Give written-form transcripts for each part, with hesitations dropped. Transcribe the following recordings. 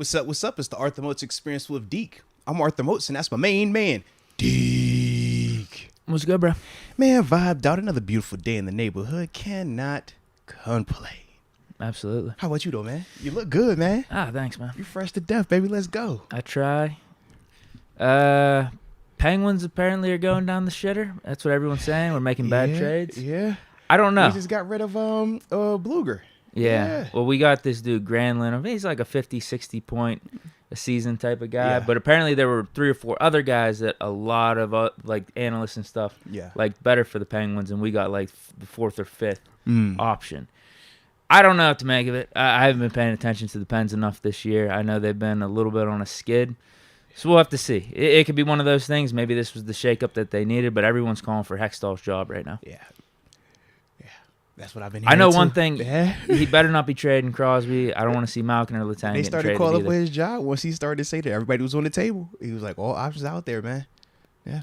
What's up? What's up? It's the Arthur Moats Experience with Deke. I'm Arthur Moats, and that's my main man, Deke. What's good, bro? Man, vibed out. Another beautiful day in the neighborhood. Cannot complain. Absolutely. How about you, though, man? You look good, man. Thanks, man. You fresh to death, baby. Let's go. I try. Penguins apparently are going down the shitter. That's what everyone's saying. We're making bad trades. Yeah. I don't know. We just got rid of Bluger. Yeah. Well, we got this dude, Granlund. I mean, he's like a 50, 60 point a season type of guy. Yeah. But apparently there were 3 or 4 other guys that a lot of like analysts and stuff like better for the Penguins, and we got like the 4th or 5th option. I don't know what to make of it. I haven't been paying attention to the Pens enough this year. I know they've been a little bit on a skid. So we'll have to see. It could be one of those things. Maybe this was the shakeup that they needed, but everyone's calling for Hextall's job right now. Yeah. That's what I've been hearing. I know too. one thing. He better not be trading Crosby. I don't want to see Malkin or Letang. They started calling for his job once he started to say that everybody was on the table. He was like, all options out there, man.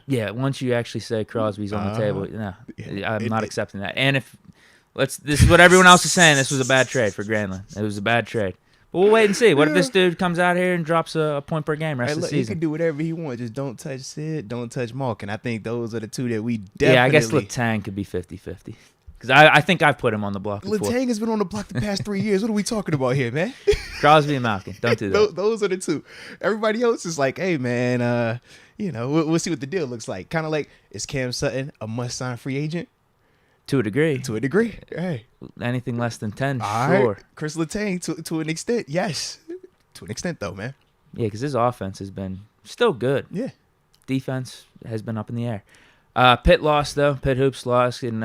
Yeah, once you actually say Crosby's on the table, no, I'm not accepting that. And this is what everyone else is saying. This was a bad trade for Granlund. It was a bad trade. But we'll wait and see. What if this dude comes out here and drops a point per game rest of the season? He can do whatever he wants. Just don't touch Sid, don't touch Malkin. I think those are the two that we definitely... Yeah, I guess Letang could be 50-50. Because I think I've put him on the block before. Letang has been on the block the past 3 years. What are we talking about here, man? Crosby and Malkin. Don't do that. Those are the two. Everybody else is like, hey, man, we'll see what the deal looks like. Kind of like, is Cam Sutton a must-sign free agent? To a degree. To a degree. Hey. Anything less than 10, all sure. Right. Chris Letang, to an extent, yes. To an extent, though, man. Yeah, because his offense has been still good. Yeah. Defense has been up in the air. Pitt lost, though. Pitt Hoops lost in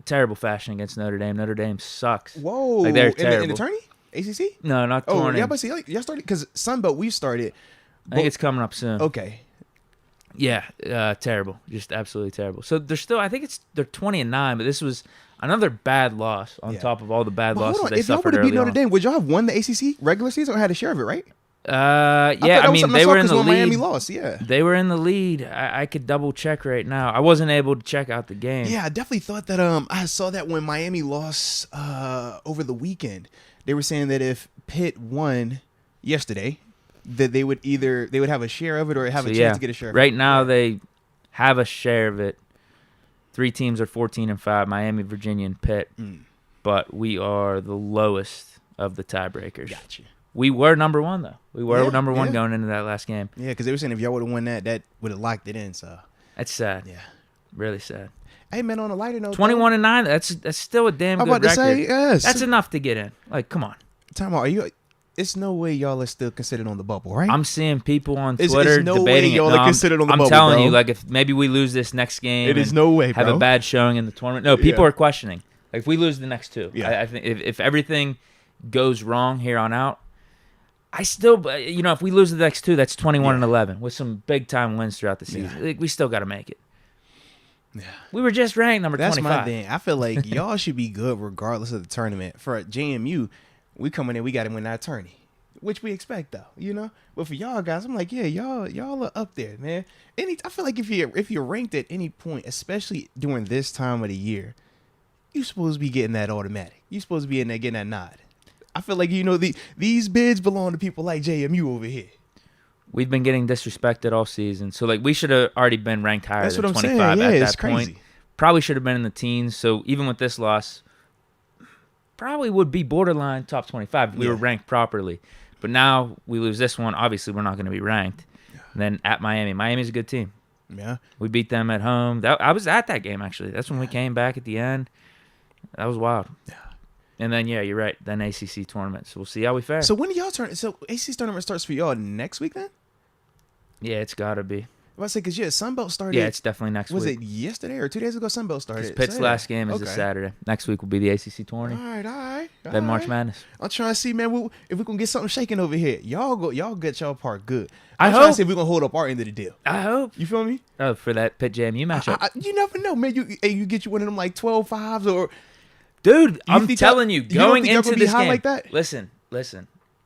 terrible fashion against Notre Dame. Notre Dame sucks. Whoa. Like, they're terrible. In the tourney? ACC? No, not tourney. Oh, yeah, but see, y'all started, because Sunbelt, we've started. I think it's coming up soon. Okay. Yeah, terrible. Just absolutely terrible. So they're still, I think they're 20-9, but this was another bad loss on top of all the bad losses they suffered early on. If y'all would have beat Notre Dame, would y'all have won the ACC regular season or had a share of it, right? Yeah, I mean, they were in the lead. Miami lost, They were in the lead. I could double check right now. I wasn't able to check out the game. Yeah, I definitely thought that. I saw that when Miami lost over the weekend. They were saying that if Pitt won yesterday, that they would have a share of it or have a chance to get a share of it. Right now, they have a share of it. 3 teams are 14-5, Miami, Virginia, and Pitt. But we are the lowest of the tiebreakers. Gotcha. We were number 1, though. We were number 1 going into that last game. Yeah, because they were saying if y'all would have won that would have locked it in. So that's sad. Yeah. Really sad. Hey, man, on a lighter note, 21-9, that's still a damn good record. I'm about to say, yes. That's enough to get in. Like, come on. Time out. It's no way y'all are still considered on the bubble, right? I'm seeing people on Twitter it's no debating way y'all are considered on the bubble, I'm telling bro. you, like, if maybe we lose this next game, it is no way, have bro. a bad showing in the tournament. No, people are questioning. Like, if we lose the next 2, I think if everything goes wrong here on out, I still, if we lose the next 2, that's 21-11 with some big time wins throughout the season. Like, we still got to make it. Yeah, we were just ranked number 25. That's my thing. I feel like y'all should be good regardless of the tournament. For JMU, we coming in, we got to win that tourney, which we expect though, But for y'all guys, I'm like, yeah, y'all are up there, man. I feel like if you're ranked at any point, especially during this time of the year, you're supposed to be getting that automatic. You're supposed to be in there getting that nod. I feel like these bids belong to people like JMU over here. We've been getting disrespected all season, so like we should have already been ranked higher than 25 at that point. Probably should have been in the teens. So even with this loss, probably would be borderline top 25 if we were ranked properly. But now we lose this one. Obviously, we're not going to be ranked. And then at Miami, Miami's a good team. Yeah, we beat them at home. I was at that game actually. That's when we came back at the end. That was wild. Yeah. And then, you're right. Then ACC tournament. So we'll see how we fare. So when do y'all turn? So ACC tournament starts for y'all next week then? Yeah, it's got to be. I was say because Sunbelt started. Yeah, it's definitely next week. Was it yesterday or 2 days ago? Sunbelt started. Pitt's last game is a Saturday. Next week will be the ACC tournament. All right. Then March Madness. I'm trying to see, man, if we can get something shaking over here. Y'all get y'all part good. I'm trying to see if we gonna hold up our end of the deal. I hope. You feel me? Oh, for that Pitt JMU matchup. You never know, man. You get you one of them like 12-5s or. Dude, I'm telling you, going into this game, like that? Listen.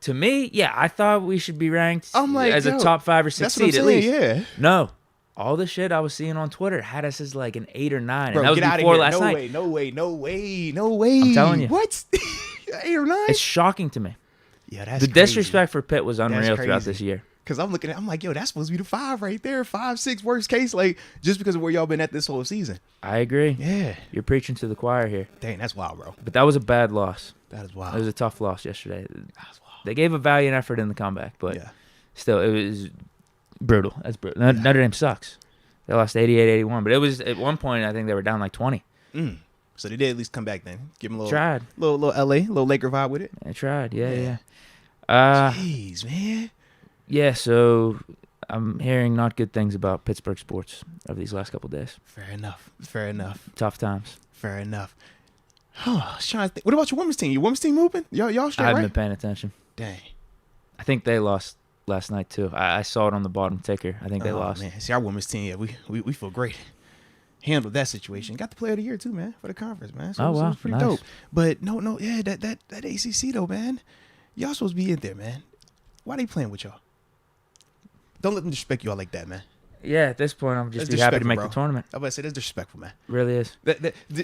To me, I thought we should be ranked as a top 5 or 6 seed at least. Yeah. No, all the shit I was seeing on Twitter had us as like an 8 or 9, Bro, and that was before last night. No way. I'm telling you, what? 8 or 9? It's shocking to me. Yeah, that's the crazy. disrespect for Pitt was unreal throughout this year. Because I'm looking at, I'm like, yo, that's supposed to be the 5 right there, 5, 6 worst case, like just because of where y'all been at this whole season. I agree. Yeah, you're preaching to the choir here. Dang, that's wild, bro. But that was a bad loss. That is wild. It was a tough loss yesterday. That's wild. They gave a valiant effort in the comeback, but still, it was brutal. That's brutal. Notre Dame sucks. They lost 88-81, but it was at one point I think they were down like 20. So they did at least come back then. Give them a little LA, little Laker vibe with it. They tried, yeah. Jeez, man. Yeah, so I'm hearing not good things about Pittsburgh sports over these last couple of days. Fair enough. Tough times. Fair enough. I was trying to think. What about your women's team? Your women's team moving? Y'all straight, I haven't right? been paying attention. Dang. I think they lost last night too. I saw it on the bottom ticker. I think they lost. Man, see our women's team. Yeah, we feel great. Handled that situation. Got the player of the year too, man, for the conference, man. So wow, it was pretty nice. dope. But no, yeah, that ACC though, man. Y'all supposed to be in there, man. Why they playing with y'all? Don't let them disrespect y'all like that, man. Yeah, at this point, I'm just be happy to make the tournament. I'm about to say that's disrespectful, man. Really is.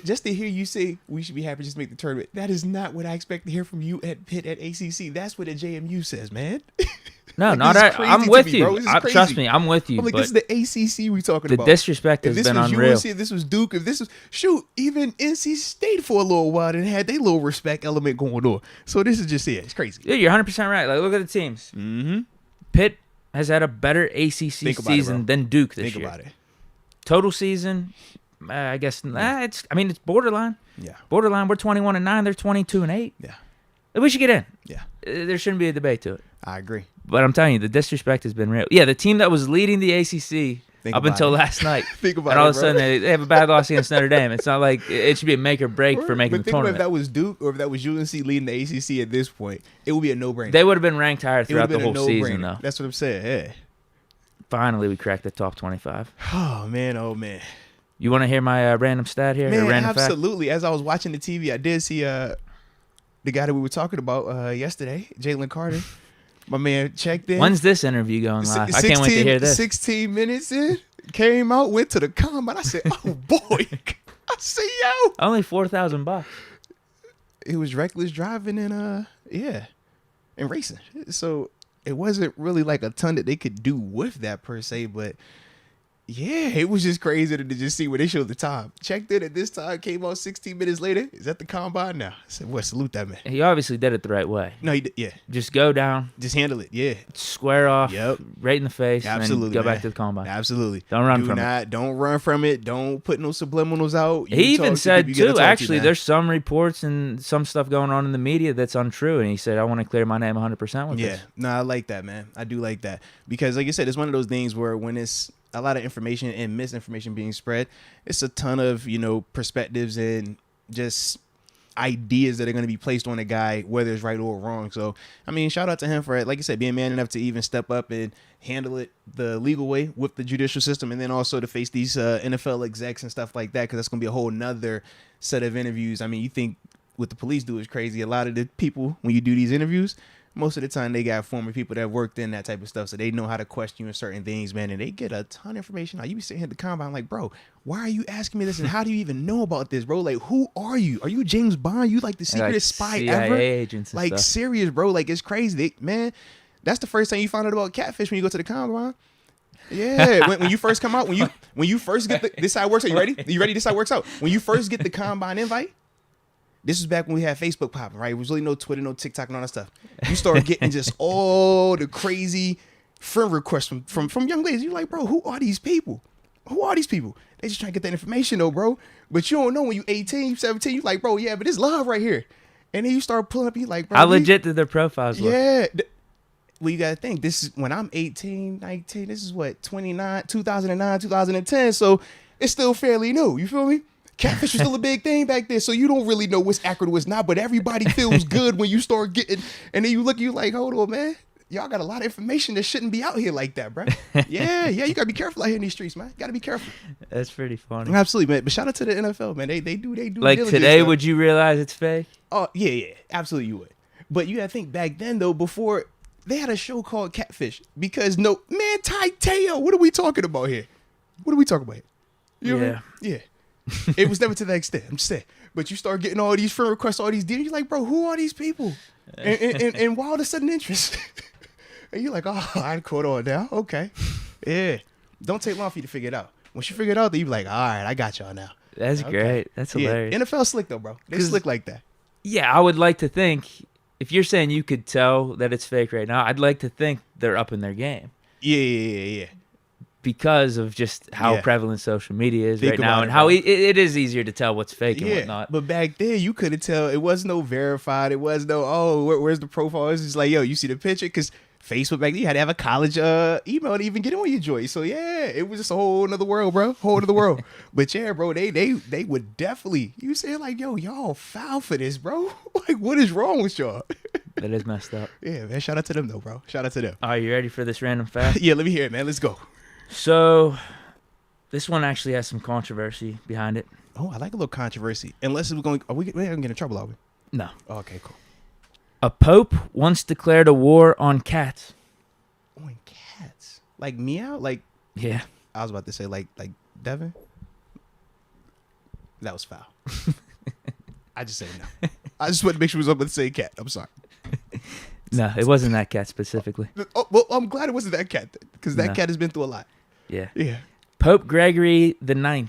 Just to hear you say we should be happy just to make the tournament, that is not what I expect to hear from you at Pitt at ACC. That's what the JMU says, man. No, like, not I'm with you. Trust me, I'm with you. I'm like, this is the ACC we talking about. The disrespect has been unreal. If this was Duke, if this was even NC State for a little while and had their little respect element going on. So this is just it. It's crazy. Yeah, you're 100% right. Like, look at the teams. Mm-hmm. Pitt has had a better ACC season than Duke this year. Think about it. Total season, I guess. It's borderline. Yeah. Borderline. We're 21-9. They're 22-8. Yeah. We should get in. Yeah. There shouldn't be a debate to it. I agree. But I'm telling you, the disrespect has been real. Yeah, the team that was leading the ACC up until last night. Think about it, and all of a sudden they have a bad loss against Notre Dame. It's not like it should be a make or break for making the tournament. If that was Duke or if that was UNC leading the ACC at this point, it would be a no-brainer. They would have been ranked higher throughout the whole season, though. That's what I'm saying. Yeah. Finally, we cracked the top 25. Oh man. You want to hear my random stat here? Man, random absolutely. Fact? As I was watching the TV, I did see the guy that we were talking about yesterday, Jalen Carter. My man checked in. When's this interview going live? I can't wait to hear this. 16 minutes in, came out, went to the combine. I said, oh, boy. I see yo. Only $4,000. It was reckless driving and, and racing. So it wasn't really like a ton that they could do with that per se, but yeah, it was just crazy to just see when they showed the time. Checked in at this time, came out 16 minutes later. Is that the combine now? I said, well, salute that man. He obviously did it the right way. No, he did, yeah. Just go down. Just handle it, yeah. Square off. Yep. Right in the face. Absolutely, and go man. back to the combine. Absolutely. Don't run from it. Don't run from it. Don't put no subliminals out. He even said, too, actually, there's some reports and some stuff going on in the media that's untrue. And he said, I want to clear my name 100% with this. Yeah. No, I like that, man. I do like that. Because, like I said, it's one of those things where when it's a lot of information and misinformation being spread, it's a ton of, perspectives and just ideas that are going to be placed on a guy, whether it's right or wrong. So, I mean, shout out to him for, like I said, being man enough to even step up and handle it the legal way with the judicial system, and then also to face these NFL execs and stuff like that, because that's going to be a whole nother set of interviews. I mean, you think what the police do is crazy. A lot of the people, when you do these interviews, most of the time they got former people that worked in that type of stuff, so they know how to question you in certain things, man, and they get a ton of information. Now, you be sitting here at the combine like, bro, why are you asking me this, and how do you even know about this, bro? Like, who are you? Are you James Bond? You like the secretest spy CIA ever? Agents and like, stuff. serious, bro. Like, it's crazy. Man, that's the first time you find out about catfish when you go to the combine. Yeah, when you first come out, when you first get this is how it works out. You ready? You ready? This is how it works out. When you first get the combine invite, this was back when we had Facebook popping, right? It was really no Twitter, no TikTok, and all that stuff. You start getting just all the crazy friend requests from young ladies. You're like, bro, who are these people? Who are these people? They just trying to get that information, though, bro. But you don't know when you 18, 17, you like, bro, yeah, but it's love right here. And then you start pulling up, you like, bro. How legit did their profiles look? Yeah. Well, you got to think, this is when I'm 18, 19, this is what, 2009, 2010. So it's still fairly new. You feel me? Catfish was still a big thing back then, so you don't really know what's accurate, what's not, but everybody feels good when you start getting, and then you look, you like, hold on, man. Y'all got a lot of information that shouldn't be out here like that, bro. Yeah, you got to be careful out here in these streets, man. Got to be careful. That's pretty funny. Absolutely, man. But shout out to the NFL, man. They do like today, stuff. Would you realize it's fake? Oh, yeah. Absolutely you would. But you got to think back then, though, before, they had a show called Catfish, because man, Titeo, what are we talking about here? You know what I mean? Yeah. It was never to that extent. I'm just saying. But you start getting all these friend requests, all these DMs. You're like, bro, who are these people? And why all the sudden interest? And you're like, oh, I caught on now. Okay. Yeah. Don't take long for you to figure it out. Once you figure it out, then you be like, all right, I got y'all now. That's great. That's hilarious. NFL slick though, bro. They slick like that. Yeah, I would like to think, if you're saying you could tell that it's fake right now, I'd like to think they're up in their game. Yeah. Because of just how prevalent social media is right now, and it, how it is easier to tell what's fake and whatnot. But back then, you couldn't tell. It was no verified. It was no, where's the profile? It's just like, yo, you see the picture? Because Facebook back then, you had to have a college email to even get on your joint. So, yeah, it was just a whole nother world, bro. Whole nother world. But, yeah, bro, they would definitely, you saying like, yo, y'all foul for this, bro. Like, what is wrong with y'all? That is messed up. Yeah, man. Shout out to them, though, bro. Shout out to them. Are you ready for this random fact? Yeah, let me hear it, man. Let's go. So, this one actually has some controversy behind it. Oh, I like a little controversy. Unless we're going, we ain't gonna get in trouble, are we? No. Oh, okay, cool. A pope once declared a war on cats. On cats? Like meow? Like, yeah. I was about to say like Devin. That was foul. I just said no. I just wanted to make sure it was up with the same cat. I'm sorry. No, it wasn't that cat specifically. Oh, well, I'm glad it wasn't that cat because that cat has been through a lot. Yeah. Yeah. Pope Gregory IX,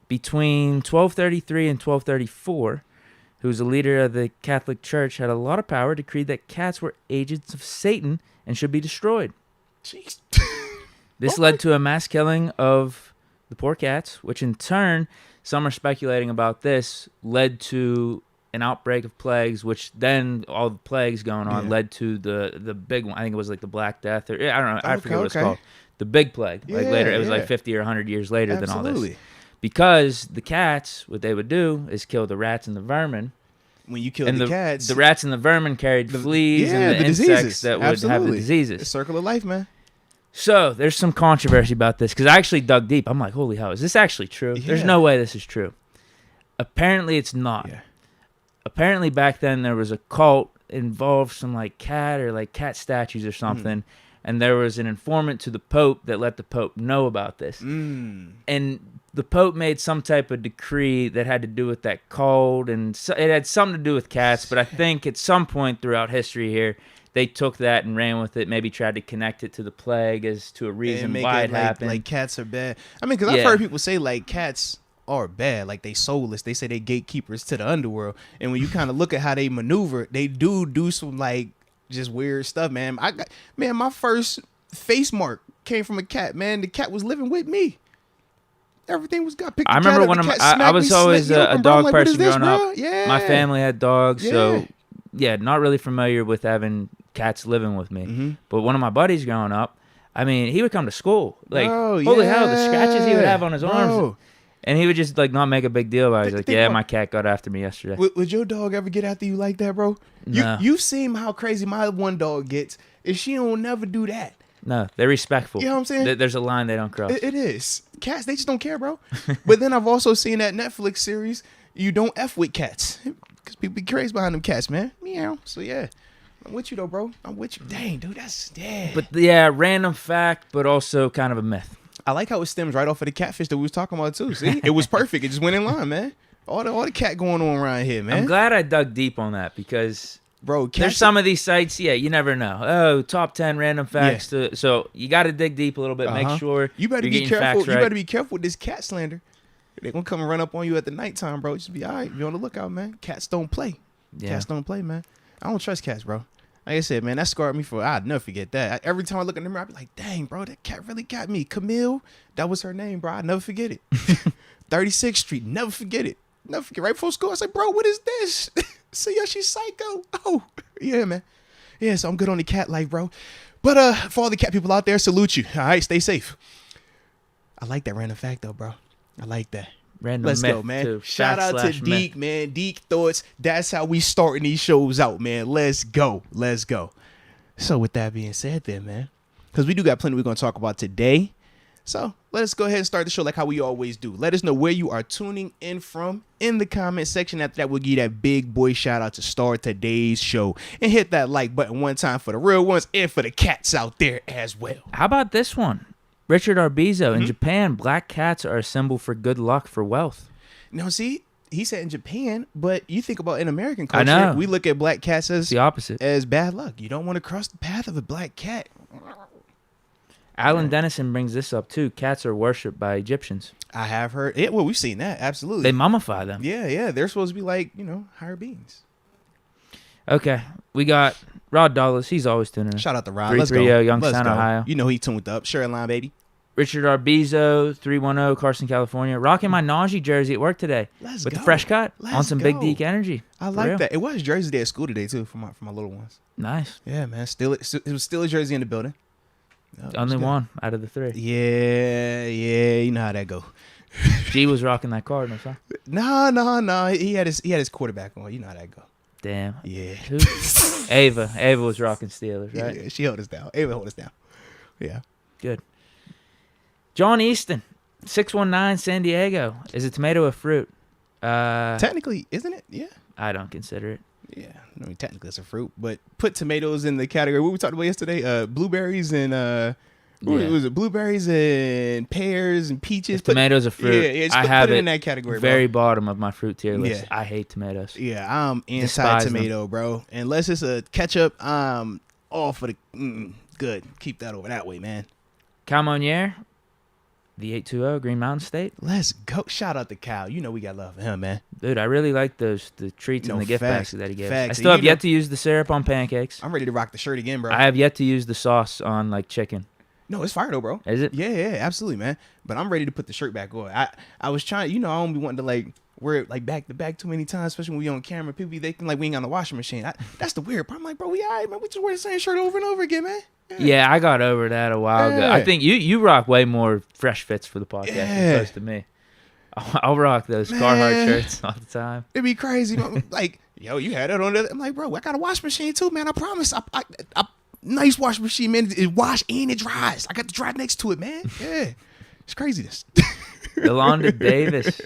between 1233 and 1234, who was a leader of the Catholic Church, had a lot of power, decreed that cats were agents of Satan and should be destroyed. Jeez. This led to a mass killing of the poor cats, which in turn, some are speculating about this, led to an outbreak of plagues, which then all the plagues going on led to the big one. I think it was like the Black Death, or I don't know. I forget what it's called. The big plague. Like later, it was like 50 or 100 years later than all this. Because the cats, what they would do is kill the rats and the vermin. When you kill the cats, the rats and the vermin carried fleas and the insects diseases. that would have the diseases. The circle of life, man. So there's some controversy about this because I actually dug deep. I'm like, holy hell, is this actually true? Yeah. There's no way this is true. Apparently, it's not. Yeah. Apparently, back then there was a cult involved some like cat or like cat statues or something, and there was an informant to the Pope that let the Pope know about this. And the Pope made some type of decree that had to do with that cult, and so it had something to do with cats. But I think at some point throughout history here, they took that and ran with it. Maybe tried to connect it to the plague as to a reason why it happened. Like cats are bad. I mean, because I've heard people say like cats are bad, like they soulless. They say they gatekeepers to the underworld. And when you kind of look at how they maneuver, they do some like just weird stuff, man. My first face mark came from a cat, man. The cat was living with me. Everything got picked. I remember when I was always a dog person growing up. Yeah. My family had dogs, so yeah, not really familiar with having cats living with me. But one of my buddies growing up, I mean, he would come to school. Like, holy hell, the scratches he would have on his arms. And he would just like not make a big deal about it. He's like, yeah, my cat got after me yesterday. Would your dog ever get after you like that, bro? No. You've seen how crazy my one dog gets, and she don't never do that. No, they're respectful. You know what I'm saying? There's a line they don't cross. It is. Cats, they just don't care, bro. But then I've also seen that Netflix series, You Don't F With Cats. Because people be crazy behind them cats, man. Meow. So, yeah. I'm with you, though, bro. I'm with you. Dang, dude, that's... Yeah. But, yeah, random fact, but also kind of a myth. I like how it stems right off of the catfish that we was talking about, too. See? It was perfect. It just went in line, man. All the cat going on around here, man. I'm glad I dug deep on that because... Bro, there's some of these sites, you never know. Oh, top 10 random facts. So you got to dig deep a little bit. Make sure you better be careful. You better be careful with this cat slander. They're going to come and run up on you at the nighttime, bro. Just be all right. Be on the lookout, man. Cats don't play. Yeah. Cats don't play, man. I don't trust cats, bro. Like I said, man, that scarred me I'd never forget that. Every time I look in the mirror, I be like, dang, bro, that cat really got me. Camille, that was her name, bro. I'd never forget it. 36th Street, never forget it. Never forget. Right before school, I was like, bro, what is this? So, yeah, she's psycho. Oh, yeah, man. Yeah, so I'm good on the cat life, bro. But for all the cat people out there, salute you. All right, stay safe. I like that random fact, though, bro. I like that. Random Let's go, man. Too. Shout out to Deke, man. Deke thoughts. That's how we starting these shows out, man. Let's go. Let's go. So with that being said then, man, because we do got plenty we're going to talk about today. So let's go ahead and start the show like how we always do. Let us know where you are tuning in from in the comment section. After that, we'll give you that big boy shout out to start today's show. And hit that like button one time for the real ones and for the cats out there as well. How about this one? Richard Arbizo, in Japan, black cats are a symbol for good luck, for wealth. Now, see, he said in Japan, but you think about in American culture, we look at black cats as the opposite, as bad luck. You don't want to cross the path of a black cat. Alan Dennison brings this up too. Cats are worshipped by Egyptians. I have heard. Yeah, well, we've seen that. Absolutely. They mummify them. Yeah. They're supposed to be like, higher beings. Okay, we got Rod Dollars. He's always tuning in. Shout out to Rod. 330 Youngstown, Ohio. You know he tuned up. Sure line, baby. Richard Arbizo, 310 Carson, California. Rocking my Najee jersey at work today. With the fresh cut on some big Deke energy. I like that. It was Jersey Day at school today, too, for my little ones. Nice. Yeah, man. It was still a jersey in the building. Only one out of the three. Yeah. You know how that go. G was rocking that Cardinals, huh? No. He had his quarterback on. You know how that go. Damn. Yeah. Ava was rocking Steelers, right? Yeah, she held us down. Ava held us down. Yeah. Good. John Easton, 619 San Diego. Is a tomato a fruit? Technically, isn't it? Yeah. I don't consider it. Yeah. I mean, technically it's a fruit, but put tomatoes in the category. What we talked about yesterday? Blueberries and what was it? Blueberries and pears and peaches. Tomatoes are fruit. Yeah. I have it in that category. Very bro. bottom of my fruit tier list. Yeah. I hate tomatoes. Yeah, I'm anti-tomato, bro. Unless it's a ketchup, I'm all for the good. Keep that over that way, man. Calmonier, the 820 Green Mountain State. Let's go. Shout out to Cal. You know we got love for him, man. Dude, I really like the treats and the gift basket that he gave. Facts. I still have yet to use the syrup on pancakes. I'm ready to rock the shirt again, bro. I have yet to use the sauce on like chicken. No, it's fire though, bro. Is it? Yeah, absolutely, man. But I'm ready to put the shirt back on. I was trying, I don't be wanting to like wear it like back to back too many times, especially when we on camera. People they think like we ain't on the washing machine. That's the weird part. I'm like, bro, we all right, man. We just wear the same shirt over and over again, man. Yeah, I got over that a while ago. I think you rock way more fresh fits for the podcast as opposed to me. I'll rock those Carhartt shirts all the time. It'd be crazy. Like, yo, you had it on there. I'm like, bro, I got a wash machine too, man. I promise. I nice wash machine, man. It wash and it dries. I got the dry next to it, man. Yeah. It's craziness. Yolanda Davis,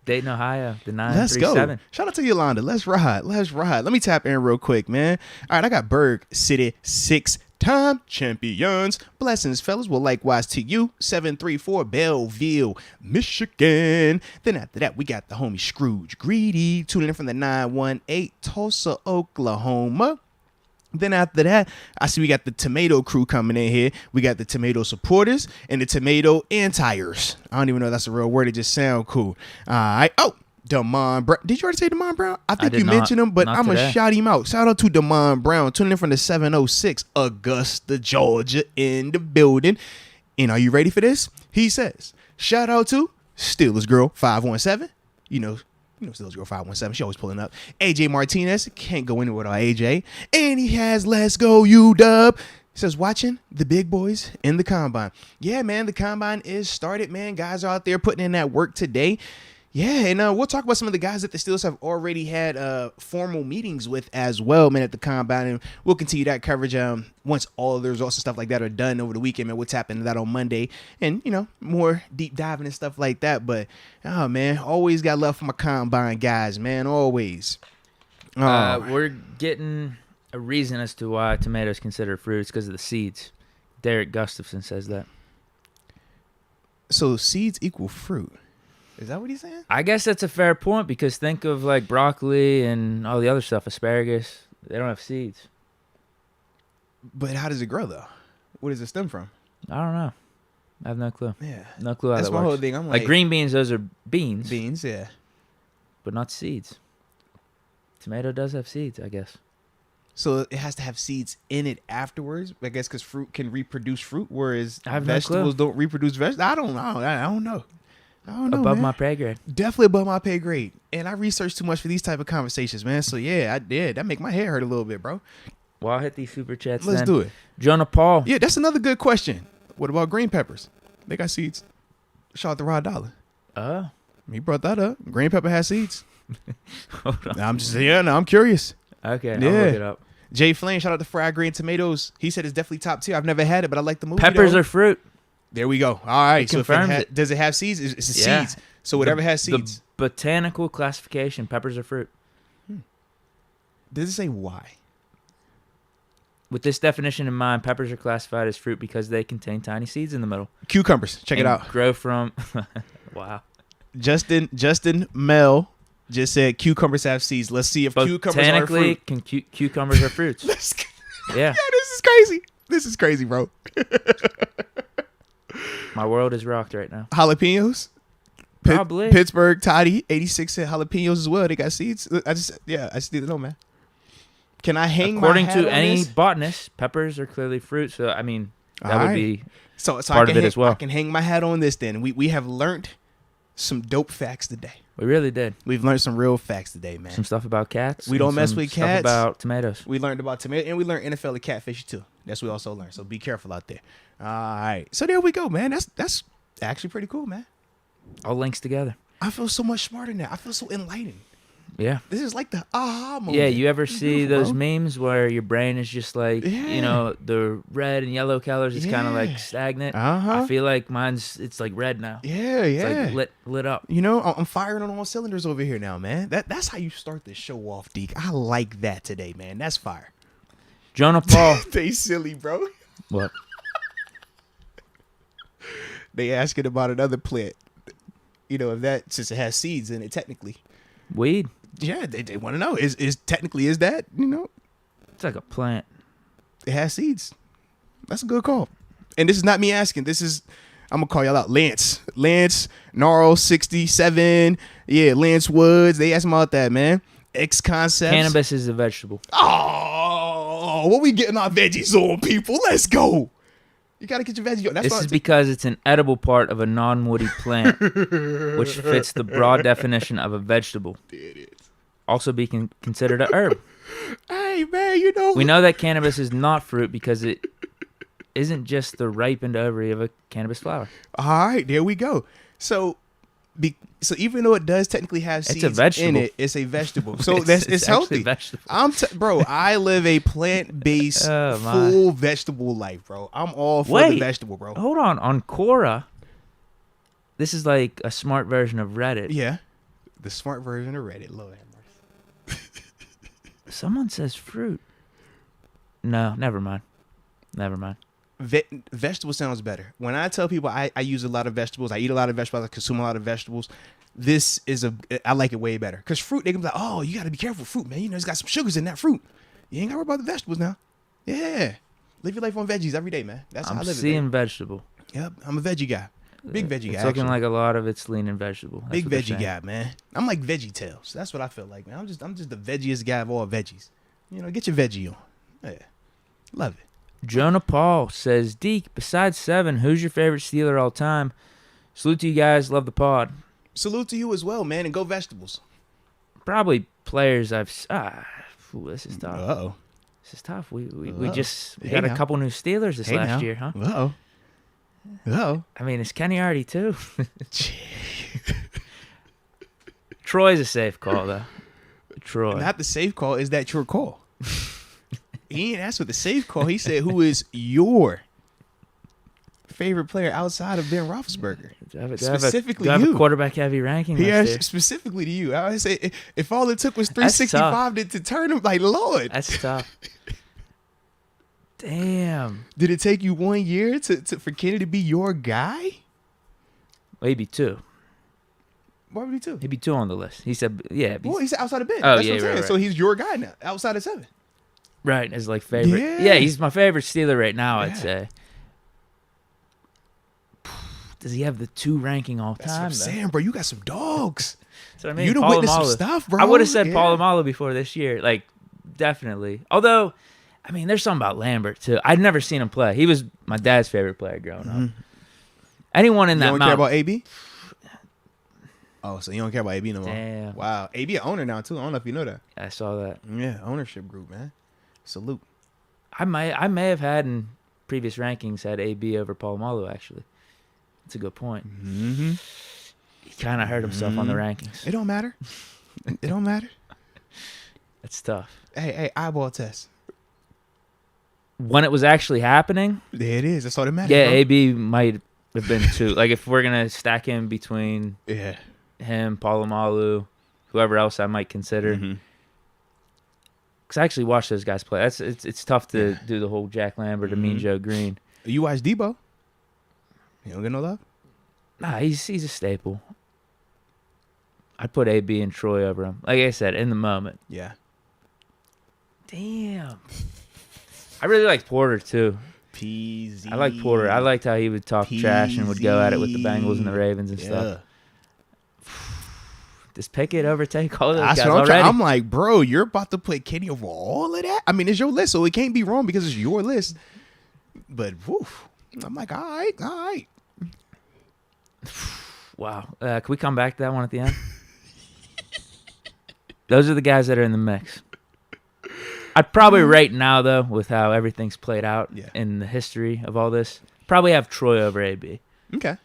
Dayton, Ohio, the 937. Let's go. Shout out to Yolanda. Let's ride. Let me tap in real quick, man. All right, I got Berg City 6-time champions. Blessings, fellas. Well, likewise to you. 734 Belleville, Michigan. Then after that, we got the homie Scrooge Greedy tuning in from the 918 Tulsa, Oklahoma. Then after that, I see we got the tomato crew coming in here. We got the tomato supporters and the tomato antiers. I don't even know if that's a real word. It just sound cool. All right. Oh, Damon Brown. Did you already say Damon Brown? I think you mentioned him, but I'm going to shout him out. Shout out to Damon Brown. Tuning in from the 706 Augusta, Georgia in the building. And are you ready for this? He says, shout out to Steelers Girl 517. You know Steelers Girl 517. She always pulling up. AJ Martinez. Can't go anywhere without AJ. And he has Let's Go UW. He says, watching the big boys in the combine. Yeah, man, the combine is started, man. Guys are out there putting in that work today. Yeah, and we'll talk about some of the guys that the Steelers have already had formal meetings with as well, man, at the combine. And we'll continue that coverage once all of the results and stuff like that are done over the weekend, man. We'll tap into that on Monday and, more deep diving and stuff like that. But, oh, man, always got love for my combine guys, man, always. We're getting a reason as to why tomatoes considered fruit. It's because of the seeds. Derek Gustafson says that. So seeds equal fruit. Is that what he's saying? I guess that's a fair point because think of like broccoli and all the other stuff, asparagus. They don't have seeds. But how does it grow though? Where does it stem from? I don't know. I have no clue. Yeah. No clue how that's that my works. whole thing. I'm like green beans, those are beans. Beans, yeah. But not seeds. Tomato does have seeds, I guess. So it has to have seeds in it afterwards, I guess, because fruit can reproduce fruit, whereas vegetables don't reproduce vegetables. I don't know. Above man. my pay grade. Definitely above my pay grade. And I research too much for these type of conversations, man. So, yeah, I did. That make my hair hurt a little bit, bro. Well, I'll hit these super chats Let's do it. Jonah Paul. Yeah, that's another good question. What about green peppers? They got seeds. Shout out to Rod Dollar. Oh. He brought that up. Green pepper has seeds. Hold on. I'm curious. Okay, I'll look it up. Jay Flame, shout out to fried green tomatoes. He said it's definitely top tier. I've never had it, but I like the movie. Peppers are fruit. There we go. All right. It confirms it. Does it have seeds? It's seeds. So whatever has seeds. The botanical classification, peppers are fruit. Does it say why? With this definition in mind, peppers are classified as fruit because they contain tiny seeds in the middle. Cucumbers. Check it out. Grow from... Wow. Justin Mel just said cucumbers have seeds. Let's see if cucumbers are fruit. Cucumbers are fruits. Yeah. This is crazy. This is crazy, bro. My world is rocked right now. Jalapenos? Probably. Pittsburgh Toddy 86 said jalapenos as well. They got seeds. I just need to know, man. Can I hang According my hat to on any this? botanist, peppers are clearly fruit. So I mean, that All would right. be so part of it as well. I can hang my hat on this then. We have learned some dope facts today. We really did. We've learned some real facts today, man. Some stuff about cats. We don't mess with cats. Stuff about tomatoes. We learned about tomato, and we learned NFL and catfish too. That's what we also learned. So be careful out there. All right. So there we go, man. That's actually pretty cool, man. All links together. I feel so much smarter now. I feel so enlightened. Yeah. This is like the aha moment. Yeah, you ever see those bro. memes where your brain is just like, the red and yellow colors is kind of like stagnant? Uh-huh. I feel like it's like red now. Yeah. It's like lit up. You know, I'm firing on all cylinders over here now, man. That's how you start the show off, Deke. I like that today, man. That's fire. Jonah Paul. They silly, bro. What? They asking about another plant. You know, since it has seeds in it, technically. Weed. Yeah, they want to know. Is that, you know? It's like a plant. It has seeds. That's a good call. And this is not me asking. This is, I'm going to call y'all out. Lance, Gnarl 67. Yeah, Lance Woods. They asked him about that, man. X Concepts. Cannabis is a vegetable. Oh, what we getting our veggies on, people? Let's go. You got to get your veggies on. This is because it's an edible part of a non-woody plant, which fits the broad definition of a vegetable. It is. Also be considered a herb. Hey, man, you know. We know that cannabis is not fruit because it isn't just the ripened ovary of a cannabis flower. All right, there we go. So even though it does technically have seeds in it, it's a vegetable. So it's healthy. Vegetable. Bro, I live a plant-based full vegetable life, bro. I'm all for the vegetable, bro. Hold on Quora. This is like a smart version of Reddit. Yeah. The smart version of Reddit, Lord have mercy. Someone says fruit. No, never mind. Vegetable sounds better. When I tell people I use a lot of vegetables, I eat a lot of vegetables, I consume a lot of vegetables, I like it way better. Because fruit, they can be like, oh, you got to be careful with fruit, man. You know, it's got some sugars in that fruit. You ain't got to worry about the vegetables now. Yeah. Live your life on veggies every day, man. That's how I live it. I'm seeing vegetable. Yep, I'm a veggie guy. Big veggie guy. It's looking like a lot of it's leaning vegetable. Big veggie guy, man. I'm like Veggie Tales. That's what I feel like, man. I'm just the veggiest guy of all veggies. You know, get your veggie on. Yeah. Love it. Jonah Paul says, Deke, besides 7, who's your favorite Steeler all time? Salute to you guys. Love the pod. Salute to you as well, man, and go vegetables. Probably players I've... this is tough. Uh-oh. This is tough. We got a couple new Steelers this last year, huh? Uh-oh. I mean, is Kenny already too? Troy's a safe call, though. Troy. Not the safe call. Is that your call? He ain't asked for the safe call. He said, who is your favorite player outside of Ben Roethlisberger? Specifically, you. Do I have a quarterback-heavy ranking? He asked specifically to you. I would say, if all it took was 365 to turn him, like, Lord. That's tough. Damn. Did it take you 1 year for Kenny to be your guy? Maybe 2. Why would he 2? He'd be 2 on the list. He said, yeah. Well, he said outside of Ben. Oh, That's yeah, what I'm saying. right. So he's your guy now, outside of 7. Right, his like favorite. Yeah. He's my favorite Steeler right now, I'd say. Does he have the 2 ranking all time? That's what I'm saying, bro. You got some dogs. So I mean, You done witnessed some stuff, bro. I would have said Polamalu before this year, like definitely. Although, I mean, there's something about Lambert too. I'd never seen him play. He was my dad's favorite player growing up. Anyone in that You don't care about AB? Oh, so you don't care about AB no more? Damn. Wow. AB an owner now too. I don't know if you know that. I saw that. Yeah, ownership group, man. Salute. I may have had in previous rankings had AB over Polamalu actually. That's a good point. Mm-hmm. He kind of hurt himself on the rankings. It don't matter. It don't matter. It's tough. Hey, eyeball test. When it was actually happening, There it is. That's all that matters. yeah, bro. AB might have been 2. Like if we're gonna stack him between him, Polamalu, whoever else I might consider. Because I actually watched those guys play. It's tough to do the whole Jack Lambert and Mean Joe Green. You watch Debo? You don't get no love? Nah, he's a staple. I'd put AB and Troy over him. Like I said, in the moment. Yeah. Damn. I really like Porter, too. Peasy. I like Porter. I liked how he would talk trash and would go at it with the Bengals and the Ravens and stuff. Does Pickett overtake all those guys already? I'm like, bro, you're about to put Kenny over all of that? I mean, it's your list, so it can't be wrong because it's your list. But, woof. I'm like, all right. Wow. Can we come back to that one at the end? Those are the guys that are in the mix. I'd probably right now, though, with how everything's played out in the history of all this, probably have Troy over AB. Okay.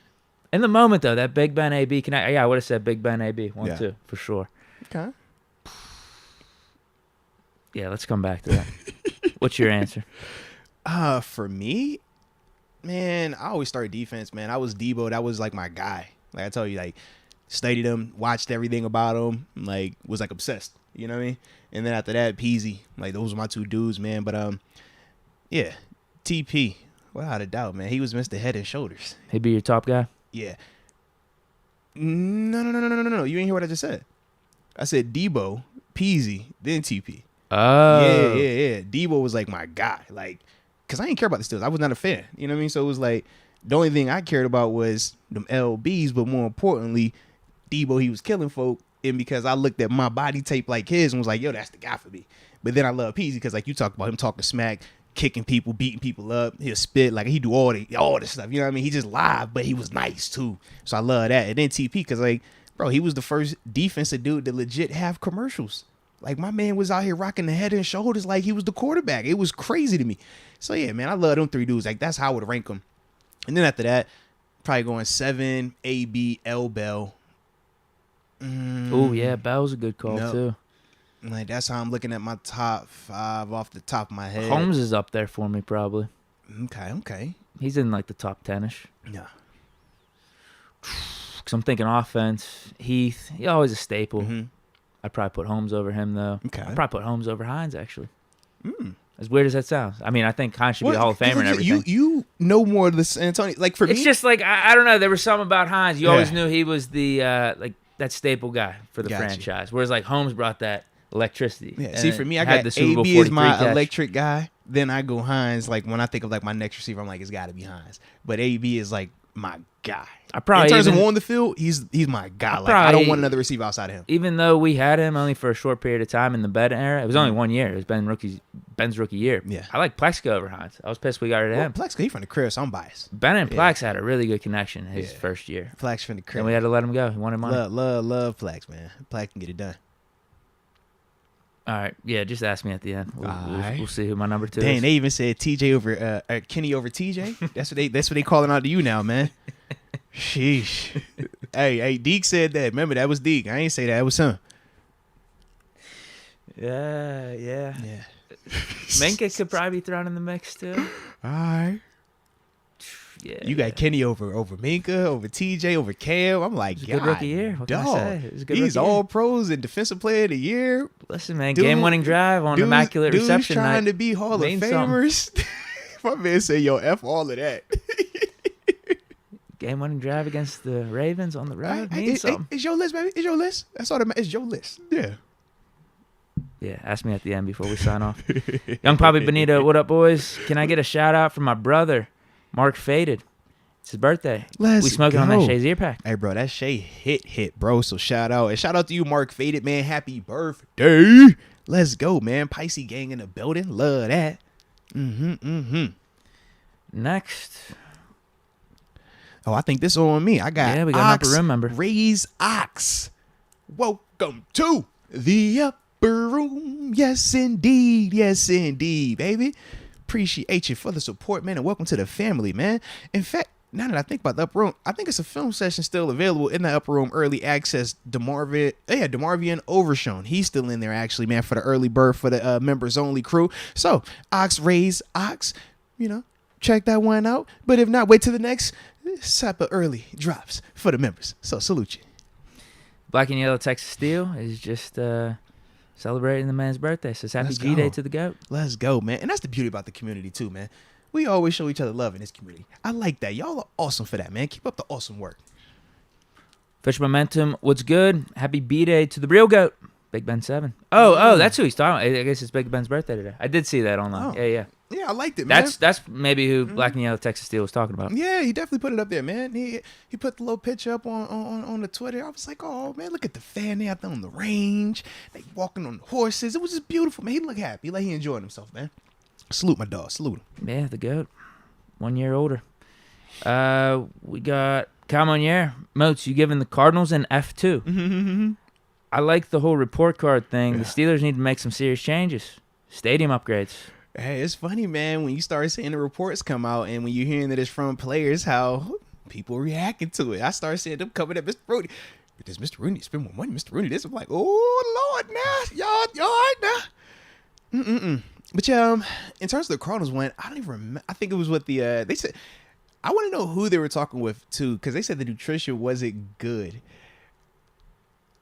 In the moment, though, that Big Ben AB, I would have said Big Ben AB, 1-2, for sure. Okay. Yeah, let's come back to that. What's your answer? For me, man, I always start defense, man. I was Debo. That was, like, my guy. Like I told you, like, studied him, watched everything about him, like, was, like, obsessed. You know what I mean? And then after that, Peasy. Like, those were my two dudes, man. But, yeah, TP. Without a doubt, man. He was Mr. Head and Shoulders. He'd be your top guy? Yeah. No. You ain't hear what I just said. I said Debo, Peasy, then TP. Oh. Yeah. Debo was, like, my guy. Like, because I didn't care about the Steelers. I was not a fan. You know what I mean? So it was like, the only thing I cared about was them LBs, but more importantly, Debo, he was killing folk. And because I looked at my body tape like his and was like, yo, that's the guy for me. But then I love Peasy because, like, you talk about him talking smack, kicking people, beating people up. He'll spit. Like, he do all the stuff. You know what I mean? He just live, but he was nice, too. So I love that. And then TP because, like, bro, he was the first defensive dude to legit have commercials. Like, my man was out here rocking the Head and Shoulders like he was the quarterback. It was crazy to me. So, yeah, man, I love them three dudes. Like, that's how I would rank them. And then after that, probably going 7, AB, L Bell. Oh, yeah, Bell's a good call, too. Like, that's how I'm looking at my top 5 off the top of my head. Holmes is up there for me, probably. Okay. He's in, like, the top 10-ish. Yeah. Because I'm thinking offense. Heath, he's always a staple. Mm-hmm. I'd probably put Holmes over him, though. Okay. I'd probably put Holmes over Hines, actually. As weird as that sounds. I mean, I think Hines should be a Hall of Famer and everything. You know more of the San Antonio. Like, for me. It's just like, I don't know. There was something about Hines. You always knew he was the, that staple guy for the franchise. Whereas, like, Holmes brought that electricity. Yeah. See, for me, I got AB is my electric guy. Then I go Hines. Like, when I think of, like, my next receiver, I'm like, it's got to be Hines. But AB is, like, my guy. In terms of on the field, he's my guy. Like, I don't want another receiver outside of him. Even though we had him only for a short period of time in the Ben era, it was only 1 year. It was Ben's rookie year. Yeah. I like Plexico over Hines. I was pissed we got rid of him. Plexico, he from the crib, so I'm biased. Ben and Plex had a really good connection his first year. Plex from the crib. And we had to let him go. He wanted money. Love Plex, man. Plex can get it done. All right. Yeah, just ask me at the end. We'll see who my number 2 is. Dang, they even said TJ over Kenny over TJ. That's what they calling out to you now, man. Sheesh. Hey, Deke said that. Remember, that was Deke. I ain't say that. It was him. Yeah. Minka could probably be thrown in the mix, too. All right. Yeah. You got Kenny over Minka, over TJ, over Cam. I'm like, good rookie year. What can I say? It was a good He's rookie all year. pros and defensive player of the year. Listen, man, game-winning drive on immaculate reception night. Trying to be Hall of Famers. My man said, yo, F all of that. Game-winning drive against the Ravens on the road means something. It's your list, baby. It's your list. That's all that matters. It's your list. Yeah. Yeah, ask me at the end before we sign off. Young Poppy Benito, what up, boys? Can I get a shout-out from my brother, Mark Faded? It's his birthday. We smoking on that Shay's ear pack. Hey, bro, that Shay hit, bro. So shout out. And shout out to you, Mark Faded, man. Happy birthday. Let's go, man. Pisces gang in the building. Love that. Next. Oh, I think this is on me. I got we got an upper room member. Raise Ox. Welcome to the upper room. Yes, indeed. Yes, indeed, baby. Appreciate you for the support, man, and welcome to the family, man. In fact, now that I think about the upper room, I think it's a film session still available in the upper room, early access. DeMarvian Overshown. He's still in there, actually, man, for the early bird for the members only crew. So, Ox, Raise Ox, check that one out. But if not, wait till the next type of early drops for the members. So salute you. Black and Yellow Texas Steel is just celebrating the man's birthday. Says happy G-Day to the GOAT. Let's go, man. And that's the beauty about the community too, man. We always show each other love in this community. I like that. Y'all are awesome for that, man. Keep up the awesome work. Fish Momentum, what's good? Happy B-Day to the real GOAT, Big Ben 7. Oh, that's who he's talking about. I guess it's Big Ben's birthday today. I did see that online. Yeah. Yeah, I liked it, man. That's maybe who Black and Yellow Texas Steel was talking about. Yeah, he definitely put it up there, man. He put the little picture up on the Twitter. I was like, oh, man, look at the fan. They out there on the range. They walking on the horses. It was just beautiful, man. He looked happy. Like he enjoyed himself, man. Salute my dog. Salute him. Yeah, the GOAT. 1 year older. We got Camonier. Moats, you giving the Cardinals an F2. I like the whole report card thing. The Steelers need to make some serious changes. Stadium upgrades. Hey, it's funny, man, when you start seeing the reports come out and when you're hearing that it's from players, how people reacting to it. I started seeing them coming at Mr. Rooney. Does Mr. Rooney spend more money? Mr. Rooney this? I'm like, oh, Lord, now. Y'all all right now? But, in terms of the Cardinals one, I don't even remember. I think it was what they said. I want to know who they were talking with, too, because they said the nutrition wasn't good.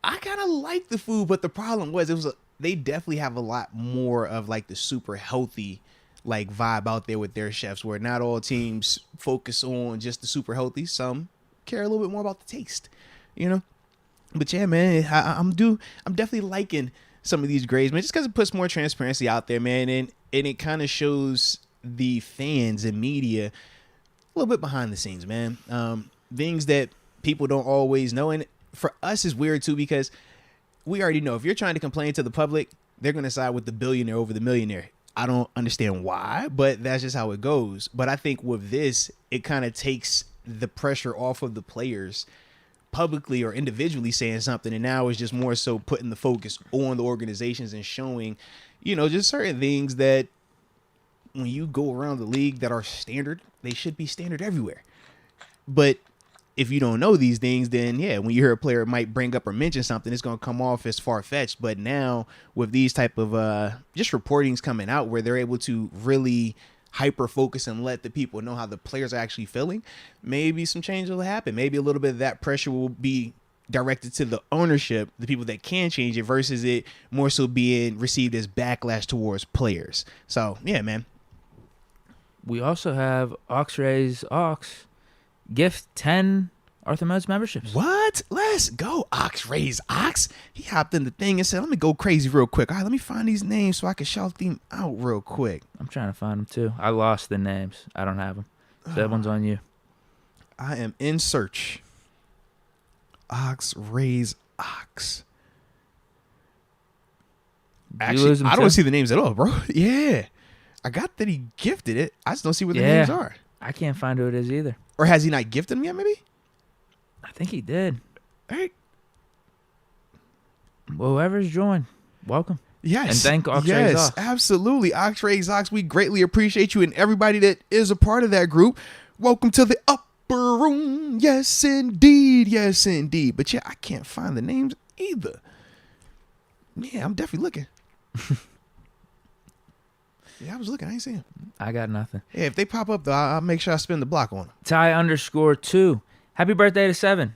I kind of liked the food, but the problem was they definitely have a lot more of like the super healthy like vibe out there with their chefs, where not all teams focus on just the super healthy. Some care a little bit more about the taste, you know. But yeah, man, I'm definitely liking some of these grades, man, just because it puts more transparency out there, man, and it kind of shows the fans and media a little bit behind the scenes, man. Things that people don't always know, and for us is weird too, because we already know if you're trying to complain to the public, they're going to side with the billionaire over the millionaire. I don't understand why, but that's just how it goes. But I think with this, it kind of takes the pressure off of the players publicly or individually saying something. And now it's just more so putting the focus on the organizations and showing, you know, just certain things that when you go around the league that are standard, they should be standard everywhere. But if you don't know these things, then yeah, when you hear a player might bring up or mention something, it's going to come off as far-fetched. But now with these type of just reportings coming out where they're able to really hyper focus and let the people know how the players are actually feeling, maybe some change will happen. Maybe a little bit of that pressure will be directed to the ownership, the people that can change it, versus it more so being received as backlash towards players. So yeah, man. We also have Oxray's Ox gift 10 Arthur Moats memberships. What? Let's go. Ox raised Ox. He hopped in the thing and said, let me go crazy real quick. All right, let me find these names so I can shout them out real quick. I'm trying to find them too. I lost the names. I don't have them. So that one's on you. I am in search. Ox raised Ox. Actually, I don't see the names at all, bro. Yeah. I got that he gifted it. I just don't see what the names are. I can't find who it is either. Or has he not gifted them yet, maybe? I think he did. All right. Well, whoever's joined, welcome. Yes. And thank Ox. Yes, absolutely. Ox Rays Ox, we greatly appreciate you and everybody that is a part of that group. Welcome to the upper room. Yes, indeed. Yes, indeed. But yeah, I can't find the names either. Yeah, I'm definitely looking. Yeah, I was looking. I ain't seeing them. I got nothing. Yeah, if they pop up, though, I'll make sure I spin the block on them. Ty_2. Happy birthday to 7.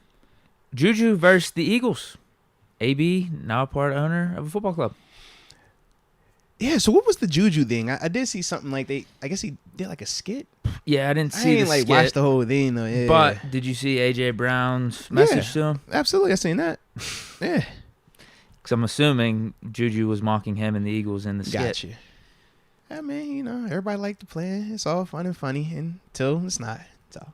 Juju versus the Eagles. AB, now a part owner of a football club. Yeah, so what was the Juju thing? I did see something like I guess he did like a skit. Yeah, I didn't see the skit. Watch the whole thing, though. Yeah. But did you see A.J. Brown's message to him? Absolutely, I seen that. Yeah. Because I'm assuming Juju was mocking him and the Eagles in the skit. Gotcha. I mean, you know, everybody like to play. It's all fun and funny until it's not. So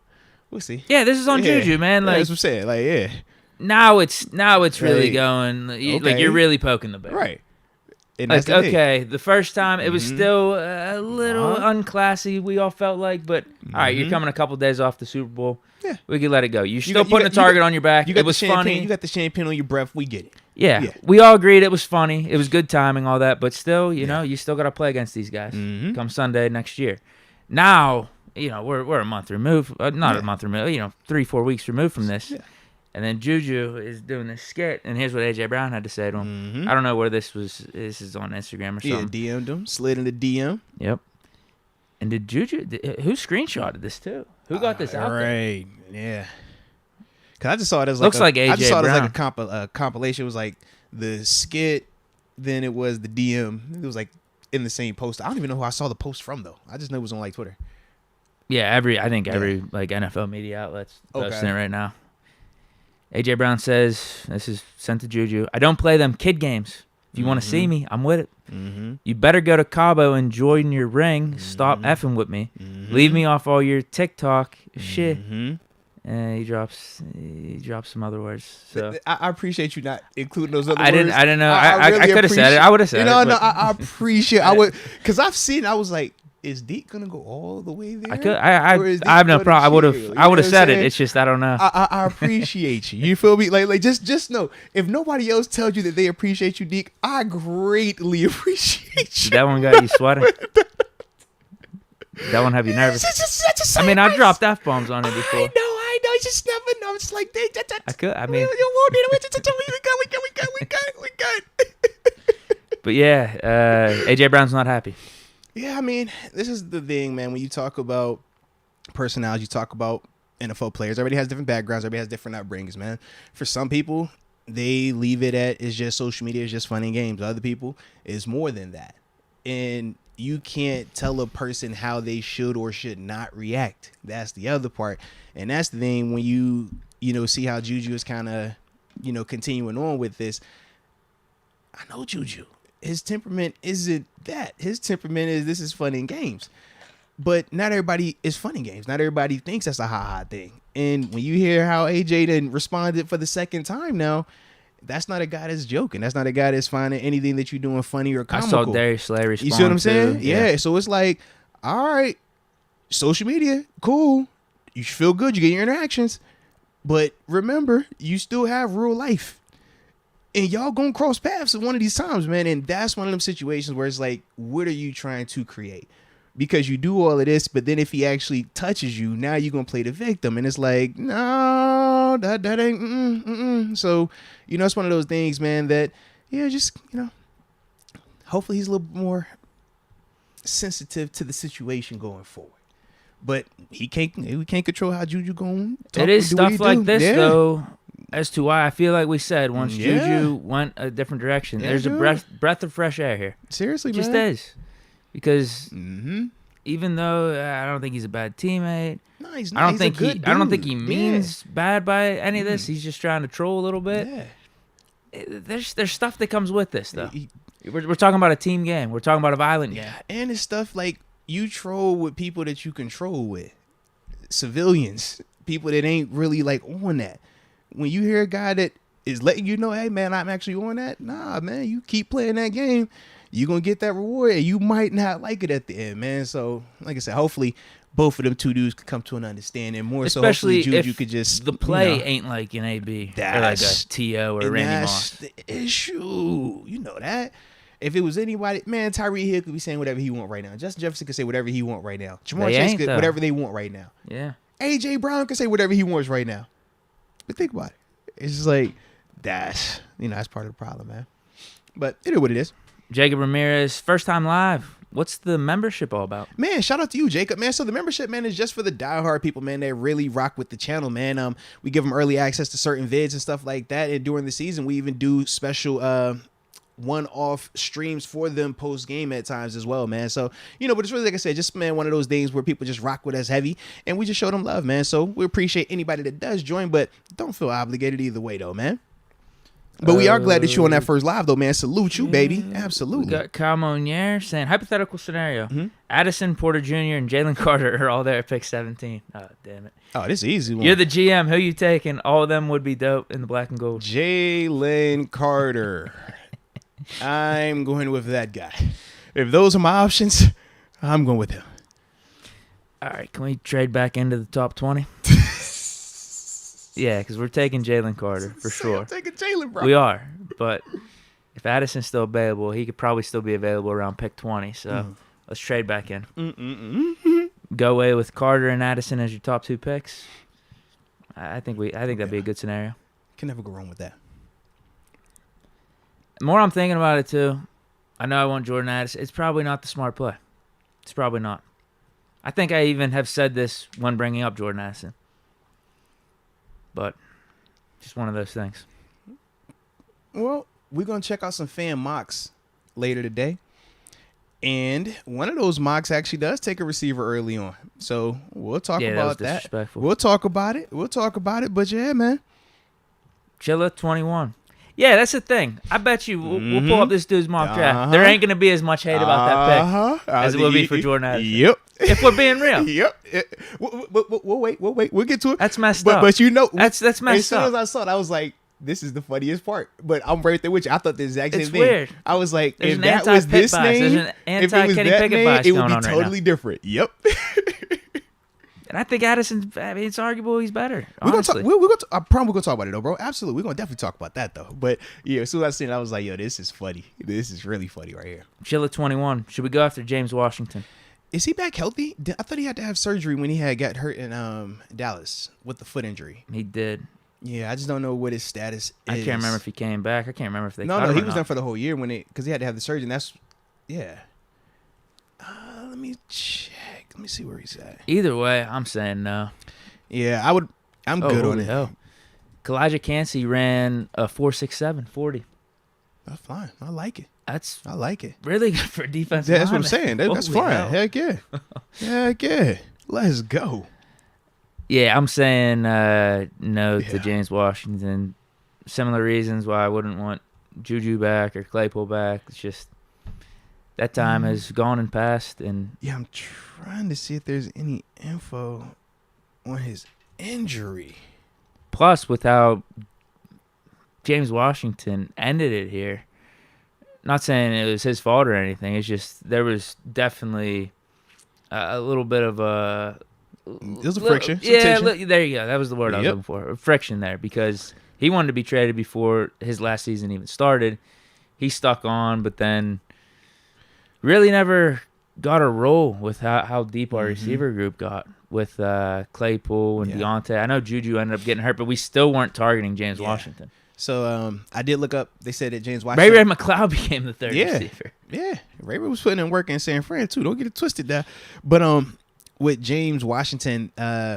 we'll see. Yeah, this is on Juju, man. Like, that's what I'm saying. Like, yeah. Now it's really going. Like you're really poking the bear. Right. And like, okay, the first time it was still a little unclassy. We all felt like, but all right, you're coming a couple days off the Super Bowl. Yeah, we can let it go. You're still putting a target on your back. It was funny. You got the champagne on your breath. We get it. Yeah, we all agreed it was funny. It was good timing, all that. But still, you know, you still got to play against these guys come Sunday next year. Now, you know, we're a month removed. Not a month removed. You know, 3-4 weeks removed from this. Yeah. And then Juju is doing this skit, and here's what A.J. Brown had to say to him. I don't know where this was. This is on Instagram or something. Yeah, DM'd him, slid in the DM. Yep. And did Juju? Who screenshotted this too? Who got this out there? Right. Yeah. Cause I just saw it as like A.J. I just saw it Brown. as like a compilation. It was like the skit, then it was the DM. It was like in the same post. I don't even know who I saw the post from though. I just know it was on like Twitter. Yeah, I think every like NFL media outlets posting it right now. AJ Brown says, this is sent to Juju, I don't play them kid games. If you want to see me, I'm with it. You better go to Cabo and join your ring. Stop effing with me. Leave me off all your TikTok shit. And he drops some other words. So I appreciate you not including those other words. I didn't know. I could have said it. I would have said it. No, I appreciate. I would, because I've seen. I was like, is Deke gonna go all the way there? I have no problem. I would have said it. It's just I don't know. I appreciate you. You feel me? Like just know, if nobody else tells you that they appreciate you, Deke, I greatly appreciate you. That one got you sweating. That one have you nervous? I mean, I've dropped F-bombs on it before. I know. You just never know. It's like I could. I mean, we got. But yeah, AJ Brown's not happy. Yeah, I mean, this is the thing, man. When you talk about personalities, you talk about NFL players. Everybody has different backgrounds. Everybody has different upbringings, man. For some people, they leave it at it's just social media, it's just fun and games. Other people, it's more than that. And you can't tell a person how they should or should not react. That's the other part. And that's the thing when you see how Juju is kind of, continuing on with this. I know Juju. His temperament isn't that. His temperament is this is fun and games. But not everybody is fun and games. Not everybody thinks that's a ha-ha thing. And when you hear how AJ then responded for the second time now, that's not a guy that's joking. That's not a guy that's finding anything that you're doing funny or comical. I saw Darius Slay respond. You see what I'm saying? Too. Yeah. So it's like, all right, social media, cool. You feel good. You get your interactions. But remember, you still have real life. And y'all gonna cross paths at one of these times, man. And that's one of them situations where it's like, what are you trying to create? Because you do all of this, but then if he actually touches you, now you're going to play the victim. And it's like, no, that ain't, So, it's one of those things, man, that, just, hopefully he's a little more sensitive to the situation going forward. But we can't control how Juju going to talk. It is stuff like this, though, as to why I feel like we said once Juju went a different direction. There's a breath of fresh air here. Seriously, man. Just is. Because even though I don't think he's a bad teammate, no, he's not. I don't think he dude. means bad by any of this. He's just trying to troll a little bit. Yeah. There's stuff that comes with this, though. We're talking about a team game. We're talking about a violent game. And it's stuff like you troll with people that you control with, civilians, people that ain't really like on that. When you hear a guy that is letting you know, hey man, I'm actually on that. Nah, man, you keep playing that game. You're going to get that reward, and you might not like it at the end, man. So, like I said, hopefully both of them two dudes could come to an understanding. More especially so, hopefully Juju could just... the play ain't like an AB or like a T.O. or Randy Moss. That's the issue. You know that. If it was anybody... Man, Tyreek Hill could be saying whatever he want right now. Justin Jefferson could say whatever he want right now. Jamar Chase could whatever they want right now. Yeah. A.J. Brown could say whatever he wants right now. But think about it. It's just like, that's part of the problem, man. But it is what it is. Jacob Ramirez, first time live. What's the membership all about? Man, shout out to you, Jacob, man. So the membership, man, is just for the diehard people, man, that really rock with the channel, man. We give them early access to certain vids and stuff like that. And during the season, we even do special one-off streams for them post-game at times as well, man. So, but it's really, like I said, just, man, one of those things where people just rock with us heavy, and we just show them love, man. So we appreciate anybody that does join, but don't feel obligated either way, though, man. But we are glad that you're on that first live, though, man. Salute you, baby. Absolutely. We got Kyle Monier saying, hypothetical scenario. Addison, Porter Jr., and Jalen Carter are all there at pick 17. Oh, damn it. Oh, this is easy one. You're the GM. Who you taking? All of them would be dope in the black and gold. Jalen Carter. I'm going with that guy. If those are my options, I'm going with him. All right. Can we trade back into the top 20? Yeah, because we're taking Jalen Carter for sure. I'm taking Jalen, bro. We are, but if Addison's still available, he could probably still be available around pick 20. So let's trade back in. Go away with Carter and Addison as your top two picks. I think that'd be a good scenario. Can never go wrong with that. The more I'm thinking about it too, I know I want Jordan Addison. It's probably not the smart play. It's probably not. I think I even have said this when bringing up Jordan Addison. But just one of those things. Well, we're going to check out some fan mocks later today. And one of those mocks actually does take a receiver early on. So we'll talk about that. Disrespectful. We'll talk about it. But yeah, man. Chilla 21. Yeah, that's the thing. I bet you we'll pull up this dude's mock draft. There ain't going to be as much hate about that pick as it will be for Jordan Addison. Yep. If we're being real. Yep. We'll wait. We'll get to it. That's messed up. But you know, that's messed up. As soon as I saw it, I was like, this is the funniest part. But I'm right there with you. I thought the exact same thing. It's weird. I was like, There's if that was this name, There's an anti-Kenny Pickett bias it would be going on totally different. Yep. And I think Addison, it's arguable he's better. We're gonna talk. I promise we're gonna talk about it though, bro. Absolutely, we're gonna definitely talk about that though. But yeah, as soon as I seen it, I was like, yo, this is funny. This is really funny right here. Chilla 21. Should we go after James Washington? Is he back healthy? I thought he had to have surgery when he got hurt in Dallas with the foot injury. He did. Yeah, I just don't know what his status is. I can't remember if he came back. I can't remember if they. No, he was done for the whole year because he had to have the surgery. And that's let me check. Let me see where he's at. Either way, I'm saying no. Yeah, I'm good on it. Kalijah Cansey ran a 4.67 40. That's fine. I like it. I like it. Really good for defense. Yeah, that's what I'm saying. That's fine. Hell. Heck yeah. Heck yeah. Let's go. Yeah, I'm saying no to James Washington. Similar reasons why I wouldn't want Juju back or Claypool back. It's just that time has gone and passed. And yeah, I'm trying to see if there's any info on his injury. Plus, with how James Washington ended it here, not saying it was his fault or anything. It's just there was definitely a little bit of a... It was a friction. Yeah, there you go. That was the word I was looking for. A friction there because he wanted to be traded before his last season even started. He stuck on, but then really never got a role with how deep our receiver group got with Claypool and Deontay. I know Juju ended up getting hurt, but we still weren't targeting James Washington. So I did look up. They said that James Washington. Ray McLeod became the third receiver. Yeah, Ray was putting in work in San Fran too. Don't get it twisted there. But with James Washington,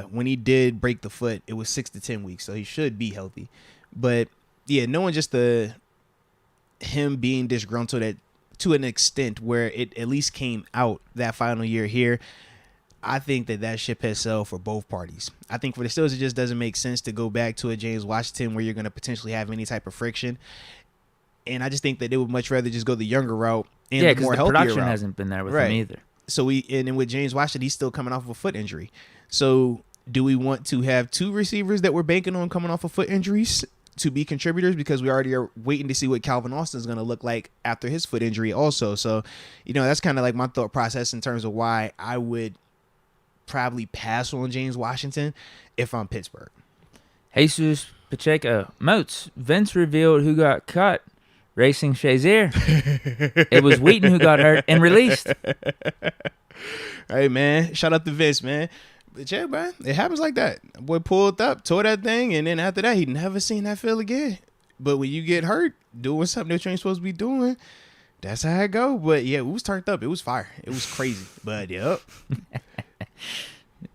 when he did break the foot, it was 6 to 10 weeks, so he should be healthy. But yeah, knowing just him being disgruntled to an extent where it at least came out that final year here, I think that ship has sailed for both parties. I think for the Steelers, it just doesn't make sense to go back to a James Washington where you're going to potentially have any type of friction. And I just think that they would much rather just go the younger route and the more healthier route. Production hasn't been there with him either. So and with James Washington, he's still coming off of a foot injury. So do we want to have two receivers that we're banking on coming off of foot injuries to be contributors, because we already are waiting to see what Calvin Austin is going to look like after his foot injury also. So, that's kind of like my thought process in terms of why I would probably pass on James Washington if I'm Pittsburgh. Jesus Pacheco. Moats. Vince revealed who got cut. Racing Shazier. It was Wheaton who got hurt and released. Hey, man. Shout out to Vince, man. But yeah, man, it happens like that. Boy pulled up, tore that thing, and then after that, he never seen that feel again. But when you get hurt doing something that you ain't supposed to be doing, that's how it go. But yeah, it was turned up. It was fire. It was crazy. But yep.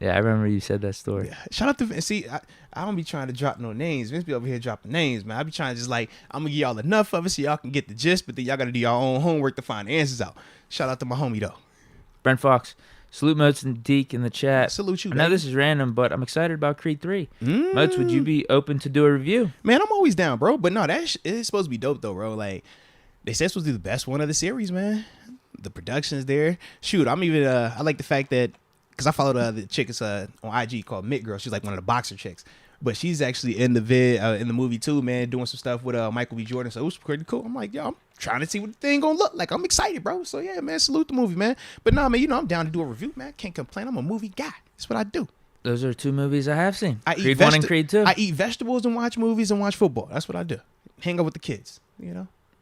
Yeah, I remember you said that story. Yeah. Shout out to Vince. See, I don't be trying to drop no names. Vince be over here dropping names, man. I be trying to just I'm going to give y'all enough of it so y'all can get the gist, but then y'all got to do your own homework to find the answers out. Shout out to my homie, though. Brent Fox. Salute Moats and Deke in the chat. Salute you, I know this is random, but I'm excited about Creed 3. Moats, would you be open to do a review? Man, I'm always down, bro. But no, it's supposed to be dope, though, bro. Like, they said it's supposed to be the best one of the series, man. The production's there. Shoot, I'm even, I like the fact that, because I followed the chick on IG called Mitt Girl. She's like one of the boxer chicks. But she's actually in the movie too, man, doing some stuff with Michael B. Jordan. So it was pretty cool. I'm like, yo, I'm trying to see what the thing gonna look like. I'm excited, bro. So yeah, man, salute the movie, man. But nah, man, I'm down to do a review, man. Can't complain. I'm a movie guy. That's what I do. Those are two movies I have seen. Creed 1 and Creed 2. I eat vegetables and watch movies and watch football. That's what I do. Hang out with the kids,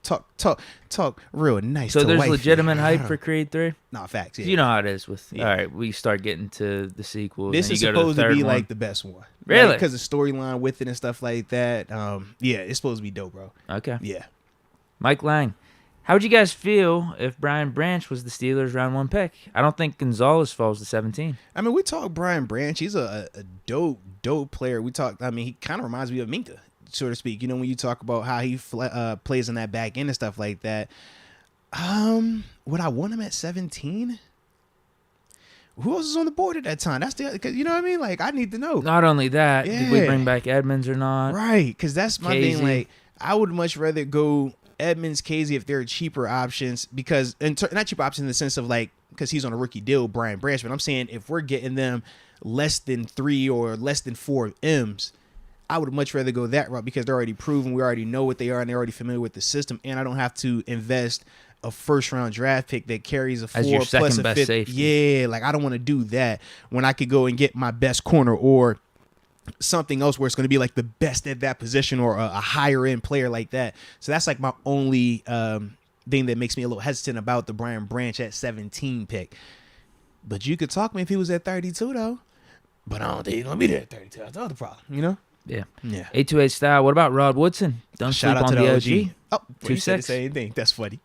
Talk real nice. So to there's wifey. legitimate hype for Creed 3? Nah, facts. Yeah. You know how it is with. Yeah. All right, we start getting to the sequel. This is supposed to be like the best one, really, because the storyline with it and stuff like that. Yeah, it's supposed to be dope, bro. Okay. Yeah. Mike Lang, how would you guys feel if Brian Branch was the Steelers' round 1 pick? I don't think Gonzalez falls to 17. I mean, we talk Brian Branch. He's a dope player. We talk. I mean, he kind of reminds me of Minka, so to speak. When you talk about how he plays in that back end and stuff like that. Would I want him at 17? Who else is on the board at that time? That's because you know what I mean. Like I need to know. Not only that, did we bring back Edmonds or not? Right, because that's my thing. Like I would much rather go Edmonds, Casey if they're cheaper options because not cheaper options in the sense of like because he's on a rookie deal, Brian Branch. But I'm saying if we're getting them less than 3 or less than 4 M's, I would much rather go that route because they're already proven. We already know what they are and they're already familiar with the system, and I don't have to invest a first-round draft pick that carries a 4 as your plus second a best 5th. safety. Yeah, like I don't want to do that when I could go and get my best corner or something else where it's going to be like the best at that position or a higher-end player like that. So that's like my only thing that makes me a little hesitant about the Brian Branch at 17 pick. But you could talk me if he was at 32 though. But I don't think he's going to be there at 32. That's the other problem, you know? Yeah. 828 style. What about Rod Woodson? Don't shout sleep out on to the OG. Oh, you said the same thing. That's funny.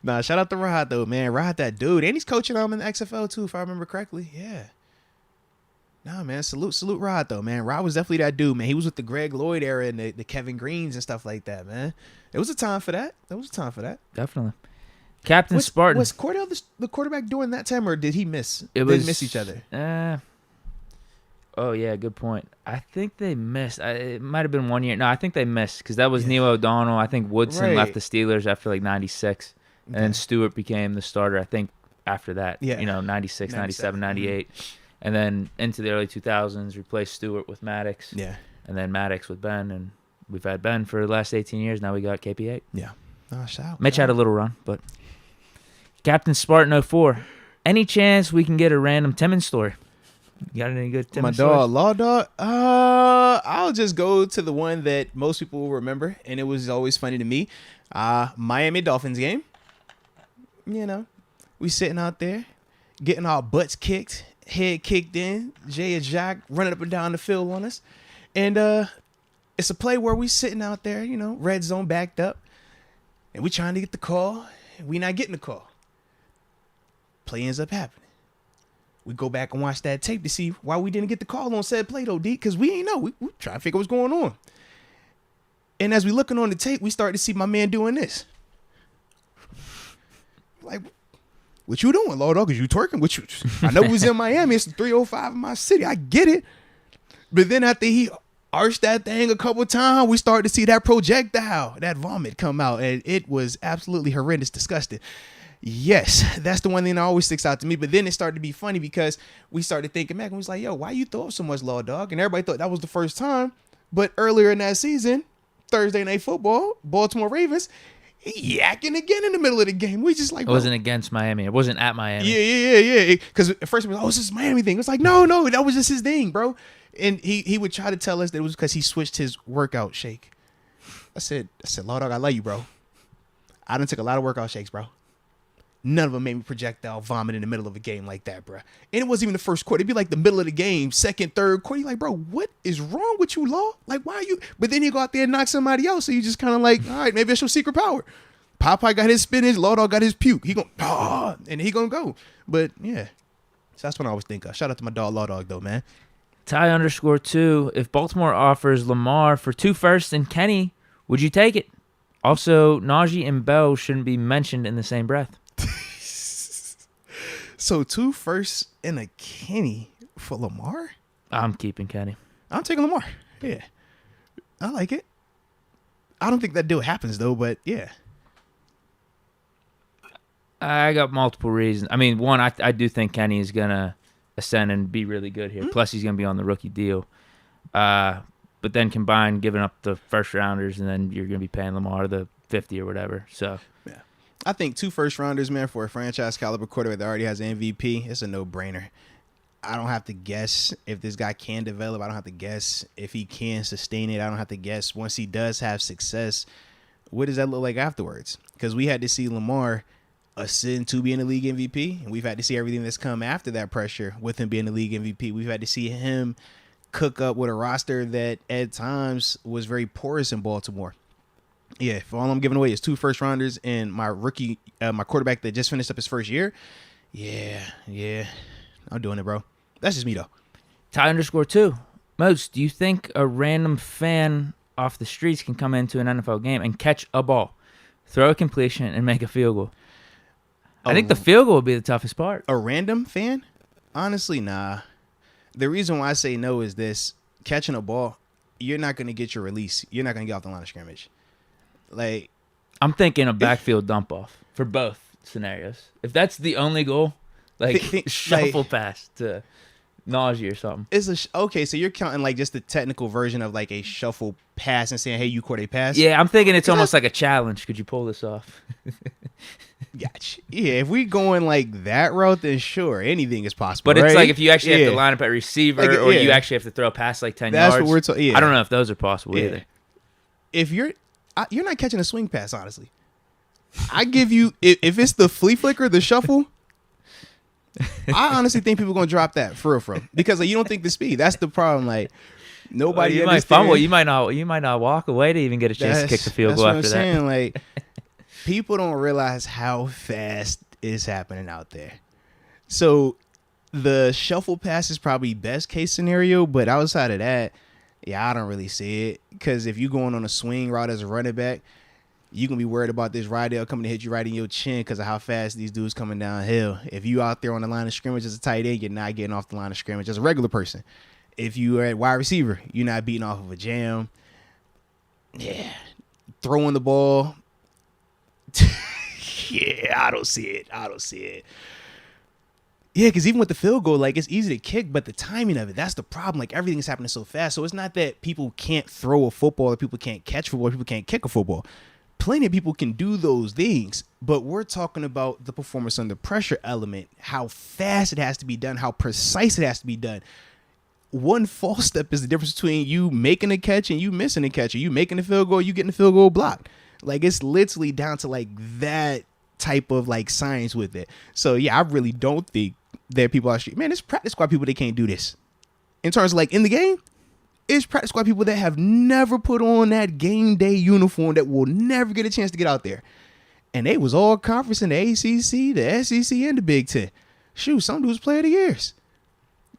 Nah, shout out to Rod though, man. Rod, that dude, and he's coaching in the XFL too, if I remember correctly. Yeah. Nah, man. Salute Rod though, man. Rod was definitely that dude, man. He was with the Greg Lloyd era and the Kevin Greens and stuff like that, man. It was a time for that. Definitely. Captain Spartan. Was Cordell the quarterback during that time, or did he miss? Did they miss each other? Oh, yeah, good point. I think they missed. It might have been 1 year. No, I think they missed because that was Neil O'Donnell. I think Woodson left the Steelers after like 96, and then Stewart became the starter, I think, after that. Yeah. 96, 97, 98. And then into the early 2000s, replaced Stewart with Maddox. Yeah. And then Maddox with Ben, and we've had Ben for the last 18 years. Now we got KP8. Yeah. Oh, shout. Mitch had a little run, but Captain Spartan 04. Any chance we can get a random Timmons story? You got any good Timmons stories? My dog, Law Dog. I'll just go to the one that most people will remember, and it was always funny to me. Miami Dolphins game. You know, we sitting out there, getting our butts kicked, head kicked in. Jay and Jack running up and down the field on us, and it's a play where we sitting out there, you know, red zone backed up, and we trying to get the call. We not getting the call. Play ends up happening. We go back and watch that tape to see why we didn't get the call on said play, though, Deke, because we ain't know. We try to figure what's going on. And as we looking on the tape, we start to see my man doing this. Like, what you doing, Lord Dog? Because you twerking? What you? I know we was in Miami. It's 305 in my city. I get it. But then after he arched that thing a couple times, we started to see that projectile, that vomit come out. And it was absolutely horrendous, disgusting. Yes, that's the one thing that always sticks out to me. But then it started to be funny because we started thinking back and we was like, yo, why you throw up so much, Law Dog? And everybody thought that was the first time. But earlier in that season, Thursday Night Football, Baltimore Ravens, he yakking again in the middle of the game. We just like, it wasn't against Miami. It wasn't at Miami. Yeah. Because at first it was, it's this Miami thing. It's like, no, that was just his thing, bro. And he would try to tell us that it was because he switched his workout shake. I said, Law Dog, I love you, bro. I done took a lot of workout shakes, bro. None of them made me projectile vomit in the middle of a game like that, bro. And it wasn't even the first quarter. It'd be like the middle of the game, second, third quarter. You're like, bro, what is wrong with you, Law? Like, why are you? But then you go out there and knock somebody else. So you just kind of like, all right, maybe that's your secret power. Popeye got his spinach. Law Dog got his puke. He and he gonna go. But yeah, so that's what I always think of. Shout out to my dog, Law Dog, though, man. Ty_2. If Baltimore offers Lamar for 2 firsts and Kenny, would you take it? Also, Najee and Bell shouldn't be mentioned in the same breath. So 2 firsts and a Kenny for Lamar? I'm keeping Kenny. I'm taking Lamar. Yeah. I like it. I don't think that deal happens, though, but yeah. I got multiple reasons. I mean, one, I do think Kenny is going to ascend and be really good here. Mm-hmm. Plus, he's going to be on the rookie deal. But then combine giving up the first rounders, and then you're going to be paying Lamar the 50 or whatever. So yeah. I think 2 first rounders, man, for a franchise caliber quarterback that already has an MVP, it's a no-brainer. I don't have to guess if this guy can develop. I don't have to guess if he can sustain it. I don't have to guess once he does have success, what does that look like afterwards? Because we had to see Lamar ascend to being the league MVP, and we've had to see everything that's come after that pressure with him being the league MVP. We've had to see him cook up with a roster that at times was very porous in Baltimore. Yeah, for all I'm giving away is 2 first rounders and my rookie, my quarterback that just finished up his first year. Yeah, I'm doing it, bro. That's just me, though. Ty_2. Moats, do you think a random fan off the streets can come into an NFL game and catch a ball, throw a completion, and make a field goal? I think the field goal would be the toughest part. A random fan? Honestly, nah. The reason why I say no is this: catching a ball, you're not going to get your release. You're not going to get off the line of scrimmage. Like, I'm thinking a backfield dump off for both scenarios. If that's the only goal, like shuffle pass to Najee or something. Okay, so you're counting like just the technical version of like a shuffle pass and saying, "Hey, you caught a pass." Yeah, I'm thinking it's almost like a challenge. Could you pull this off? Gotcha. Yeah, if we going like that route, then sure, anything is possible. But it's right? like if you actually have to line up at receiver, or you actually have to throw a pass like 10 yards. That's what we're talking. Yeah. I don't know if those are possible either. If you're not catching a swing pass, honestly. I give you if it's the flea flicker, the shuffle. I honestly think people are gonna drop that for real, because like, you don't think the speed. That's the problem. Like nobody. You might fumble. You might not walk away to even get a chance to kick the field goal after that. That's what I'm saying. Like people don't realize how fast is happening out there. So the shuffle pass is probably best case scenario, but outside of that, yeah, I don't really see it. Because if you're going on a swing route as a running back, you're going to be worried about this Rydell coming to hit you right in your chin because of how fast these dudes coming downhill. If you out there on the line of scrimmage as a tight end, you're not getting off the line of scrimmage as a regular person. If you are at wide receiver, you're not beating off of a jam. Yeah. Throwing the ball. Yeah, I don't see it. Yeah, because even with the field goal, like, it's easy to kick, but the timing of it, that's the problem. Like, everything is happening so fast. So it's not that people can't throw a football or people can't catch football or people can't kick a football. Plenty of people can do those things, but we're talking about the performance under pressure element, how fast it has to be done, how precise it has to be done. One false step is the difference between you making a catch and you missing a catch, or you making a field goal, you getting the field goal blocked. Like, it's literally down to, like, that type of, like, science with it. So, yeah, I really don't think that people are street. Man, it's practice squad people that can't do this. In terms of, like, in the game, it's practice squad people that have never put on that game day uniform that will never get a chance to get out there. And they was all conference in the ACC, the SEC, and the Big Ten. Shoot, some dudes player of the years.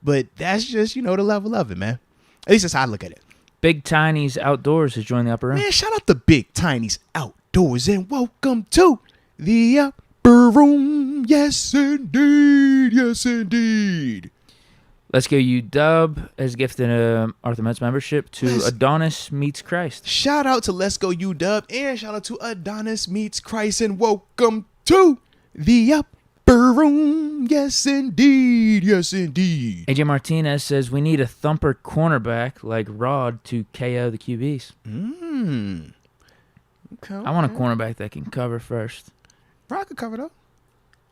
But that's just, the level of it, man. At least that's how I look at it. Big Tiny's Outdoors has joined the upper room. Man, shout out to Big Tiny's Outdoors and welcome to the upper room. Yes, indeed. Yes, indeed. Let's Go UW has gifted a Arthur Moats membership to Adonis Meets Christ. Shout out to Let's Go UW and shout out to Adonis Meets Christ and welcome to the upper room. Yes, indeed. Yes, indeed. AJ Martinez says we need a thumper cornerback like Rod to KO the QBs. Okay. I want a cornerback that can cover first. Rod could cover though.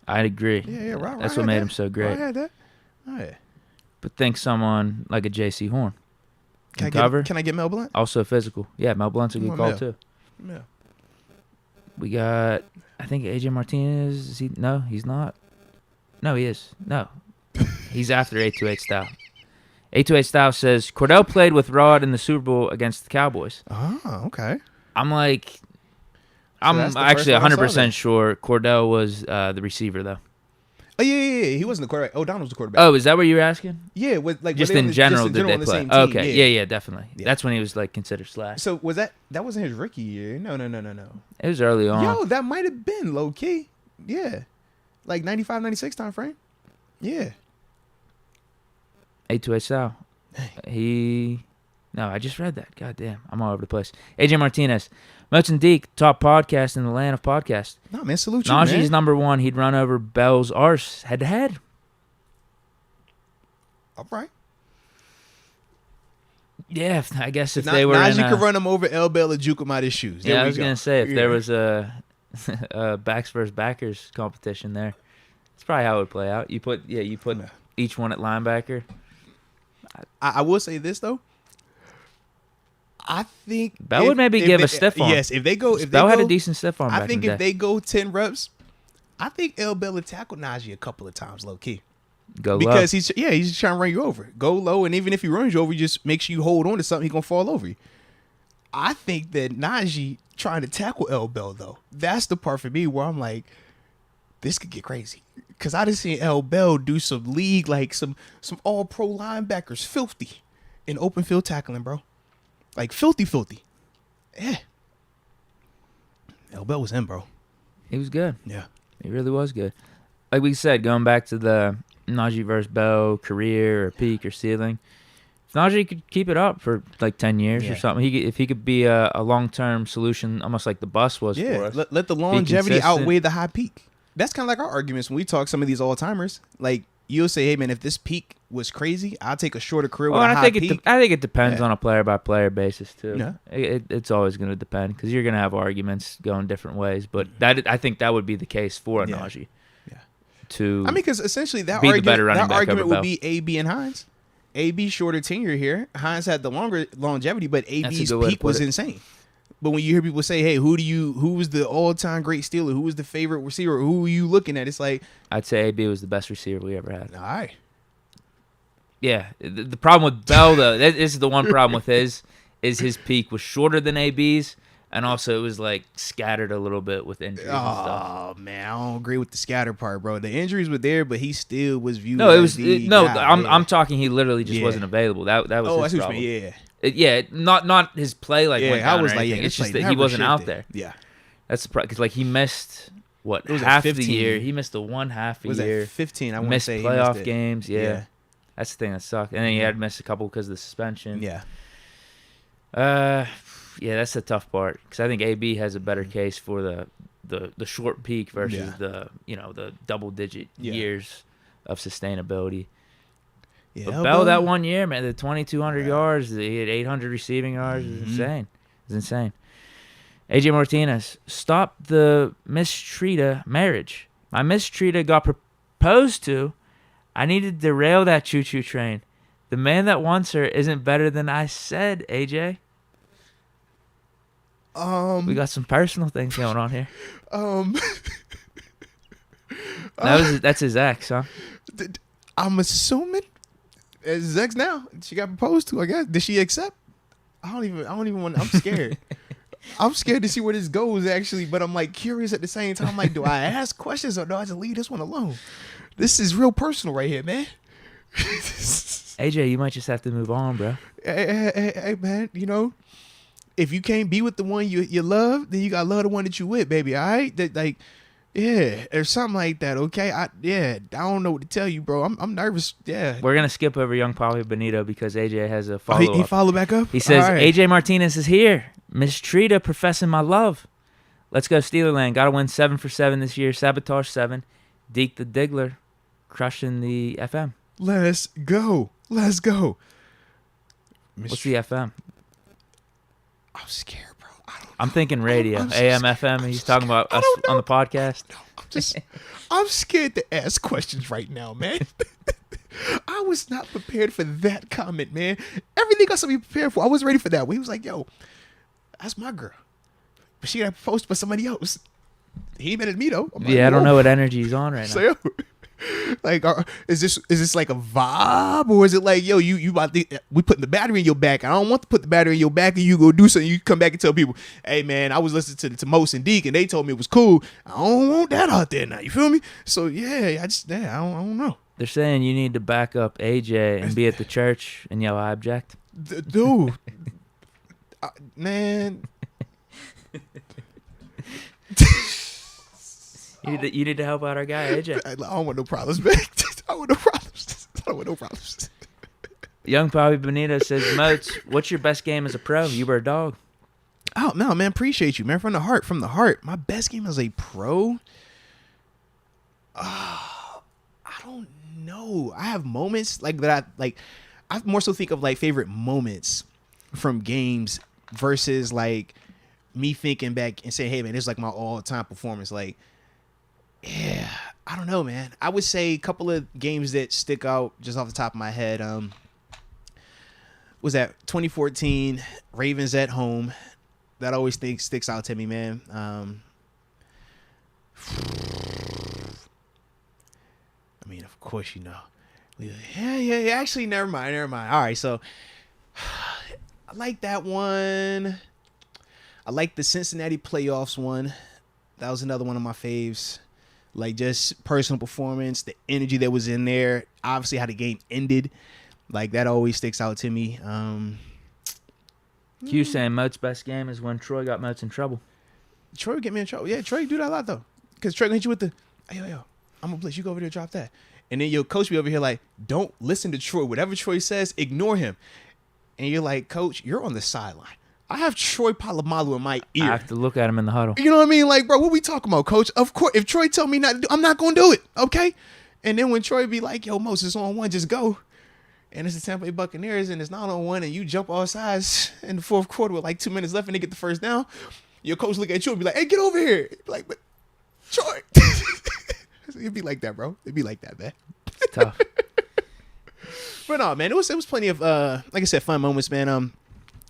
I'd agree. Yeah, Rod. That's what made him so great. Rod had that. Oh yeah. But think someone like a J.C. Horn can cover. Can I get Mel Blount? Also physical. Yeah, Mel Blount's a good call too. Yeah. We got, I think AJ Martinez. Is he? No, he's not. No, he is. No, he's after 828 Style. 828 Style says Cordell played with Rod in the Super Bowl against the Cowboys. Oh, okay. I'm actually 100% sure Cordell was the receiver though. Oh yeah. He wasn't the quarterback. O'Donnell was the quarterback. Oh, is that what you were asking? Yeah, with like just in general, did they play? Okay, yeah, definitely. Yeah. That's when he was like considered slash. So was that wasn't his rookie year? No. It was early on. Yo, that might have been low key. Yeah, like 95, 96 time frame. Yeah. 828 Sal. No, I just read that. God damn, I'm all over the place. AJ Martinez. Moats and Deke, top podcast in the land of podcasts. No, man, salute you, man. Najee's number one. He'd run over Bell's arse head-to-head. All right. Yeah, I guess if they were Najee could run him over, L. Bell would juke him out his shoes. I was going to say, if there was a backs versus backers competition there, that's probably how it would play out. You put each one at linebacker. I will say this, though. I think Bell would maybe give a stiff arm. Yes, if Bell had a decent stiff arm. I think if they go 10 reps, I think L. Bell would tackle Najee a couple of times low key. Go low. Because he's just trying to run you over. Go low, and even if he runs you over, just make sure you hold on to something. He's gonna fall over you. I think that Najee trying to tackle L. Bell though, that's the part for me where I'm like, this could get crazy. Because I just seen L. Bell do some league, like some all pro linebackers, filthy in open field tackling, bro. Like, filthy. Yeah. L. Bell was in, bro. He was good. Yeah. He really was good. Like we said, going back to the Najee versus Bell, career or peak or ceiling. If Najee could keep it up for like 10 years or something, if he could be a long-term solution, almost like the bus was for us. Let the longevity outweigh the high peak. That's kind of like our arguments when we talk some of these all-timers. Like, you'll say, hey, man, if this peak was crazy, I'll take a shorter career with a high peak. I think it depends on a player-by-player basis, too. Yeah. It's always going to depend because you're going to have arguments going different ways. But I think that would be the case for a Najee. Yeah. Because essentially that argument would be A.B. and Hines. A.B. shorter tenure here. Hines had the longer longevity, but A.B.'s peak was insane. But when you hear people say, hey, who was the all-time great Steeler? Who was the favorite receiver? Who are you looking at? It's like... I'd say A.B. was the best receiver we ever had. All right. Yeah. The problem with Bell, though, this is the one problem with his peak was shorter than A.B.'s, and also it was, like, scattered a little bit with injuries and stuff. Oh, man, I don't agree with the scatter part, bro. The injuries were there, but he still was viewed I'm talking he literally just wasn't available. That was his problem. Not his play went down or anything. It's just that he wasn't out there. Yeah. That's the problem. Because, like, he missed, half the year. He missed the one half a year. Was that 15? I want to say he missed playoff games. Yeah. That's the thing that sucked. And then he had missed a couple because of the suspension. Yeah. Yeah, that's the tough part because I think AB has a better case for the short peak versus the double digit years of sustainability. Yeah, but Bell that 1 year, man, the 2,200 yards, he had 800 receiving yards. It's insane. It's insane. AJ Martinez, stop the mistreater marriage. My mistreater got proposed to. I need to derail that choo-choo train. The man that wants her isn't better than I said, AJ. We got some personal things going on here. That's his ex, huh? I'm assuming it's his ex now. She got proposed to, I guess. Did she accept? I don't even want. I'm scared. I'm scared to see where this goes actually, but I'm like curious at the same time. Like, do I ask questions or do I just leave this one alone? This is real personal right here, man. AJ, you might just have to move on, bro. Hey, man, if you can't be with the one you love, then you gotta love the one that you with, baby. All right, or something like that. Okay, I don't know what to tell you, bro. I'm nervous. Yeah, we're gonna skip over young Paulie Benito because AJ has a follow up. He followed back up. He says AJ Martinez is here. Miss Trita professing my love. Let's go Steelerland. Got to win 7 for 7 this year. Sabotage 7. Deke the Diggler, crushing the FM. Let's go. What's the FM? I'm scared, bro. I'm thinking radio, AM, FM. He's talking about us on the podcast. I'm scared to ask questions right now, man. I was not prepared for that comment, man. Everything else to be prepared for, I was ready for that. He was like, yo, that's my girl. But she got proposed by somebody else. He ain't mad at me, though. I don't know what energy he's on right now. Like, is this like a vibe, or is it like, yo, you about to, we putting the battery in your back? I don't want to put the battery in your back, and you go do something. You come back and tell people, hey, man, I was listening to Moats and Deke, and they told me it was cool. I don't want that out there now. You feel me? So yeah, I don't know. They're saying you need to back up AJ and be at the church and yell, I object. Dude, man. You need to help out our guy, AJ. I don't want no problems, man. I don't want no problems. Young Bobby Benito says, Moats, what's your best game as a pro? You were a dog. Oh, no, man. Appreciate you, man. From the heart. My best game as a pro? I don't know. I have moments like that. I more so think of like favorite moments from games versus like me thinking back and saying, hey, man, this is like my all-time performance. Like, yeah, I don't know, man. I would say a couple of games that stick out just off the top of my head. Was that 2014 Ravens at home? That always sticks out to me, man. I mean, of course, Yeah. Actually, never mind. All right, so I like that one. I like the Cincinnati playoffs one. That was another one of my faves. Like, just personal performance, the energy that was in there, obviously how the game ended. Like, that always sticks out to me. Q saying Moats' best game is when Troy got Moats in trouble. Troy would get me in trouble. Yeah, Troy do that a lot, though. Because Troy gonna hit you with the, hey, yo, I'm going to blitz. You go over there and drop that. And then your coach be over here like, don't listen to Troy. Whatever Troy says, ignore him. And you're like, Coach, you're on the sideline. I have Troy Polamalu in my ear. I have to look at him in the huddle. You know what I mean? Like, bro, what we talking about, Coach? Of course, if Troy tell me not to do, I'm not going to do it, okay? And then when Troy be like, yo, Moats, it's on one, just go. And it's the Tampa Bay Buccaneers, and it's not on one, and you jump all sides in the fourth quarter with like 2 minutes left, and they get the first down. Your coach look at you and be like, hey, get over here. Be like, but Troy. It'd be like that, bro. It'd be like that, man. It's tough. But no, man, it was plenty of like I said, fun moments, man.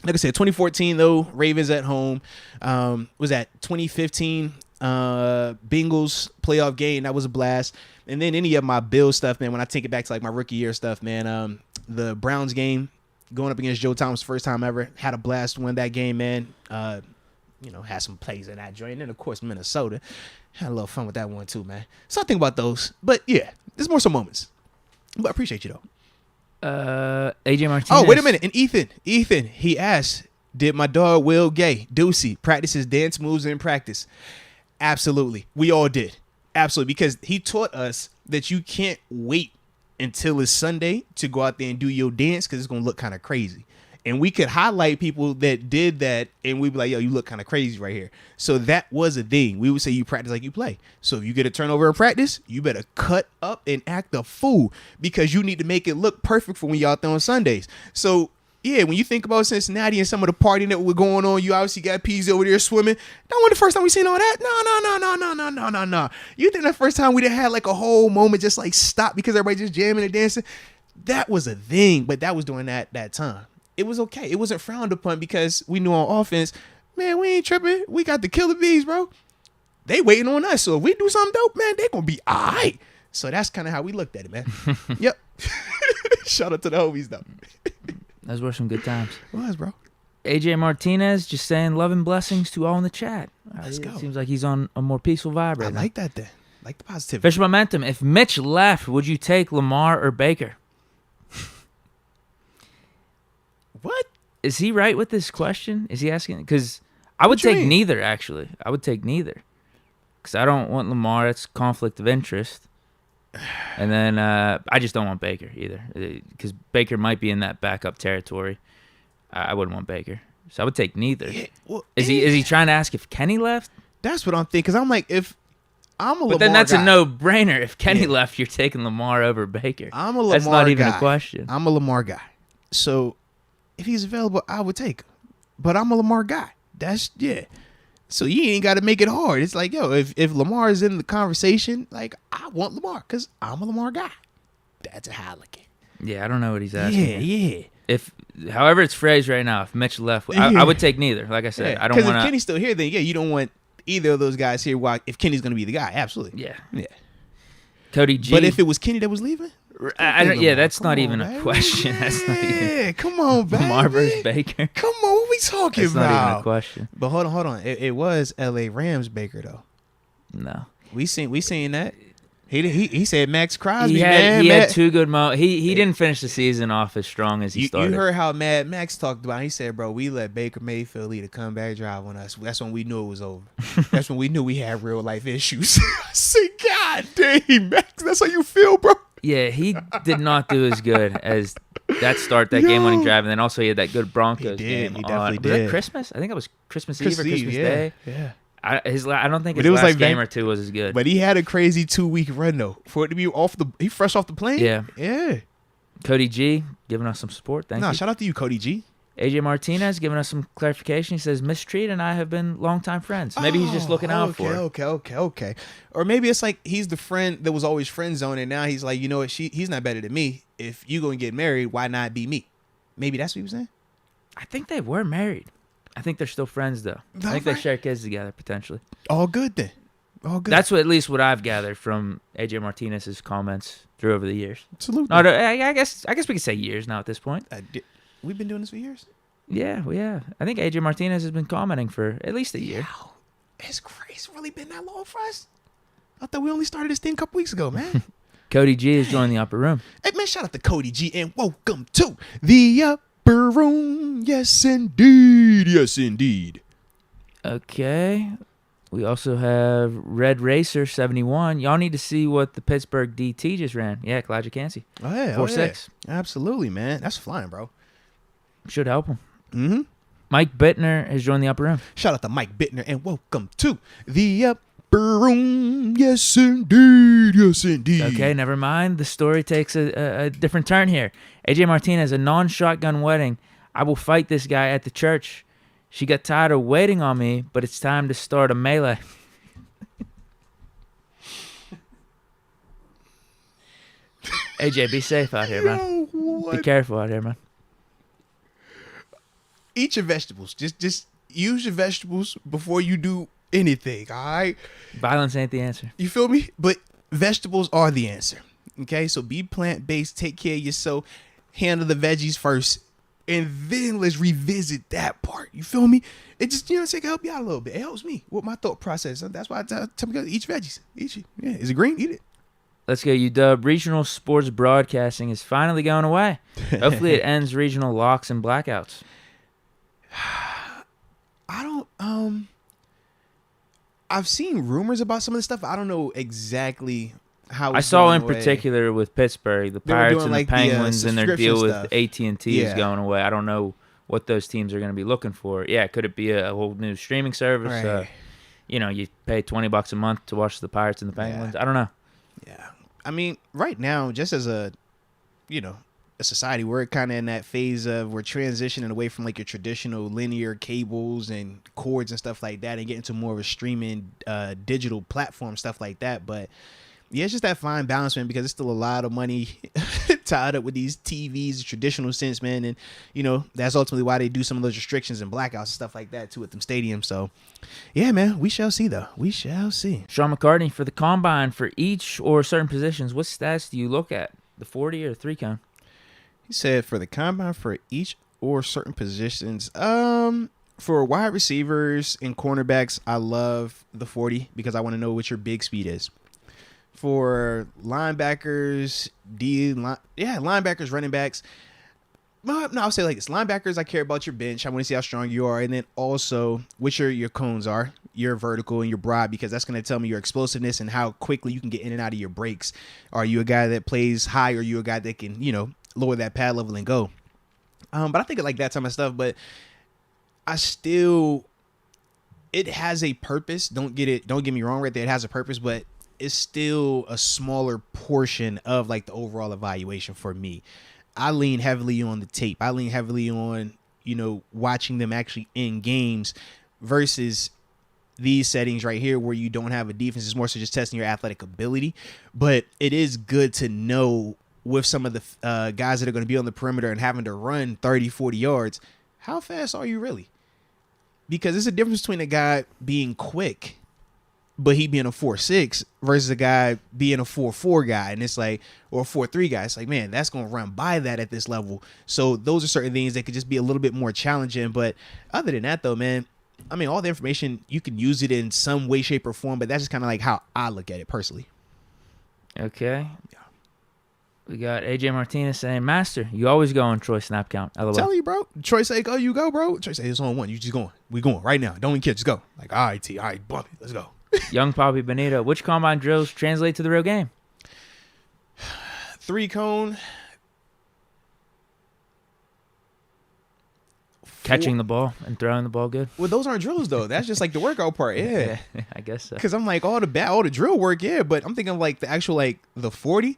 Like I said, 2014 though, Ravens at home. Was that 2015 Bengals playoff game? That was a blast. And then any of my Bills stuff, man. When I take it back to like my rookie year stuff, man. The Browns game, going up against Joe Thomas, first time ever, had a blast to win that game, man. Had some plays in that joint. And then of course Minnesota, had a little fun with that one too, man. So I think about those, but yeah, there's more some moments. But I appreciate you though. AJ Martinez. Oh, wait a minute. And Ethan, he asked, did my dog Will Gay, Deucey, practice his dance moves in practice? Absolutely. We all did. Absolutely. Because he taught us that you can't wait until it's Sunday to go out there and do your dance because it's going to look kind of crazy. And we could highlight people that did that and we'd be like, yo, you look kind of crazy right here. So that was a thing. We would say you practice like you play. So if you get a turnover in practice, you better cut up and act a fool because you need to make it look perfect for when you're out there on Sundays. So, yeah, when you think about Cincinnati and some of the partying that was going on, you obviously got Peasy over there swimming. That wasn't the first time we seen all that. No. You think the first time we done had like a whole moment just like stop because everybody just jamming and dancing? That was a thing, but that was during that time. It was okay. It wasn't frowned upon because we knew on offense, man, we ain't tripping. We got the killer bees, bro. They waiting on us. So if we do something dope, man, they going to be all right. So that's kind of how we looked at it, man. Yep. Shout out to the homies, though. Those were some good times. It was, bro. AJ Martinez just saying love and blessings to all in the chat. Let's go. It seems like he's on a more peaceful vibe right now. I like that then. Like the positivity. Fish momentum. If Mitch left, would you take Lamar or Baker? What? Is he right with this question? Is he asking? Because I would take neither, actually. I would take neither. Because I don't want Lamar. It's conflict of interest. And then I just don't want Baker either. Because Baker might be in that backup territory. I wouldn't want Baker. So I would take neither. Yeah, well, is he trying to ask if Kenny left? That's what I'm thinking. Because I'm like, if I'm a Lamar But then that's guy, a no-brainer. If Kenny left, you're taking Lamar over Baker. I'm a Lamar guy. That's not even a question. I'm a Lamar guy. So if he's available, I would take him. But I'm a Lamar guy. So you ain't got to make it hard. It's like, yo, if Lamar is in the conversation, like, I want Lamar because I'm a Lamar guy. That's how I look at it. Yeah, I don't know what he's asking. Yeah. However it's phrased right now, if Mitch left, I would take neither. Like I said, I don't want to. Because if Kenny's still here, then, you don't want either of those guys here if Kenny's going to be the guy. Absolutely. Yeah. Cody G. But if it was Kenny that was leaving? That's not even a question. That's not even. Come on, baby. Lamar versus Baker. Come on, what we talking about? That's not even a question. But hold on. It was L.A. Rams Baker though. No, we seen that. He said Max Crosby. He had two good moments. He didn't finish the season off as strong as he started. You heard how mad Max talked about it. He said, bro, we let Baker Mayfield lead a comeback drive on us. That's when we knew it was over. That's when we knew we had real life issues. I said, God dang, Max, that's how you feel, bro. Yeah, he did not do as good as that game-winning drive, and then also he had that good Broncos game. He definitely did. Was that Christmas? I think it was Christmas Eve or Christmas Day. Yeah. I don't think his last game or two was as good. But he had a crazy 2-week run though. For it to be he fresh off the plane. Yeah. Cody G giving us some support. Thank you. Shout out to you, Cody G. AJ Martinez giving us some clarification. He says, Mistreat and I have been longtime friends. Maybe he's just looking out for it. Okay. Or maybe it's like he's the friend that was always friend zone, and now he's like, you know what, he's not better than me. If you going to get married, why not be me? Maybe that's what he was saying? I think they were married. I think they're still friends, though. I think they share kids together, potentially. All good, then. All good. That's at least what I've gathered from AJ Martinez's comments through over the years. Absolutely. No, I guess we can say years now at this point. We've been doing this for years? Yeah. I think AJ Martinez has been commenting for at least a year. Wow. It's crazy. It's really been that long for us? I thought we only started this thing a couple weeks ago, man. Cody G is joining the upper room. Hey, man, shout out to Cody G, and welcome to the upper room. Yes, indeed. Yes, indeed. Okay. We also have Red Racer 71. Y'all need to see what the Pittsburgh DT just ran. Yeah, Elijah Cansey. Oh, yeah. 4.6. Yeah. Absolutely, man. That's flying, bro. Should help him. Mm-hmm. Mike Bittner has joined the upper room. Shout out to Mike Bittner, and welcome to the upper room. Yes, indeed. Yes, indeed. Okay, never mind. The story takes a different turn here. AJ Martinez, a non-shotgun wedding. I will fight this guy at the church. She got tired of waiting on me, but it's time to start a melee. AJ, be safe out here, man. Be careful out here, man. Eat your vegetables. Just use your vegetables before you do anything, all right? Violence ain't the answer. You feel me? But vegetables are the answer, okay? So be plant-based. Take care of yourself. Handle the veggies first. And then let's revisit that part. You feel me? It just, it can help you out a little bit. It helps me with my thought process. That's why I tell people, eat your veggies. Eat it. Yeah. Is it green? Eat it. Let's go, UW. Regional sports broadcasting is finally going away. Hopefully it ends regional locks and blackouts. I've seen rumors about some of this stuff. I don't know exactly how. I saw in particular with Pittsburgh, the Pirates and the Penguins, and their deal with AT&T is going away. I don't know what those teams are going to be looking for. Yeah, could it be a whole new streaming service? Right. You pay $20 a month to watch the Pirates and the Penguins. I don't know. Yeah, I mean, right now, just as a society, we're kind of in that phase of we're transitioning away from like your traditional linear cables and cords and stuff like that, and getting to more of a streaming digital platform, stuff like that. But yeah, it's just that fine balance, man, because it's still a lot of money tied up with these TVs, the traditional sense, man. And, that's ultimately why they do some of those restrictions and blackouts and stuff like that, too, at them stadiums. So, yeah, man, we shall see, though. We shall see. Sean McCartney, for the combine, for each or certain positions, what stats do you look at? The 40 or the 3 count? He said for the combine, for each or certain positions, for wide receivers and cornerbacks, I love the 40 because I want to know what your big speed is. For linebackers, linebackers, running backs. No, I'll say like this. Linebackers, I care about your bench. I want to see how strong you are. And then also which your cones are, your vertical and your broad, because that's going to tell me your explosiveness and how quickly you can get in and out of your breaks. Are you a guy that plays high, or are you a guy that can, lower that pad level and go? But I think of like that type of stuff. But it has a purpose. Don't get me wrong right there. It has a purpose, but it's still a smaller portion of like the overall evaluation for me. I lean heavily on the tape. I lean heavily on, watching them actually in games versus these settings right here where you don't have a defense. It's more so just testing your athletic ability. But it is good to know with some of the guys that are going to be on the perimeter and having to run 30, 40 yards, how fast are you really? Because there's a difference between a guy being quick, but he being a 4.6 versus a guy being a 4.4 guy, and it's like, or a 4.3 guy. It's like, man, that's going to run by that at this level. So those are certain things that could just be a little bit more challenging. But other than that, though, man, I mean, all the information, you can use it in some way, shape, or form, but that's just kind of like how I look at it personally. Okay. Yeah. We got AJ Martinez saying, Master, you always go on Troy snap count. LOL. Tell you, bro. Troy say, go, you go, bro. Troy say, it's on 1. You just going. We going right now. Don't even care. Just go. Like, all right, T. All right, bump it. Let's go. Young Poppy Benito, which combine drills translate to the real game? 3 cone. Catching the ball and throwing the ball good. Well, those aren't drills, though. That's just like the workout part. Yeah. I guess so. Because I'm like, all the drill work, yeah. But I'm thinking of like the actual, like the 40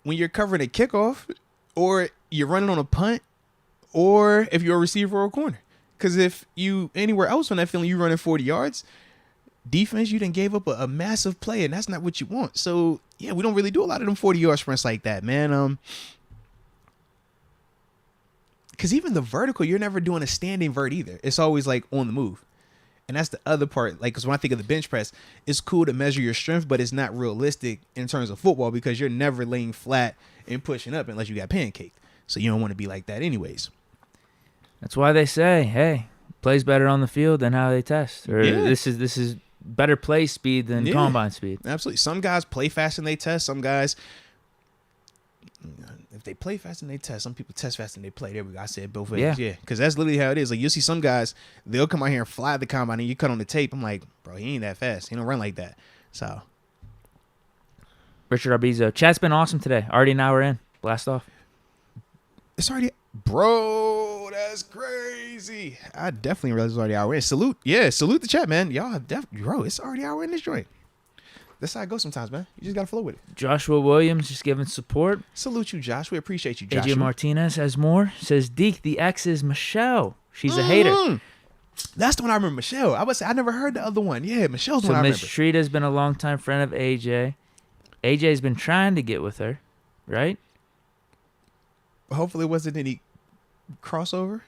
when you're covering a kickoff, or you're running on a punt, or if you're a receiver or a corner. Because if you anywhere else on that field, you running 40 yards, defense, you done gave up a massive play, and that's not what you want. So, yeah, we don't really do a lot of them 40-yard sprints like that, man. Because even the vertical, you're never doing a standing vert either. It's always, like, on the move. And that's the other part. Like, because when I think of the bench press, it's cool to measure your strength, but it's not realistic in terms of football because you're never laying flat and pushing up unless you got pancaked. So you don't want to be like that anyways. That's why they say, hey, plays better on the field than how they test. Or this is better play speed than combine speed. Absolutely. Some guys play faster than they test. Some guys, if they play faster than they test, some people test faster than they play. There we go. I said both ways. Yeah. Because that's literally how it is. Like, you'll see some guys, they'll come out here and fly the combine, and you cut on the tape. I'm like, bro, he ain't that fast. He don't run like that. So. Richard Arbizo. Chat's been awesome today. Already an hour in. Blast off. It's already, bro, that's crazy. I definitely realized it's already an hour in. Salute the chat, man. Y'all bro, it's already an hour in this joint. That's how it goes sometimes, man. You just got to flow with it. Joshua Williams just giving support. Salute you, Josh. We appreciate you, Joshua. AJ Martinez has more. Says, Deke, the ex is Michelle. She's a hater. That's the one I remember, Michelle. I would say I never heard the other one. Yeah, Michelle's the one I remember. Miss Shrita's been a longtime friend of AJ. AJ's been trying to get with her, right? Hopefully it wasn't any crossover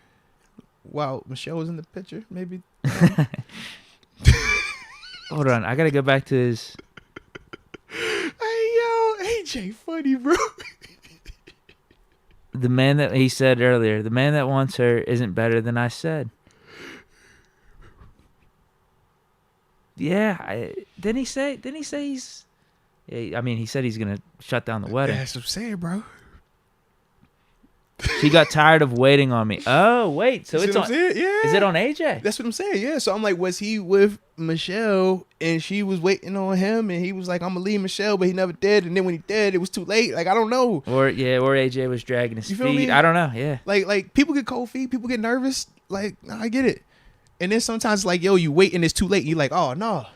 while Michelle was in the picture, maybe. Hold on. I got to go back to his... Hey, yo, AJ funny, bro. The man that he said earlier, the man that wants her isn't better than I said. Yeah, didn't he say he's... Yeah, I mean, he said he's going to shut down the wedding. That's what I'm saying, bro. She got tired of waiting on me. Oh, wait. So it's on... Yeah. Is it on AJ? That's what I'm saying, yeah. So I'm like, was he with Michelle and she was waiting on him and he was like, I'm going to leave Michelle, but he never did. And then when he did, it was too late. Like, I don't know. Or AJ was dragging his you feel feet. Me? I don't know, yeah. Like people get cold feet. People get nervous. Like, I get it. And then sometimes like, yo, you wait and it's too late. And you're like, oh, no.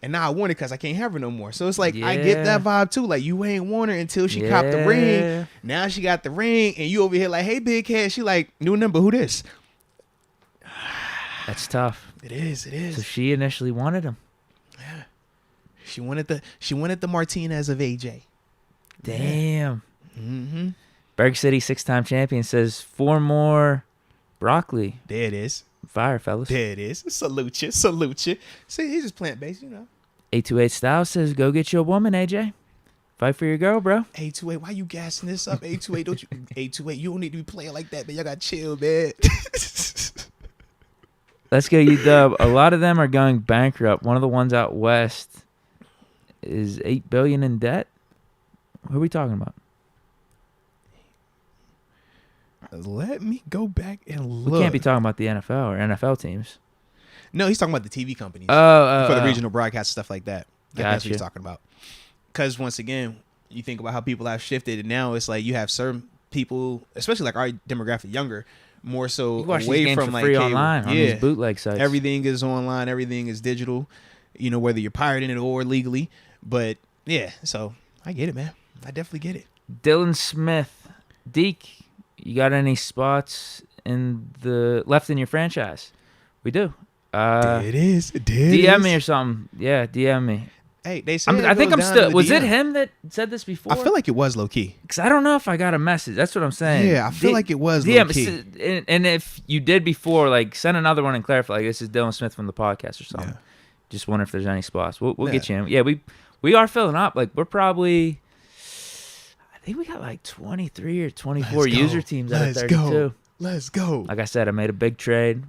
And now I want it because I can't have her no more. So it's like, I get that vibe too. Like, you ain't want her until she copped the ring. Now she got the ring. And you over here like, hey, big head. She like, new number, who this? That's tough. It is. So she initially wanted him. Yeah. She wanted the Martinez of AJ. Damn. Mm-hmm. Berg City 6-time champion says 4 more broccoli. There it is. Fire, fellas. There it is. Salute you. See, he's just plant-based, you know. 828 Styles says, go get you a woman, AJ. Fight for your girl, bro. 828, why you gassing this up? 828, don't you? 828, you don't need to be playing like that, man. Y'all got to chill, man. Let's go, UW. A lot of them are going bankrupt. One of the ones out west is $8 billion in debt. Who are we talking about? Let me go back and look. We can't be talking about the NFL or NFL teams. No, he's talking about the TV companies. For the regional broadcast stuff like that. That's what he's talking about. Because once again, you think about how people have shifted, and now it's like you have certain people, especially like our demographic, younger, more so away from like free cable. online on these bootleg sites. Everything is online. Everything is digital. You know, whether you're pirating it or legally. But yeah, so I get it, man. I definitely get it. Dylan Smith, Deke, you got any spots left in your franchise? We do. It is. DM me or something. Yeah, DM me. Hey, they said I think I'm still. Was it him that said this before? I feel like it was low key. Because I don't know if I got a message. That's what I'm saying. Yeah, I feel like it was low key. And if you did before, like send another one and clarify. Like, this is Dylan Smith from the podcast or something. Yeah. Just wonder if there's any spots. We'll get you in. Yeah, we are filling up. Like, we're probably. I think we got like 23 or 24 user teams out of 32. Let's go. Like I said, I made a big trade.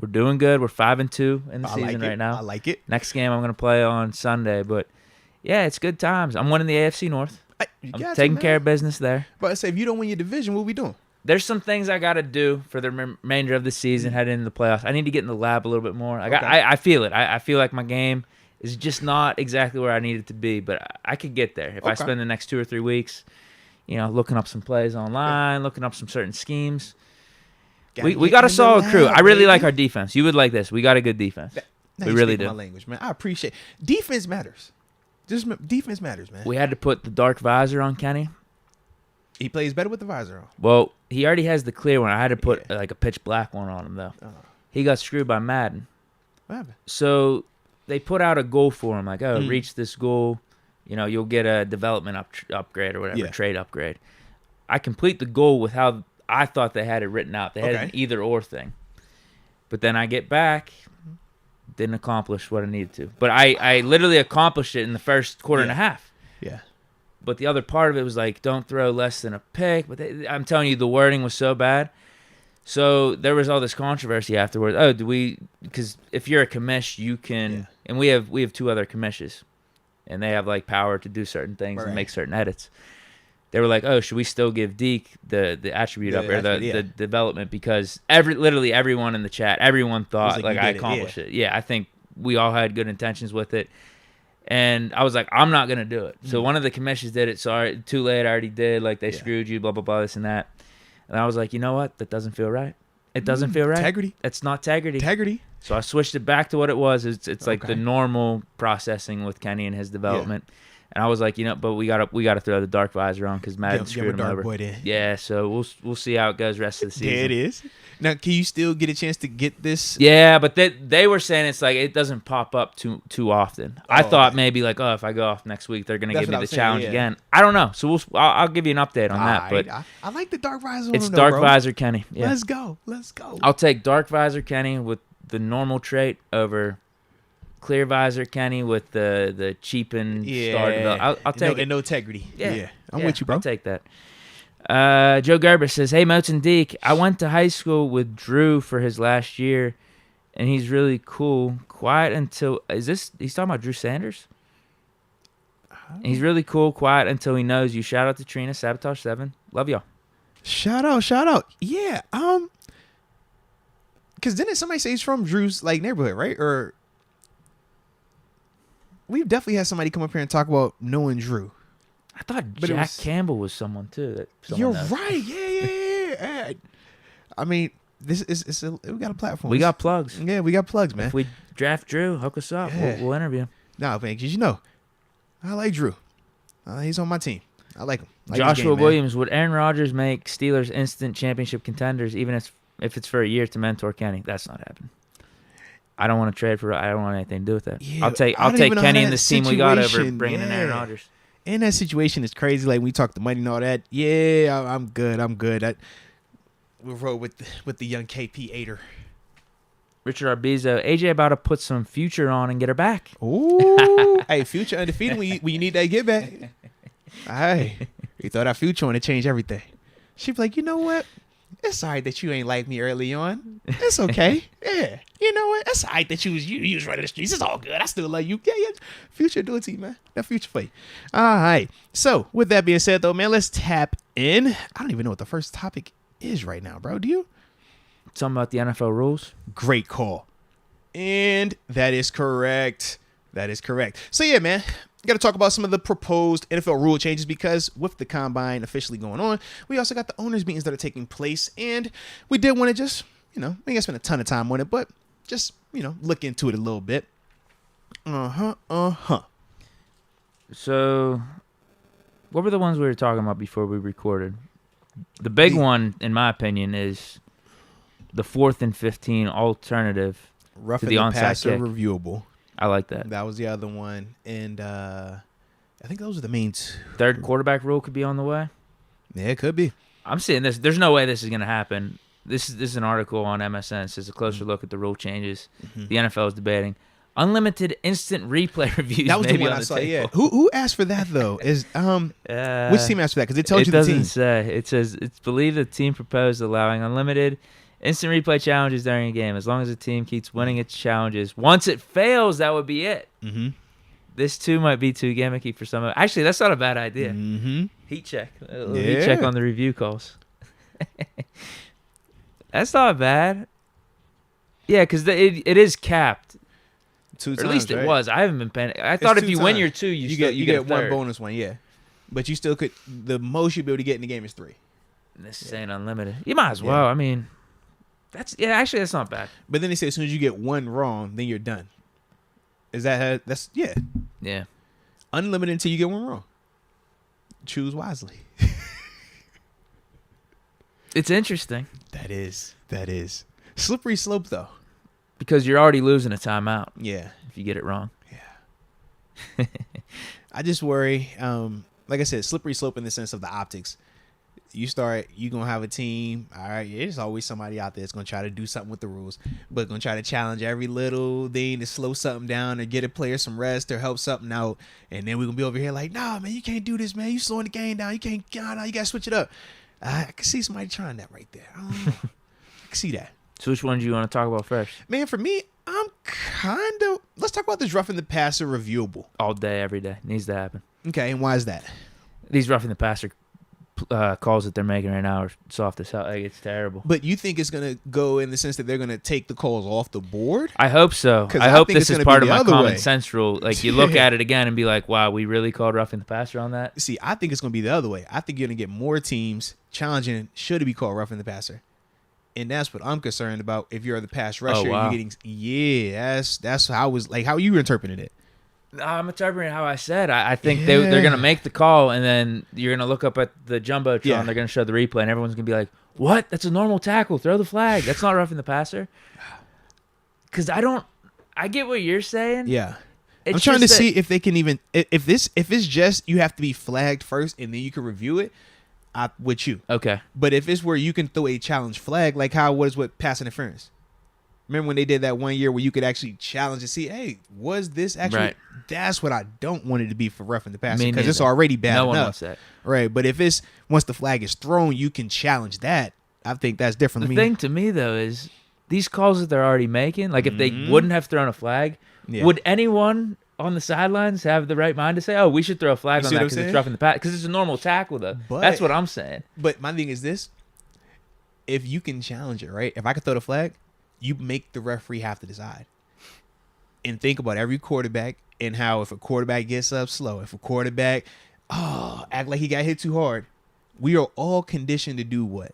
We're doing good. We're 5-2 in the season right now. I like it. Next game I'm going to play on Sunday. But, yeah, it's good times. I'm winning the AFC North. I'm taking care of business there. But I say, if you don't win your division, what are we doing? There's some things I got to do for the remainder of the season heading into the playoffs. I need to get in the lab a little bit more. I feel it. I feel like my game is just not exactly where I need it to be. But I could get there if I spend the next 2 or 3 weeks, looking up some plays online, looking up some certain schemes. We got a solid crew. I really like our defense. You would like this. We got a good defense. We really do. My language, man. I appreciate defense matters. Just defense matters, man. We had to put the dark visor on Kenny. He plays better with the visor on. Well, he already has the clear one. I had to put like a pitch black one on him though. He got screwed by Madden. What happened? So they put out a goal for him, like, reach this goal, you'll get a development upgrade or whatever, trade upgrade. I complete the goal with how I thought they had it written out. They had an either or thing. But then I get back, didn't accomplish what I needed to. But I literally accomplished it in the first quarter and a half. Yeah. But the other part of it was like, don't throw less than a pick. But I'm telling you, the wording was so bad. So there was all this controversy afterwards. Oh, because if you're a commish, you can, and we have 2 other commishes, and they have like power to do certain things and make certain edits. they were like, oh, should we still give Deke the attribute up or the development? Because literally everyone in the chat, everyone thought like I accomplished it. Yeah, I think we all had good intentions with it. And I was like, I'm not going to do it. So one of the commissions did it. Sorry, too late. I already did. Like, they screwed you, blah, blah, blah, this and that. And I was like, you know what? That doesn't feel right. It doesn't feel right. Integrity. It's not integrity. Integrity. So I switched it back to what it was. It's like the normal processing with Kenny and his development. Yeah. And I was like, but we gotta throw the dark visor on because Madden screwed him over. Boy did. Yeah, so we'll see how it goes rest of the season. There it is. Now, can you still get a chance to get this? Yeah, but they were saying it's like it doesn't pop up too often. I thought maybe like, if I go off next week, they're gonna give me the challenge again. I don't know. So I'll give you an update on that. But I like the dark visor. It's dark visor Kenny. Yeah. Let's go. I'll take dark visor Kenny with the normal trait over clear visor Kenny with the cheapened star development. I'll take it. And no integrity. Yeah. I'm with you, bro. I'll take that. Joe Gerber says, hey, Moats and Deke, I went to high school with Drew for his last year, and he's really cool. Quiet until... he's talking about Drew Sanders? He's really cool, quiet until he knows you. Shout out to Trina, Sabotage7. Love y'all. Shout out. Yeah, because didn't somebody say he's from Drew's like neighborhood, right? Or we've definitely had somebody come up here and talk about knowing Drew. I thought Jack Campbell was someone too. You're right. Yeah. I mean, we got a platform. We got plugs. Yeah, we got plugs, man. If we draft Drew, hook us up. Yeah. We'll interview him. No, man, because I like Drew. He's on my team. I like him. Joshua Williams, would Aaron Rodgers make Steelers instant championship contenders even if it's for a year to mentor Kenny? That's not happening. I don't want to trade for. I don't want anything to do with that. Yeah, I'll take Kenny and this team we got over bringing in Aaron Rodgers. And that situation is crazy. Like we talked the money and all that. Yeah, I'm good. We'll roll with the young KP8er. Richard Arbizo, AJ about to put some Future on and get her back. Ooh, hey, Future undefeated when you need that get back. Hey, you throw that Future on to change everything. She'd be like, you know what? It's all right that you ain't like me early on. It's okay. Yeah. You know what? It's all right that you was running the streets. It's all good. I still love you. Yeah. Future do it to you, man. That Future for you. All right. So, with that being said, though, man, let's tap in. I don't even know what the first topic is right now, bro. Do you? Something about the NFL rules. Great call. And that is correct. So, yeah, man. Got to talk about some of the proposed NFL rule changes because with the combine officially going on, we also got the owners' meetings that are taking place. And we did want to just, we ain't gonna spend a ton of time on it, but just, look into it a little bit. So, what were the ones we were talking about before we recorded? The big one, in my opinion, is the 4th and 15 alternative to the onside kick. Reviewable. I like that. That was the other one. And I think those are the main two. Third quarterback rule could be on the way. Yeah, it could be. I'm seeing this. There's no way this is going to happen. This is an article on MSN. It says a closer look at the rule changes. Mm-hmm. The NFL is debating. Unlimited instant replay reviews. That was the one I saw, yeah. Who asked for that, though? Which team asked for that? Because it tells you the team. It doesn't say. It says it's believed the team proposed allowing unlimited instant replay challenges during a game. As long as the team keeps winning its challenges. Once it fails, that would be it. Mm-hmm. This, too, might be too gimmicky for some. Actually, that's not a bad idea. Mm-hmm. Heat check. Heat check on the review calls. That's not bad. Yeah, because it is capped. 2 times, or at least right? it was. I haven't been paying. I thought if you win your 2, you get one bonus one, yeah. But you still could. The most you'll be able to get in the game is 3. This is ain't unlimited. You might as well. I mean, actually that's not bad. But then they say as soon as you get one wrong, then you're done. Is that that's yeah. Unlimited until you get one wrong. Choose wisely. It's interesting. That is slippery slope though. Because you're already losing a timeout. Yeah. If you get it wrong. Yeah. I just worry. Like I said, slippery slope in the sense of the optics. You gonna have a team. All right, there's always somebody out there that's gonna try to do something with the rules, but gonna try to challenge every little thing to slow something down or get a player some rest or help something out. And then we're gonna be over here like, nah, man, you can't do this, man. You slowing the game down. You can't. Nah, you gotta switch it up. I can see somebody trying that right there. I don't know. I can see that. So which one do you want to talk about first? Man, for me, I'm kind of... Let's talk about this roughing the passer reviewable. All day, every day. Needs to happen. Okay, and why is that? These roughing the passer calls that they're making right now are soft as hell. Like, it's terrible. But you think it's going to go in the sense that they're going to take the calls off the board? I hope so. I hope this is part of my common sense rule. Like, you look at it again and be like, wow, we really called roughing the passer on that? See, I think it's going to be the other way. I think you're going to get more teams challenging, should it be called roughing the passer? And that's what I'm concerned about. If you're the pass rusher, you're getting, that's how it was, like, how you interpreted it. I'm interpreting how I said. I think they're going to make the call, and then you're going to look up at the Jumbotron. Yeah. They're going to show the replay, and everyone's going to be like, what? That's a normal tackle. Throw the flag. That's not roughing the passer. Because I get what you're saying. Yeah. I'm trying to see if they can even, if it's just you have to be flagged first, and then you can review it, with you. Okay. But if it's where you can throw a challenge flag, like how it was with pass interference. Remember when they did that one year where you could actually challenge and see, hey, was this actually? Right. That's what I don't want it to be for roughing the passer, because it's already bad enough. No one wants that. Right. But if it's once the flag is thrown, you can challenge that. I think that's different. The thing to me though is these calls that they're already making. Like if they wouldn't have thrown a flag, would anyone on the sidelines have the right mind to say, "Oh, we should throw a flag on that because it's roughing the passer"? Because it's a normal tackle though. But, that's what I'm saying. But my thing is this: if you can challenge it, right? If I could throw the flag, you make the referee have to decide. And think about every quarterback and how if a quarterback gets up slow, if a quarterback act like he got hit too hard, we are all conditioned to do what?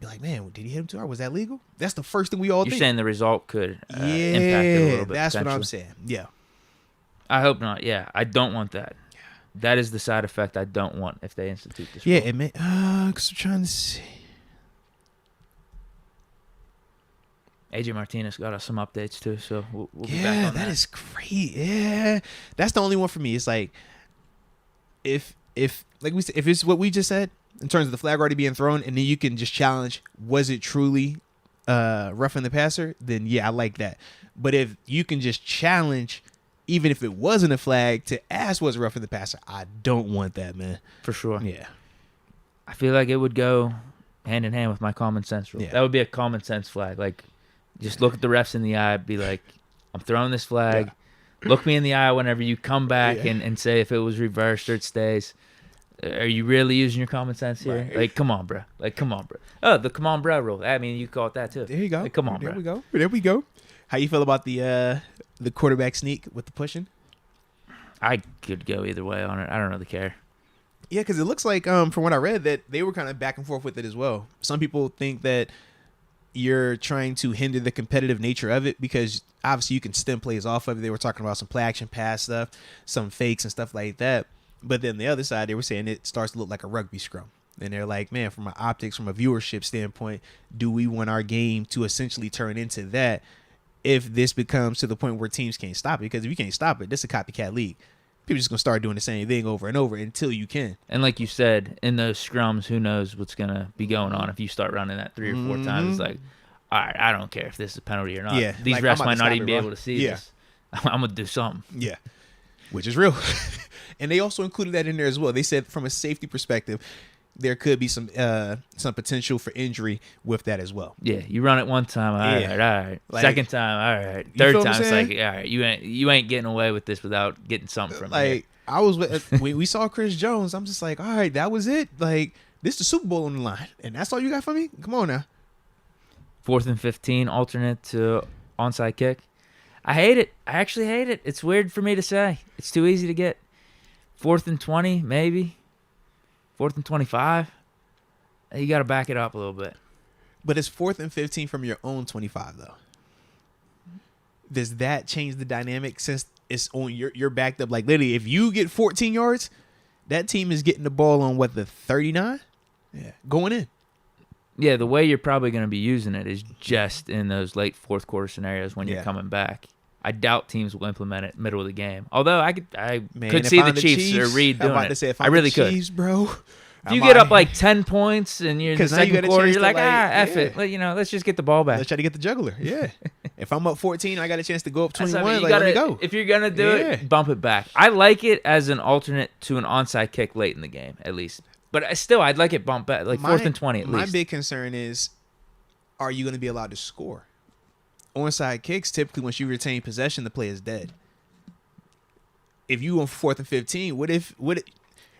Be like, man, did he hit him too hard? Was that legal? That's the first thing we all think. You're saying the result could impact it a little bit. That's what I'm saying. Yeah. I hope not. Yeah, I don't want that. That is the side effect I don't want if they institute this. Yeah, it may. Because I'm trying to see. AJ Martinez got us some updates too, so we'll be back on that. That is great. Yeah, that's the only one for me. It's like if like we said, if it's what we just said in terms of the flag already being thrown, and then you can just challenge, was it truly roughing the passer? Then yeah, I like that. But if you can just challenge, even if it wasn't a flag, to ask was it roughing the passer, I don't want that, man. For sure. Yeah, I feel like it would go hand in hand with my common sense rule. Yeah. That would be a common sense flag, like. Just look at the refs in the eye, be like, I'm throwing this flag. Yeah. Look me in the eye whenever you come back and say if it was reversed or it stays. Are you really using your common sense here? Right. Like, come on, bro. Oh, the come on, bro rule. I mean, you call it that, too. There you go. Like, come on, bro. There we go. How you feel about the quarterback sneak with the pushing? I could go either way on it. I don't really care. Yeah, because it looks like, from what I read, that they were kind of back and forth with it as well. Some people think that you're trying to hinder the competitive nature of it because obviously you can stem plays off of it. They were talking about some play action pass stuff, some fakes and stuff like that. But then the other side, they were saying it starts to look like a rugby scrum. And they're like, man, from an optics, from a viewership standpoint, do we want our game to essentially turn into that if this becomes to the point where teams can't stop it? Because if you can't stop it, this is a copycat league. People are just going to start doing the same thing over and over until you can. And like you said, in those scrums, who knows what's going to be going on if you start running that 3 or 4 times. It's like, all right, I don't care if this is a penalty or not. Yeah, these refs might not even be able to see this. I'm going to do something. Yeah, which is real. And they also included that in there as well. They said from a safety perspective, there could be some potential for injury with that as well. Yeah, you run it one time, all right. Like, second time, all right. Third time, it's like, all right, you ain't getting away with this without getting something from it. Like, I was when we saw Chris Jones, I'm just like, all right, that was it. Like, this is the Super Bowl on the line, and that's all you got for me? Come on now. 4th and 15, alternate to onside kick. I hate it. I actually hate it. It's weird for me to say. It's too easy to get. 4th and 20, maybe. 4th and 25. You got to back it up a little bit. But it's 4th and 15 from your own 25, though. Does that change the dynamic since it's on you're backed up? Like, literally, if you get 14 yards, that team is getting the ball on, what, the 39? Yeah, going in. Yeah, the way you're probably going to be using it is just in those late fourth quarter scenarios when you're coming back. I doubt teams will implement it middle of the game. Although I could see the Chiefs or Reed doing it. I really could. Chiefs, bro. If you get up like 10 points and you're in the second quarter, you're like, F it. Let's just get the ball back. Let's try to get the juggler. Yeah. If I'm up 14, I got a chance to go up 21. Let me go. If you're going to do it, bump it back. I like it as an alternate to an onside kick late in the game, at least. But still, I'd like it bumped back, like 4th and 20 at least. My big concern is, are you going to be allowed to score? Onside kicks, typically once you retain possession, the play is dead. If you on 4th and 15,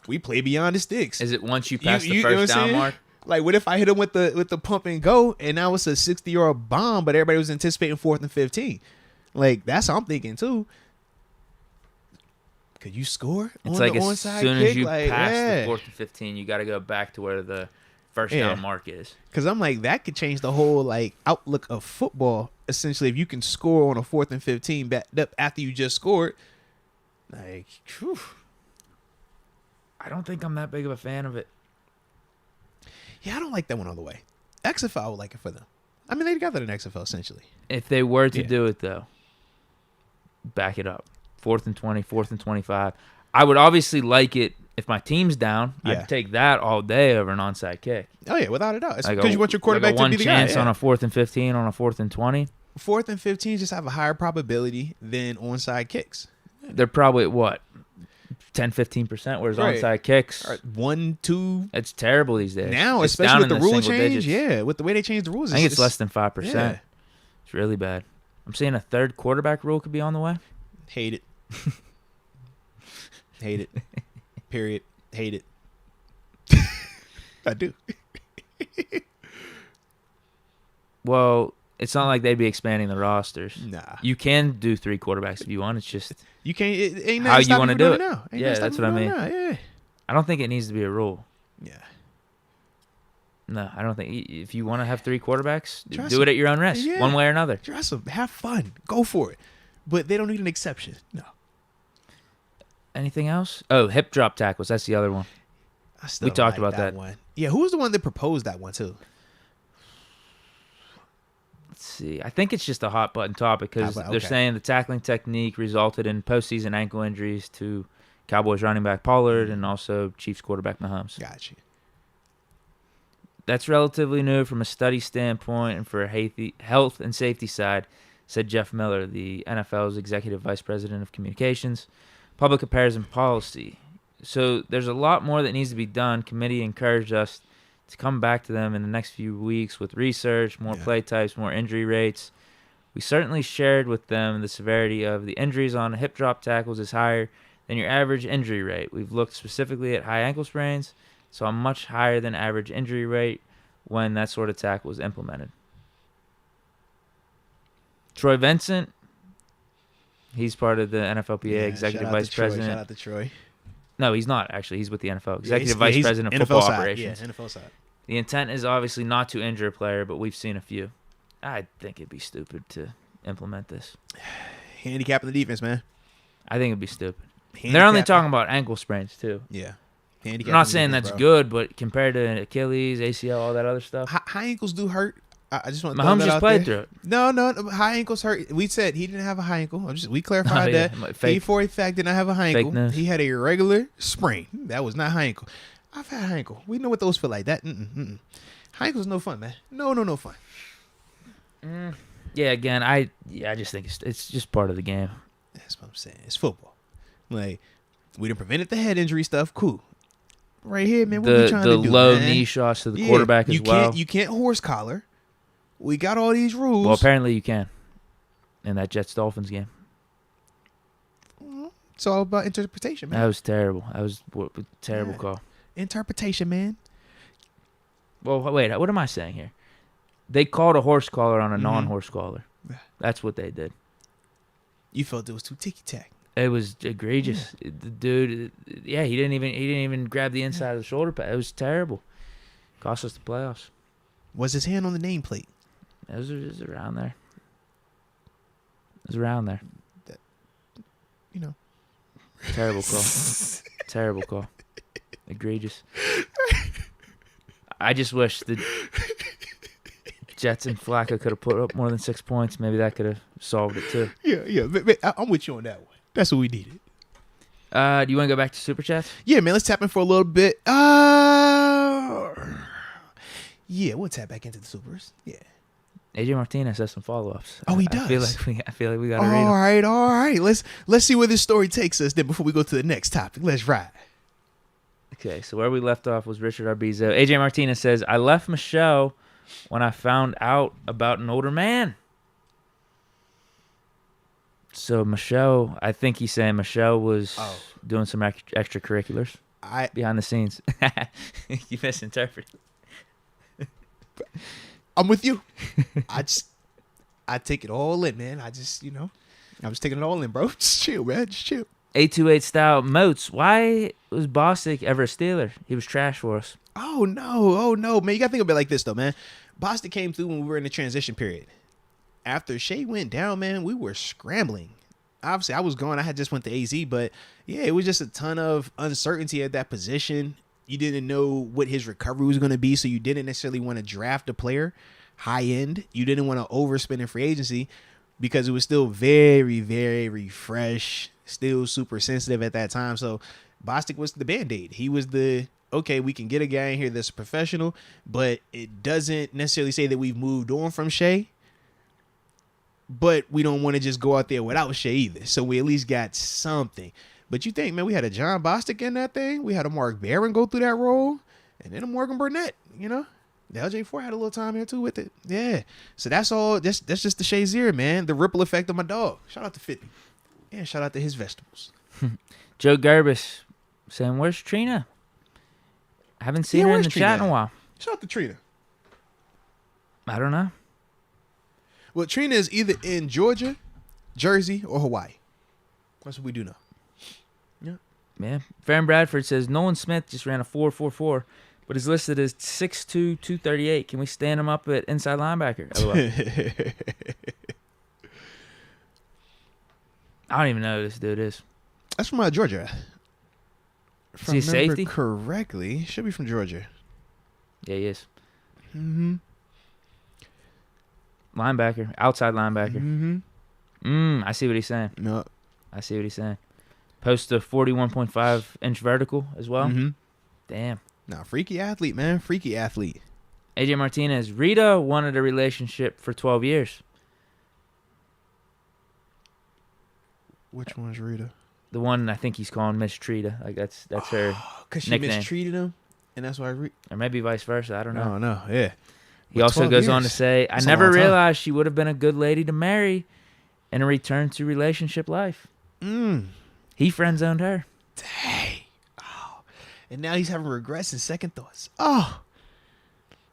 we play beyond the sticks. Is it once you pass the first down mark? Like, what if I hit him with the pump and go, and now it's a 60-yard bomb, but everybody was anticipating 4th and 15? Like, that's what I'm thinking too. Could you score? It's like as soon as you pass the 4th and 15, you got to go back to where the first down mark is. Because I'm like, that could change the whole like outlook of football. Essentially, if you can score on a 4th and 15 backed up after you just scored, like, whew. I don't think I'm that big of a fan of it. Yeah, I don't like that one all the way. XFL, I would like it for them. I mean, they got that in XFL essentially. If they were to do it though, back it up. 4th and 20, 4th and 25. I would obviously like it if my team's down. Yeah. I'd take that all day over an onside kick. Oh, yeah, without a doubt. Because like you want your quarterback to be the guy. One chance on a 4th and 15, on a 4th and 20. 4th and 15 just have a higher probability than onside kicks. They're probably at what? 10, 15%, whereas onside kicks. 1, 2. It's terrible these days. Now, it's especially with the rule digits. change. Yeah, with the way they changed the rules. I think it's less than 5%. Yeah. It's really bad. I'm seeing a third quarterback rule could be on the way. Hate it. Hate it. Period. Hate it. I do. Well, it's not like they'd be expanding the rosters. Nah. You can do 3 quarterbacks if you want. It's just you can't. It ain't how you want to do it. Now. Yeah, that's what I mean. Yeah. I don't think it needs to be a rule. Yeah. No, I don't think. If you want to have 3 quarterbacks, Trust do it at your own risk, one way or another. Trust them. Have fun. Go for it. But they don't need an exception. No. Anything else? Oh, hip drop tackles. That's the other one. We talked about that one. Yeah, who was the one that proposed that one too? Let's see. I think it's just a hot button topic because they're saying the tackling technique resulted in postseason ankle injuries to Cowboys running back Pollard and also Chiefs quarterback Mahomes. Gotcha. That's relatively new from a study standpoint and for a health and safety side, said Jeff Miller, the NFL's executive vice president of communications, public affairs and policy. So there's a lot more that needs to be done. Committee encouraged us to come back to them in the next few weeks with research, more play types, more injury rates. We certainly shared with them the severity of the injuries on hip drop tackles is higher than your average injury rate. We've looked specifically at high ankle sprains, so a much higher than average injury rate when that sort of tackle was implemented. Troy Vincent, he's part of the NFLPA executive vice president. Shout out to Troy. No, he's not, actually. He's with the NFL. Executive vice president of football operations. Yeah, NFL side. The intent is obviously not to injure a player, but we've seen a few. I think it'd be stupid to implement this. Handicapping the defense, man. I think it'd be stupid. They're only talking about ankle sprains, too. Yeah. I'm not saying that's good, but compared to Achilles, ACL, all that other stuff. High ankles do hurt. I just want to Mahomes just played through it. No, high ankles hurt. We said he didn't have a high ankle. We clarified that. He for a fact did not have a high ankle. News. He had a regular sprain. That was not high ankle. I've had high ankle. We know what those feel like. That high ankle's no fun, man. No fun. Yeah, again, I just think it's just part of the game. That's what I'm saying. It's football. Like, we done prevented the head injury stuff. Cool. Right here, man. What we trying to do? The low knee shots to the quarterback as well. You can't horse collar. We got all these rules. Well, apparently you can in that Jets-Dolphins game. It's all about interpretation, man. That was terrible. That was a terrible call. Interpretation, man. Well, wait. What am I saying here? They called a horse collar on a non-horse collar. That's what they did. You felt it was too ticky-tack. It was egregious. The dude, he didn't even grab the inside of the shoulder pad. It was terrible. Cost us the playoffs. Was his hand on the nameplate? It was around there. It was around there. Terrible call. Terrible call. Egregious. I just wish the Jets and Flacco could have put up more than 6 points. Maybe that could have solved it too. Yeah. I'm with you on that one. That's what we needed. Do you want to go back to Super Chats? Yeah, man. Let's tap in for a little bit. Yeah, we'll tap back into the Supers. Yeah. AJ Martinez has some follow-ups. Oh, he does. I feel like we got to read them. All right. Let's see where this story takes us then before we go to the next topic. Let's ride. Okay, so where we left off was Richard Arbizo. AJ Martinez says, I left Michelle when I found out about an older man. So Michelle, I think he's saying Michelle was doing some extracurriculars. behind the scenes. You misinterpreted. I'm with you. I take it all in, man. I was taking it all in, bro. Just chill, man. Just chill. 828 style Moats. Why was Bostic ever a Steeler? He was trash for us. Oh no, man. You gotta think of it like this though, man. Bostic came through when we were in the transition period. After Shea went down, man, we were scrambling. Obviously, I was gone. I had just went to AZ, but yeah, it was just a ton of uncertainty at that position. You didn't know what his recovery was going to be, so you didn't necessarily want to draft a player high end. You didn't want to overspend in free agency because it was still very, very fresh, still super sensitive at that time. So Bostic was the Band-Aid. He was okay, we can get a guy in here that's a professional, but it doesn't necessarily say that we've moved on from Shea. But we don't want to just go out there without Shea either. So we at least got something. But you think, man, we had a John Bostic in that thing. We had a Mark Barron go through that role. And then a Morgan Burnett, you know. The LJ4 had a little time here too with it. Yeah. So that's all. That's just the Shazier, man. The ripple effect of my dog. Shout out to 50. Yeah, shout out to his vegetables. Joe Gerbis saying, where's Trina? I haven't seen her in the chat in a while. Shout out to Trina. I don't know. Well, Trina is either in Georgia, Jersey, or Hawaii. That's what we do know. Yeah. Farron Bradford says Nolan Smith just ran a 4.44, but is listed as 6'2", 238. Can we stand him up at inside linebacker? I don't even know who this dude is. That's from Georgia. Is he safety? Correctly, should be from Georgia. Yeah, he is. Mm-hmm. Linebacker, outside linebacker. Mm-hmm. I see what he's saying. No. I see what he's saying. Post a 41.5-inch vertical as well. Mm-hmm. Damn. Nah, freaky athlete, man. Freaky athlete. AJ Martinez. Rita wanted a relationship for 12 years. Which one's Rita? The one I think he's calling Miss Trita. Like that's her because she nickname. mistreated him, and that's why. Or maybe vice versa. I don't know. Oh no, yeah. He also goes on to say, "I never realized she would have been a good lady to marry, and a return to relationship life." He friend zoned her. Dang. Oh, and now he's having regrets and second thoughts. Oh.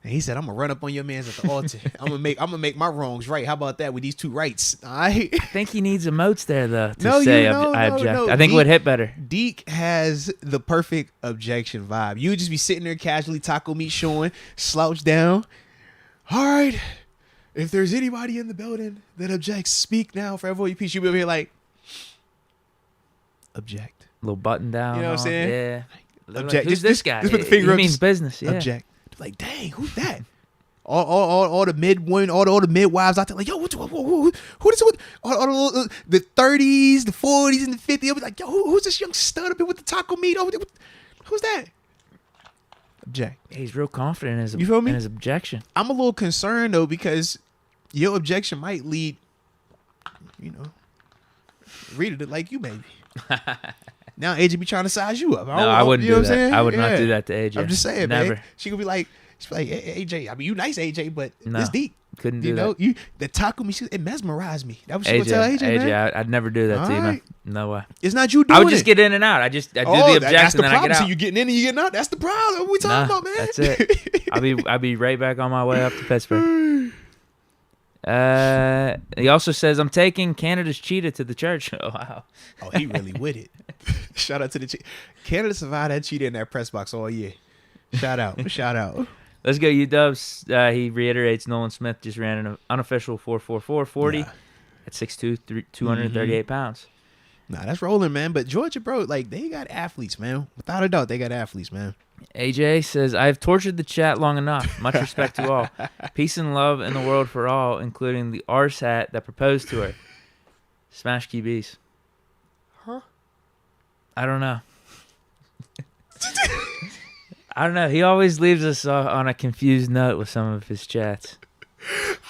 And he said, I'm gonna run up on your mans at the altar. I'm gonna make my wrongs right. How about that with these two rights? All right. I think he needs emotes there though to say I object. No. I think it would hit better. Deke has the perfect objection vibe. You would just be sitting there casually, taco meat showing, slouched down. All right. If there's anybody in the building that objects, speak now. Forever hold your peace. You'll be over here like object. Little button down. You know what I'm saying? Yeah. Object. Like, who's this guy? Just put the finger up. He means business. Yeah. Object. Like, dang, who's that? all the midwives, all the midwives out there, like, yo, who this? All the 30s, the 40s, and the 50s. I'll be like, yo, who's this young stud up here with the taco meat? Who's that? Object. He's real confident in you feel me? In his objection. I'm a little concerned though because your objection might lead, Rita to like you, maybe. Now AJ be trying to size you up. I wouldn't do that. I would not do that to AJ. I'm just saying, never. Man. She's gonna be like, hey, AJ. I mean, you nice, AJ, but it's deep. Couldn't do that. The taco me, it mesmerized me. That was she gonna tell AJ, man. I'd never do that to you, man. No way. It's not you doing it. I would just get in and out. I do the objection, then I get out. So you getting in and you getting out. That's the problem. What we talking about, man? That's it. I'll be right back on my way up to Pittsburgh. He also says, I'm taking Canada's cheetah to the church. Oh, wow. Oh, he really with it. Shout out to the cheetah. Canada survived that cheetah in that press box all year. Shout out. Let's go, UW. He reiterates Nolan Smith just ran an unofficial 4.44 40 at 6'2", 238 pounds. Nah, that's rolling, man. But Georgia, bro, like, they got athletes, man. Without a doubt, they got athletes, man. AJ says, I've tortured the chat long enough. Much respect to all. Peace and love in the world for all, including the arse hat that proposed to her. Smash QBs. Huh? I don't know. I don't know. He always leaves us on a confused note with some of his chats.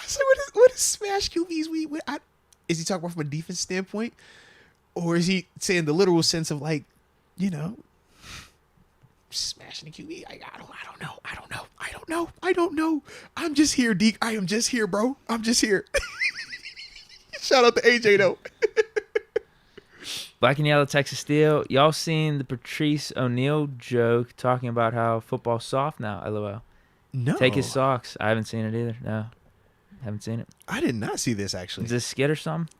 So what is smash QBs? Is he talking about from a defense standpoint? Or is he saying the literal sense of, like, smashing the QB? I don't know. I'm just here, Deke. I am just here, bro. I'm just here. Shout out to AJ, though. Black and Yellow, Texas Steel. Y'all seen the Patrice O'Neal joke talking about how football's soft now? LOL. No. Take his socks. I haven't seen it either. No. Haven't seen it. I did not see this, actually. Is this a skit or something?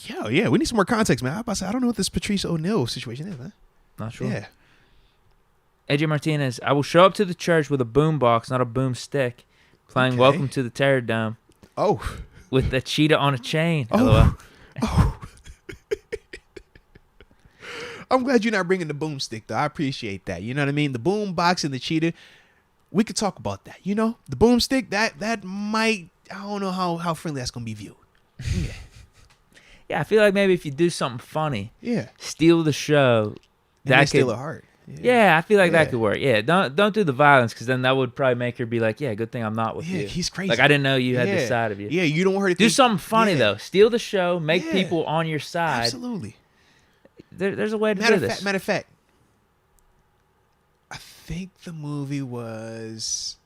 Yeah. We need some more context, man. I don't know what this Patrice O'Neal situation is, man. Not sure. Yeah. AJ Martinez. I will show up to the church with a boom box, not a boom stick, playing Welcome to the Terror Dome. Oh. With the cheetah on a chain. Oh. LOL. Oh. I'm glad you're not bringing the boomstick, though. I appreciate that. You know what I mean? The boom box and the cheetah, we could talk about that. You know, the boomstick, that might, I don't know how friendly that's going to be viewed. Yeah. Yeah, I feel like maybe if you do something funny, steal the show, that could steal her heart. Yeah, I feel like that could work. Yeah, don't do the violence, because then that would probably make her be like, yeah, good thing I'm not with you. Yeah, he's crazy. Like, I didn't know you had this side of you. Yeah, you don't want her to do something funny, though. Steal the show, make people on your side. Absolutely. There's a way to do this. Matter of fact, I think the movie was,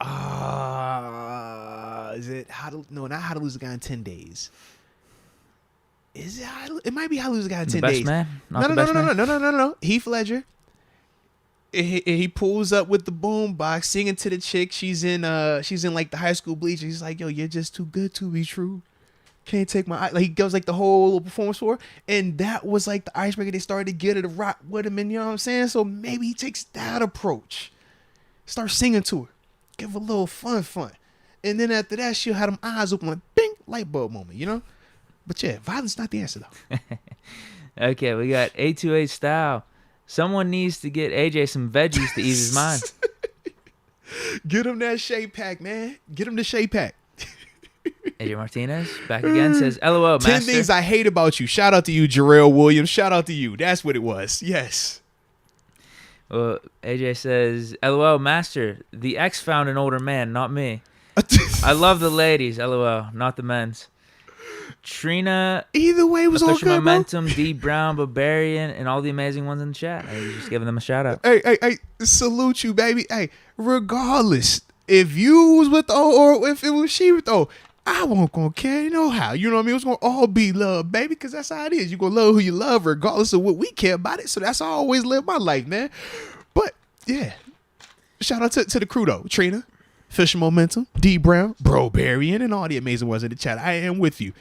is it not How to Lose a Guy in 10 Days. Is it? It might be How to Lose a Guy in 10 Days. Best Man? No. Heath Ledger. He pulls up with the boom box, singing to the chick. She's in like the high school bleachers. He's like, yo, you're just too good to be true. Can't take my eye. Like, he goes like the whole little performance for her. And that was like the icebreaker. They started to get her to rock with him. And you know what I'm saying? So maybe he takes that approach. Start singing to her. Give her a little fun. And then after that, she'll have them eyes open like, bing, light bulb moment, you know? But yeah, violence is not the answer, though. Okay, we got 828 Style. Someone needs to get AJ some veggies to ease his mind. Get him that shea pack, man. Get him the shea pack. AJ Martinez, back again, says, LOL, 10 Master. things I hate about you. Shout out to you, Jarrell Williams. Shout out to you. That's what it was. Yes. Well, AJ says, LOL, Master. The ex found an older man, not me. I love the ladies, LOL, not the men's. Trina. Either way, it was all good, Momentum, D Brown, Barbarian, and all the amazing ones in the chat. I was just giving them a shout out. Hey, salute you, baby. Hey, regardless, if you was with O or if it was she with O, I won't gonna care, you know how. You know what I mean? It's gonna all be love, baby, because that's how it is. You gonna love who you love, regardless of what we care about it. So that's how I always live my life, man. But yeah, shout out to the crew though, Trina, Fisher Momentum, D Brown, Barbarian, and all the amazing ones in the chat. I am with you.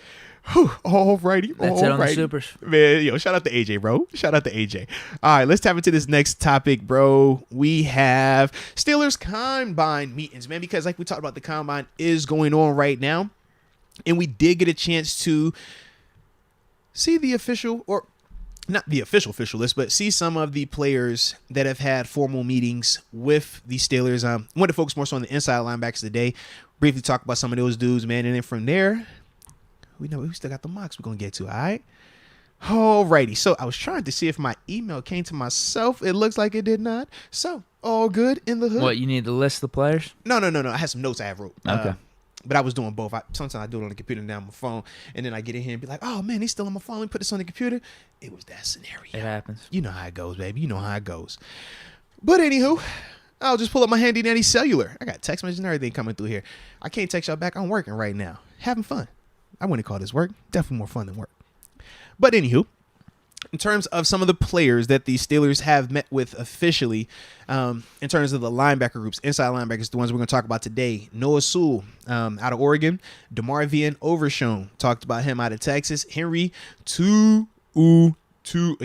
All righty. That's it on the supers. Man, yo, shout out to AJ, bro. Shout out to AJ. All right, let's tap into this next topic, bro. We have Steelers Combine meetings, man, because like we talked about, the Combine is going on right now. And we did get a chance to see the official, or not the official list, but see some of the players that have had formal meetings with the Steelers. I want to focus more so on the inside linebackers today. Briefly talk about some of those dudes, man. And then from there, we still got the mocks we're going to get to, all right? Alrighty, so I was trying to see if my email came to myself. It looks like it did not. So, all good in the hood. What, you need to list the players? No. I had some notes I have wrote. Okay. But I was doing both. Sometimes I do it on the computer and then on my phone. And then I get in here and be like, oh, man, he's still on my phone. Let me put this on the computer. It was that scenario. It happens. You know how it goes, baby. You know how it goes. But anywho, I'll just pull up my handy dandy cellular. I got text messages and everything coming through here. I can't text y'all back. I'm working right now. Having fun. I wouldn't call this work. Definitely more fun than work. But anywho, in terms of some of the players that the Steelers have met with officially, in terms of the linebacker groups, inside linebackers, the ones we're going to talk about today, Noah Sewell out of Oregon, DeMarvion Overshown, talked about him out of Texas, Henry 202.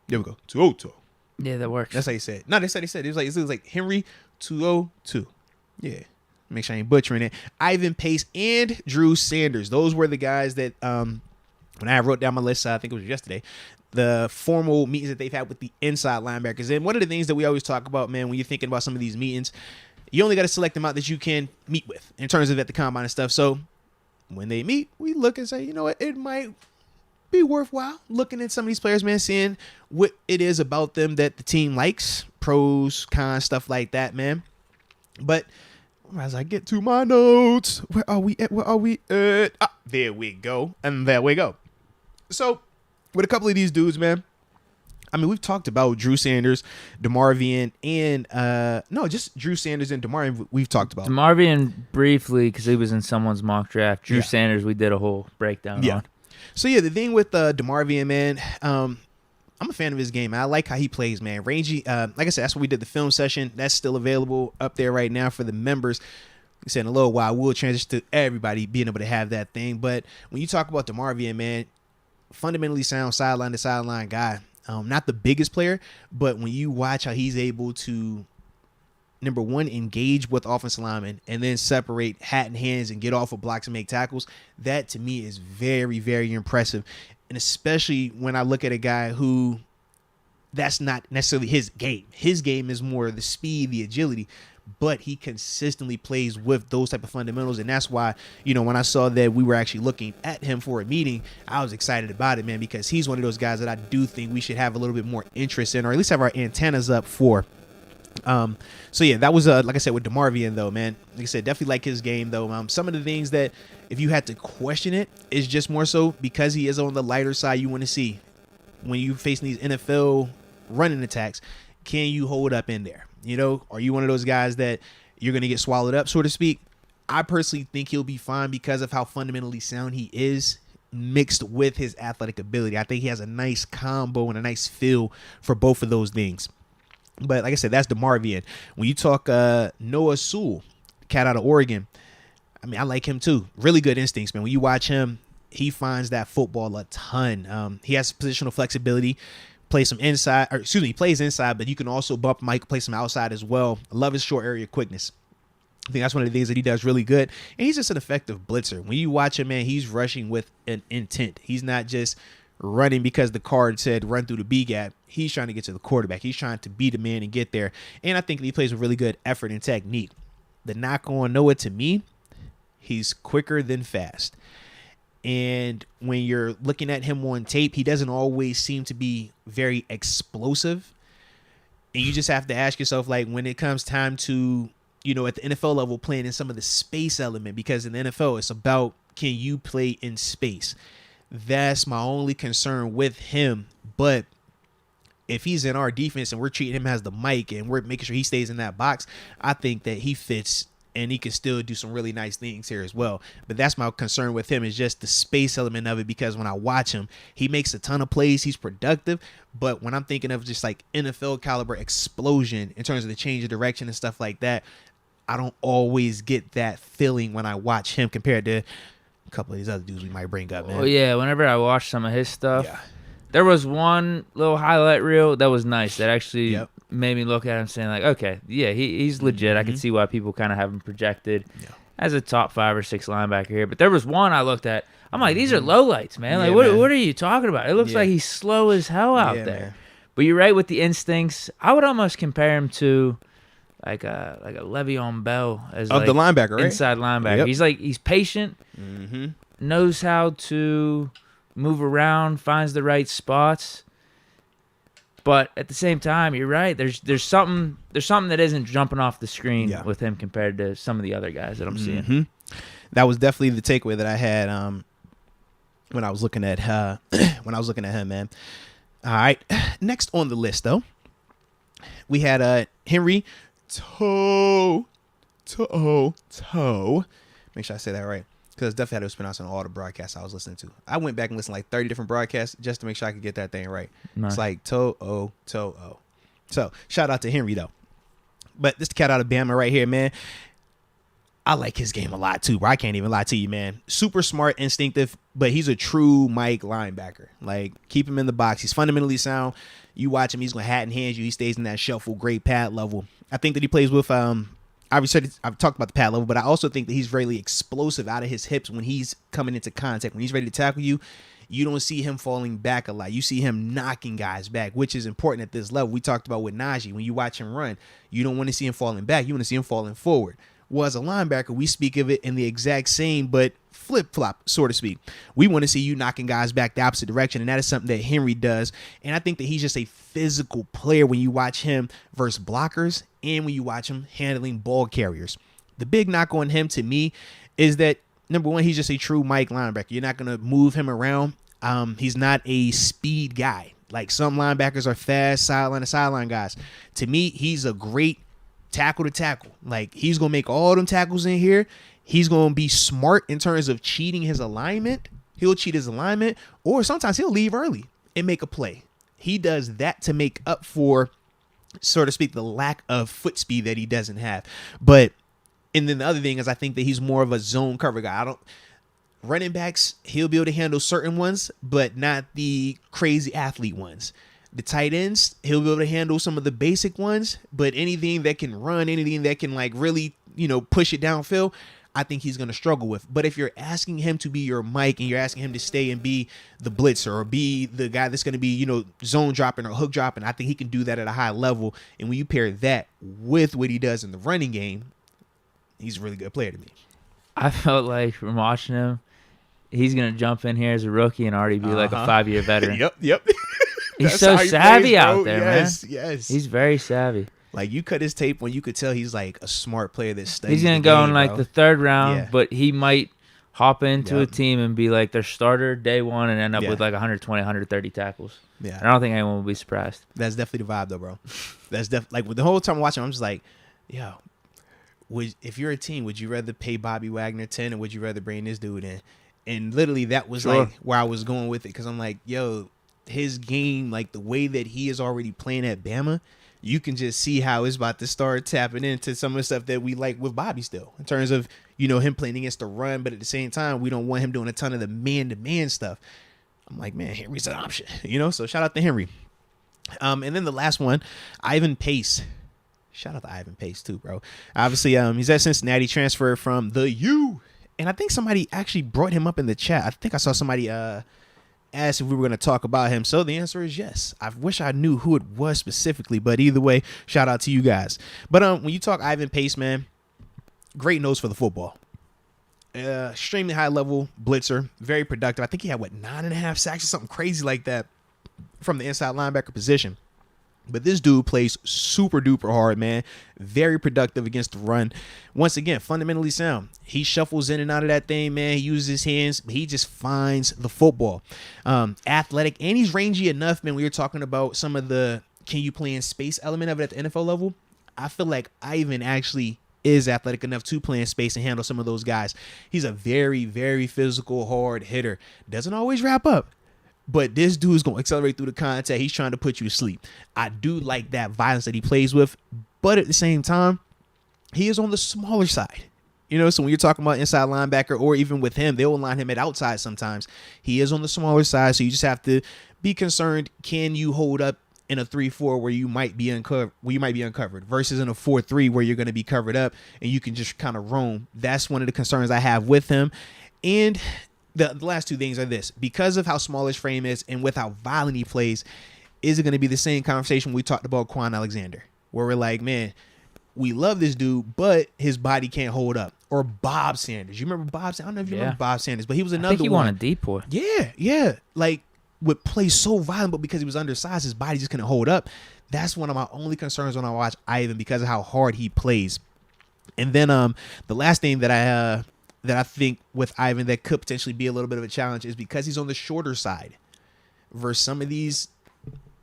There we go. 202. Yeah, that works. That's how you say it. No, they said it was like Henry 202. Yeah. Make sure I ain't butchering it. Ivan Pace and Drew Sanders. Those were the guys that, when I wrote down my list, I think it was yesterday, the formal meetings that they've had with the inside linebackers. And one of the things that we always talk about, man, when you're thinking about some of these meetings, you only got to select them out that you can meet with in terms of at the combine and stuff. So when they meet, we look and say, you know what, it might be worthwhile looking at some of these players, man, seeing what it is about them that the team likes, pros, cons, stuff like that, man. But as I get to my notes, where are we at? There we go. And there we go. So with a couple of these dudes, man, I mean, we've talked about Drew Sanders, DeMarvion, and just Drew Sanders and DeMarvion. We've talked about DeMarvion briefly because he was in someone's mock draft. Drew Sanders, we did a whole breakdown on. So the thing with DeMarvion, man, I'm a fan of his game. I like how he plays, man. Rangy, like I said, that's what we did the film session. That's still available up there right now for the members. Like I said, in a little while, we'll transition to everybody being able to have that thing. But when you talk about DeMarvion, man, fundamentally sound sideline to sideline guy. Not the biggest player, but when you watch how he's able to, number one, engage with offensive linemen and then separate hat and hands and get off of blocks and make tackles, that to me is very, very impressive. And especially when I look at a guy who that's not necessarily his game. His game is more the speed, the agility, but he consistently plays with those type of fundamentals. And that's why, when I saw that we were actually looking at him for a meeting, I was excited about it, man, because he's one of those guys that I do think we should have a little bit more interest in, or at least have our antennas up for. That was like I said with DeMarvion though, man. Like I said, definitely like his game though. Some of the things that if you had to question it is just more so because he is on the lighter side. You want to see when you facing these NFL running attacks, can you hold up in there? Are you one of those guys that you're going to get swallowed up, so to speak? I personally think he'll be fine because of how fundamentally sound he is mixed with his athletic ability. I think he has a nice combo and a nice feel for both of those things. But like I said, that's DeMarvion. When you talk Noah Sewell, cat out of Oregon, I mean, I like him too. Really good instincts, man. When you watch him, he finds that football a ton. He has positional flexibility. Plays inside, but you can also bump Mike, play some outside as well. I love his short area quickness. I think that's one of the things that he does really good. And he's just an effective blitzer. When you watch him, man, he's rushing with an intent. He's not just running because the card said run through the B gap. He's trying to get to the quarterback. He's trying to beat the man and get there. And I think he plays with really good effort and technique. The knock on Noah to me, he's quicker than fast. And when you're looking at him on tape, he doesn't always seem to be very explosive. And you just have to ask yourself, like, when it comes time to, at the NFL level, playing in some of the space element, because in the NFL, it's about, can you play in space? That's my only concern with him. But if he's in our defense and we're treating him as the Mike and we're making sure he stays in that box, I think that he fits and he can still do some really nice things here as well. But that's my concern with him, is just the space element of it, because when I watch him, he makes a ton of plays. He's productive. But when I'm thinking of just like NFL caliber explosion in terms of the change of direction and stuff like that, I don't always get that feeling when I watch him compared to a couple of these other dudes we might bring up, man. Oh, yeah. Whenever I watch some of his stuff, there was one little highlight reel that was nice that actually made me look at him saying, like, okay, yeah, he's legit. Mm-hmm. I can see why people kind of have him projected as a top 5 or 6 linebacker here. But there was one I looked at. I'm like, these are lowlights, man. Like, what are you talking about? It looks like he's slow as hell out there. Man. But you're right with the instincts. I would almost compare him to like a Le'Veon Bell as the linebacker, right? Inside linebacker. Yep. He's patient, knows how to move around, finds the right spots. But at the same time, you're right. There's something that isn't jumping off the screen with him compared to some of the other guys that I'm seeing. That was definitely the takeaway that I had when I was looking at him, man. All right, next on the list though, we had Henry Toe. Make sure I say that right, because definitely had to pronounce on all the broadcasts I was listening to. I went back and listened to like 30 different broadcasts just to make sure I could get that thing right. Nice. It's like Toe. So shout out to Henry though. But this cat out of Bama right here, man. I like his game a lot too, bro. I can't even lie to you, man. Super smart, instinctive, but he's a true Mike linebacker. Like, keep him in the box. He's fundamentally sound. You watch him, he's going to hat and hand you. He stays in that shuffle, great pad level. I think that he plays with, I've talked about the pad level, but I also think that he's really explosive out of his hips when he's coming into contact. When he's ready to tackle you, you don't see him falling back a lot. You see him knocking guys back, which is important at this level. We talked about with Najee. When you watch him run, you don't want to see him falling back. You want to see him falling forward. Well, as a linebacker, we speak of it in the exact same, but flip-flop, so to speak. We want to see you knocking guys back the opposite direction, and that is something that Henry does. And I think that he's just a physical player when you watch him versus blockers and when you watch him handling ball carriers. The big knock on him to me is that, number one, he's just a true Mike linebacker. You're not going to move him around. He's not a speed guy. Like some linebackers are fast sideline to sideline guys. To me, he's a great tackle to tackle. Like he's gonna make all them tackles in here. He's gonna be smart in terms of cheating his alignment. He'll cheat his alignment, or sometimes he'll leave early and make a play. He does that to make up for, so to speak, the lack of foot speed that he doesn't have. But and then the other thing is, I think that he's more of a zone cover guy. Running backs, he'll be able to handle certain ones, but not the crazy athlete ones. The tight ends, he'll be able to handle some of the basic ones, but anything that can run, anything that can like really, push it downfield, I think he's going to struggle with. But if you're asking him to be your Mike and you're asking him to stay and be the blitzer or be the guy that's going to be, zone dropping or hook dropping, I think he can do that at a high level. And when you pair that with what he does in the running game, he's a really good player to me. I felt like from watching him, he's going to jump in here as a rookie and already be like a 5-year veteran. Yep. He's so savvy plays, out there, yes, man. Yes. He's very savvy. Like you cut his tape when you could tell he's like a smart player that studies. He's going to go in like the third round, but he might hop into a team and be like their starter day one and end up with like 120, 130 tackles. Yeah. I don't think anyone will be surprised. That's definitely the vibe though, bro. That's definitely like the whole time watching, I'm just like, yo, if you're a team, would you rather pay Bobby Wagner 10 or would you rather bring this dude in? And literally that was like where I was going with it. Cause I'm like, yo, his game, like the way that he is already playing at Bama, you can just see how it's about to start tapping into some of the stuff that we like with Bobby still in terms of, him playing against the run. But at the same time, we don't want him doing a ton of the man-to-man stuff. I'm like, man, Henry's an option, so shout out to Henry. And then the last one, Ivan Pace. Shout out to Ivan Pace too, bro. Obviously, he's at Cincinnati, transferred from the U. And I think somebody actually brought him up in the chat. I think I saw somebody asked if we were going to talk about him. So the answer is yes. I wish I knew who it was specifically, but either way, shout out to you guys. But when you talk Ivan Pace, man, great nose for the football. Extremely high level blitzer, very productive. I think he had 9.5 sacks or something crazy like that from the inside linebacker position. But this dude plays super duper hard, man. Very productive against the run. Once again, fundamentally sound. He shuffles in and out of that thing, man. He uses his hands. But he just finds the football. Athletic, and he's rangy enough, man. We were talking about some of the can you play in space element of it at the NFL level. I feel like Ivan actually is athletic enough to play in space and handle some of those guys. He's a very, very physical, hard hitter. Doesn't always wrap up. But this dude's going to accelerate through the contact. He's trying to put you to sleep. I do like that violence that he plays with. But at the same time, he is on the smaller side. So when you're talking about inside linebacker or even with him, they'll line him at outside sometimes. He is on the smaller side. So you just have to be concerned. Can you hold up in a 3-4 where you might be uncovered versus in a 4-3 where you're going to be covered up and you can just kind of roam? That's one of the concerns I have with him. And the last two things are this. Because of how small his frame is and with how violent he plays, is it going to be the same conversation we talked about Quan Alexander? Where we're like, man, we love this dude, but his body can't hold up. Or Bob Sanders. You remember Bob Sanders? I don't know if you remember Bob Sanders, but he was another one. I think he wanted deep boy. Yeah. Like, would play so violent, but because he was undersized, his body just couldn't hold up. That's one of my only concerns when I watch Ivan because of how hard he plays. And then the last thing that I think with Ivan that could potentially be a little bit of a challenge is because he's on the shorter side versus some of these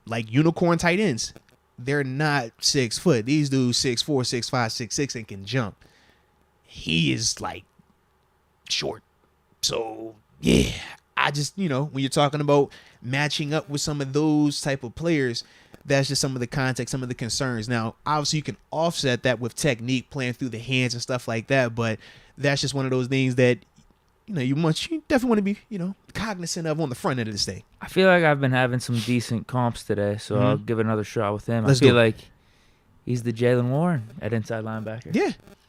like unicorn tight ends. They're not 6 foot. These dudes 6'4", 6'5", 6'6", and can jump. He is like short. So yeah, I just, when you're talking about matching up with some of those type of players, that's just some of the context, some of the concerns. Now, obviously you can offset that with technique, playing through the hands and stuff like that, but that's just one of those things that, you definitely want to be, cognizant of on the front end of this thing. I feel like I've been having some decent comps today, so I'll give it another shot with him. Let's I feel like he's the Jalen Warren at inside linebacker.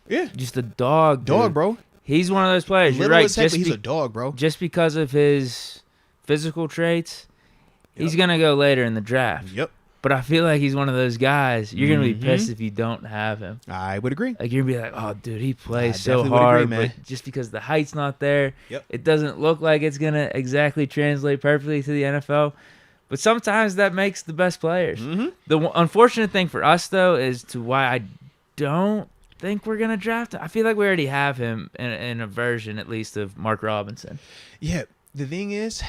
Yeah. Just a dog, bro. He's one of those players. You're right. He's a dog, bro. Just because of his physical traits, he's going to go later in the draft. Yep. But I feel like he's one of those guys. You're going to be pissed if you don't have him. I would agree. Like, you're going to be like, oh, dude, he plays so hard. Agree, but just because the height's not there, it doesn't look like it's going to exactly translate perfectly to the NFL. But sometimes that makes the best players. Mm-hmm. The unfortunate thing for us, though, is to why I don't think we're going to draft him. I feel like we already have him in a version, at least, of Mark Robinson. Yeah. The thing is,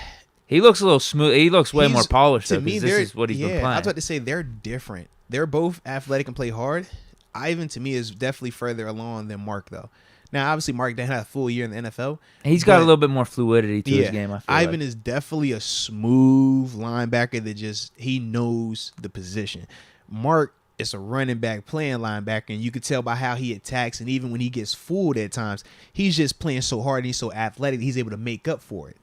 He looks a little smooth. He looks way more polished. To though, me, this is what he's been playing. I was about to say they're different. They're both athletic and play hard. Ivan, to me, is definitely further along than Mark, though. Now, obviously, Mark didn't have a full year in the NFL. He's got a little bit more fluidity to his game, I feel Ivan is definitely a smooth linebacker that he knows the position. Mark is a running back playing linebacker, and you could tell by how he attacks, and even when he gets fooled at times, he's just playing so hard and he's so athletic, he's able to make up for it.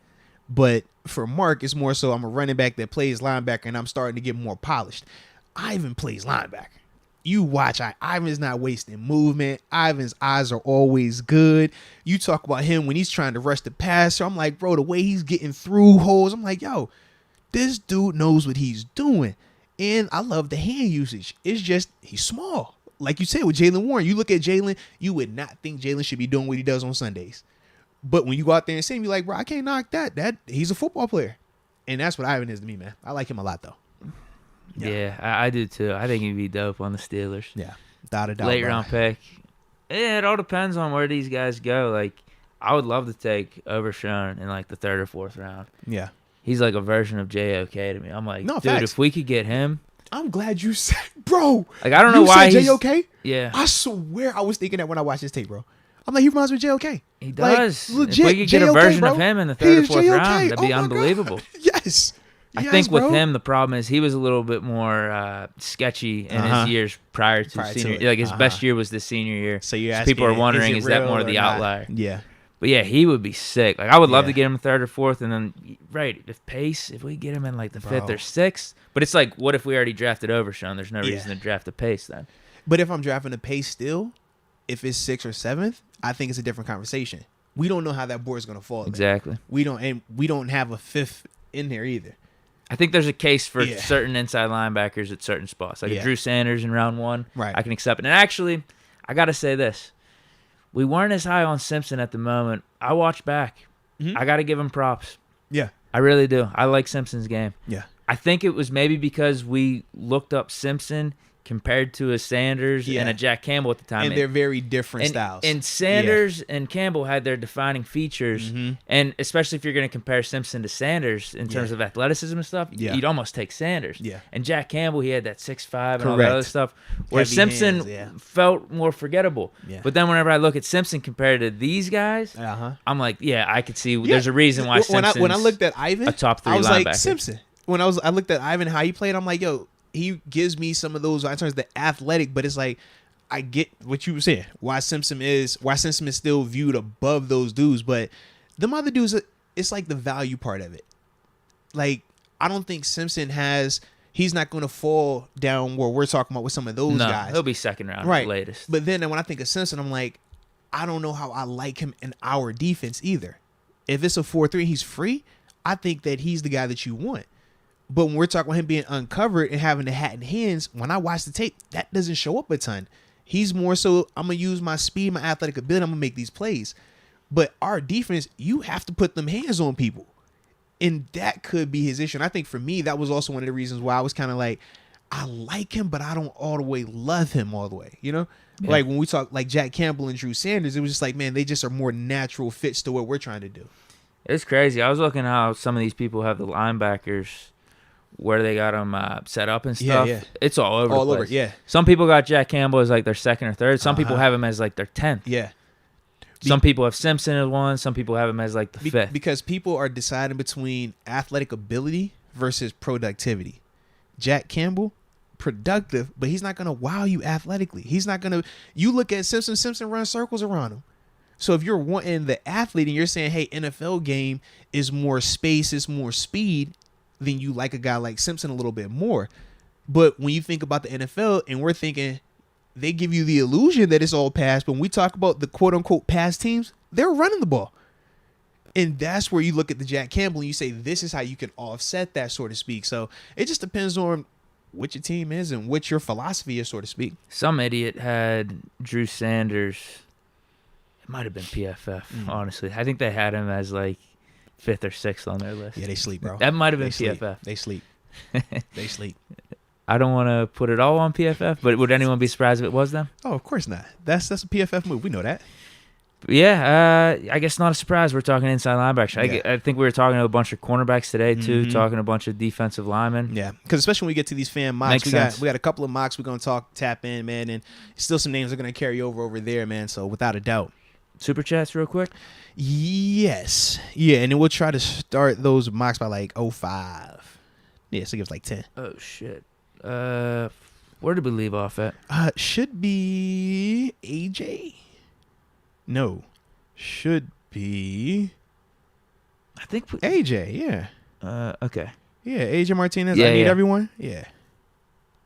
But for Mark, it's more so I'm a running back that plays linebacker, and I'm starting to get more polished. Ivan plays linebacker. You watch, Ivan's not wasting movement. Ivan's eyes are always good. You talk about him when he's trying to rush the passer. I'm like, bro, the way he's getting through holes, I'm like, yo, this dude knows what he's doing. And I love the hand usage. It's just, he's small. Like you said with Jaylen Warren, you look at Jaylen, you would not think Jaylen should be doing what he does on Sundays. But when you go out there and see him, you're like, bro, I can't knock that. He's a football player. And that's what Ivan is to me, man. I like him a lot, though. Yeah, I do too. I think he'd be dope on the Steelers. Yeah, without a doubt. Late round pick. Yeah, it all depends on where these guys go. Like, I would love to take Overshown in like the 3rd or 4th round. Yeah, he's like a version of JOK to me. I'm like, dude, facts. If we could get him, I'm glad you said, bro. Like, I don't know why he's JOK. Yeah, I swear I was thinking that when I watched this tape, bro. I'm like, he reminds me of JOK. He does. Like, legit, if we could get a version bro. of him in the 3rd or 4th round, that'd be unbelievable. God. Yes. I think with him, the problem is he was a little bit more sketchy in his years prior to senior. Like his best year was the senior year. So you're asking, people are wondering, is that more the outlier? Yeah. But yeah, he would be sick. Like I would love to get him 3rd or 4th, and then if we get him in like the 5th or 6th. But it's like, what if we already drafted Overshown? There's no reason to draft a Pace then. But if I'm drafting a Pace still, if it's 6th or 7th, I think it's a different conversation. We don't know how that board is going to fall. Exactly. We don't have a 5th in there either. I think there's a case for certain inside linebackers at certain spots. Like Drew Sanders in round 1. Right. I can accept it. And actually, I got to say this. We weren't as high on Simpson at the moment. I watched back. Mm-hmm. I got to give him props. Yeah. I really do. I like Simpson's game. Yeah. I think it was maybe because we looked up Simpson compared to a Sanders and a Jack Campbell at the time. And they're very different styles. And Sanders and Campbell had their defining features. Mm-hmm. And especially if you're going to compare Simpson to Sanders in terms of athleticism and stuff, you'd almost take Sanders. Yeah. And Jack Campbell, he had that 6'5" and all that other stuff. Where Simpson felt more forgettable. Yeah. But then whenever I look at Simpson compared to these guys, I'm like, I could see there's a reason why Simpson's when I looked at Ivan, a top 3 I was linebacker. Like, Simpson. When I looked at Ivan, how he played, I'm like, yo, he gives me some of those in terms of the athletic, but it's like I get what you were saying. Why Simpson is still viewed above those dudes, but them other dudes, it's like the value part of it. Like I don't think Simpson he's not going to fall down where we're talking about with some of those guys. He'll be 2nd round at the latest. But then when I think of Simpson, I'm like, I don't know how I like him in our defense either. If it's a 4-3, he's free. I think that he's the guy that you want. But when we're talking about him being uncovered and having the hat in hands, when I watch the tape, that doesn't show up a ton. He's more so, I'm going to use my speed, my athletic ability, I'm going to make these plays. But our defense, you have to put them hands on people. And that could be his issue. And I think for me, that was also one of the reasons why I was kind of like, I like him, but I don't all the way love him all the way, you know? Yeah. Like when we talk like Jack Campbell and Drew Sanders, it was just like, man, they just are more natural fits to what we're trying to do. It's crazy. I was looking how some of these people have the linebackers where they got them set up and stuff. Yeah. It's all over the place. Yeah. Some people got Jack Campbell as like their 2nd or 3rd. Some people have him as like their 10th. Yeah. Some people have Simpson as 1. Some people have him as like the 5th. Because people are deciding between athletic ability versus productivity. Jack Campbell, productive, but he's not going to wow you athletically. He's not going to. You look at Simpson runs circles around him. So if you're wanting the athlete and you're saying, hey, NFL game is more space, it's more speed, then you like a guy like Simpson a little bit more. But when you think about the NFL and we're thinking they give you the illusion that it's all pass, but when we talk about the quote unquote pass teams, they're running the ball. And that's where you look at the Jack Campbell and you say, this is how you can offset that, so to speak. So it just depends on what your team is and what your philosophy is, so to speak. Some idiot had Drew Sanders. It might have been PFF, honestly. I think they had him as like 5th or 6th on their list. Yeah, they sleep, bro. That might have been PFF. They sleep. They sleep. I don't want to put it all on PFF, but would anyone be surprised if it was them? Oh, of course not. That's a PFF move. We know that. Yeah, I guess not a surprise. We're talking inside linebackers. Yeah. I think we were talking to a bunch of cornerbacks today too. Talking to a bunch of defensive linemen. Yeah, because especially when we get to these fan mocks, we got a couple of mocks we're gonna tap in, man, and still some names are gonna carry over there, man. So without a doubt. Super chats real quick. Yes, yeah, and then we'll try to start those mocks by like 05. Yeah, so give us like 10. Oh shit. Where did we leave off at? Should be AJ. No, should be. I think AJ. Yeah. Okay. Yeah, AJ Martinez. Yeah, I need everyone. Yeah.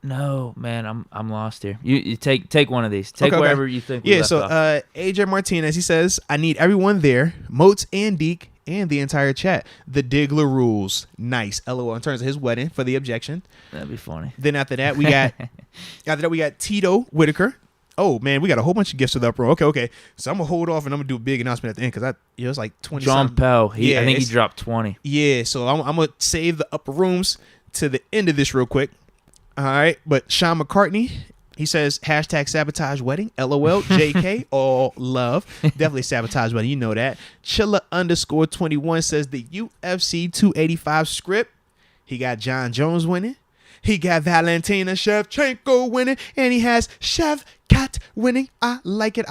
No, man, I'm lost here. You take one of these. Take wherever you think. Yeah. So AJ Martinez, he says, I need everyone there. Moats and Deke and the entire chat. The Diggler rules. Nice. LOL. In terms of his wedding for the objection. That'd be funny. Then after that we got Tito Whitaker. Oh man, we got a whole bunch of gifts to the upper room. Okay. So I'm gonna hold off and I'm gonna do a big announcement at the end because it's like 20. John Pell. I think he dropped 20. Yeah. So I'm gonna save the upper rooms to the end of this real quick. All right. But Sean McCartney, he says #sabotage wedding. LOL. JK. All love. Definitely sabotage wedding. You know that. Chilla_21 says the UFC 285 script. He got John Jones winning. He got Valentina Shevchenko winning, and he has Shavkat winning. I like it.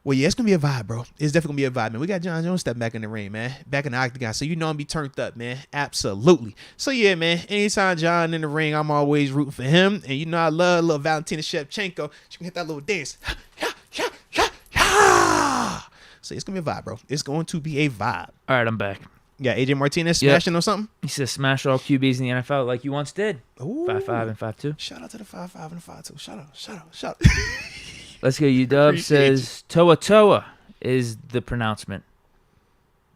Well, yeah, it's going to be a vibe, bro. It's definitely going to be a vibe, man. We got John Jones stepping back in the ring, man. Back in the octagon. So you know I'm be turned up, man. Absolutely. So, yeah, man. Anytime John in the ring, I'm always rooting for him. And you know I love little Valentina Shevchenko. She can hit that little dance. So it's going to be a vibe, bro. It's going to be a vibe. All right, I'm back. Yeah, AJ Martinez smashing on something? He says smash all QBs in the NFL like you once did. Ooh. 5'5" and 5'2". Shout out to the 5'5" and the 5'2". Shout out. Let's go. UW says Toa Toa is the pronouncement.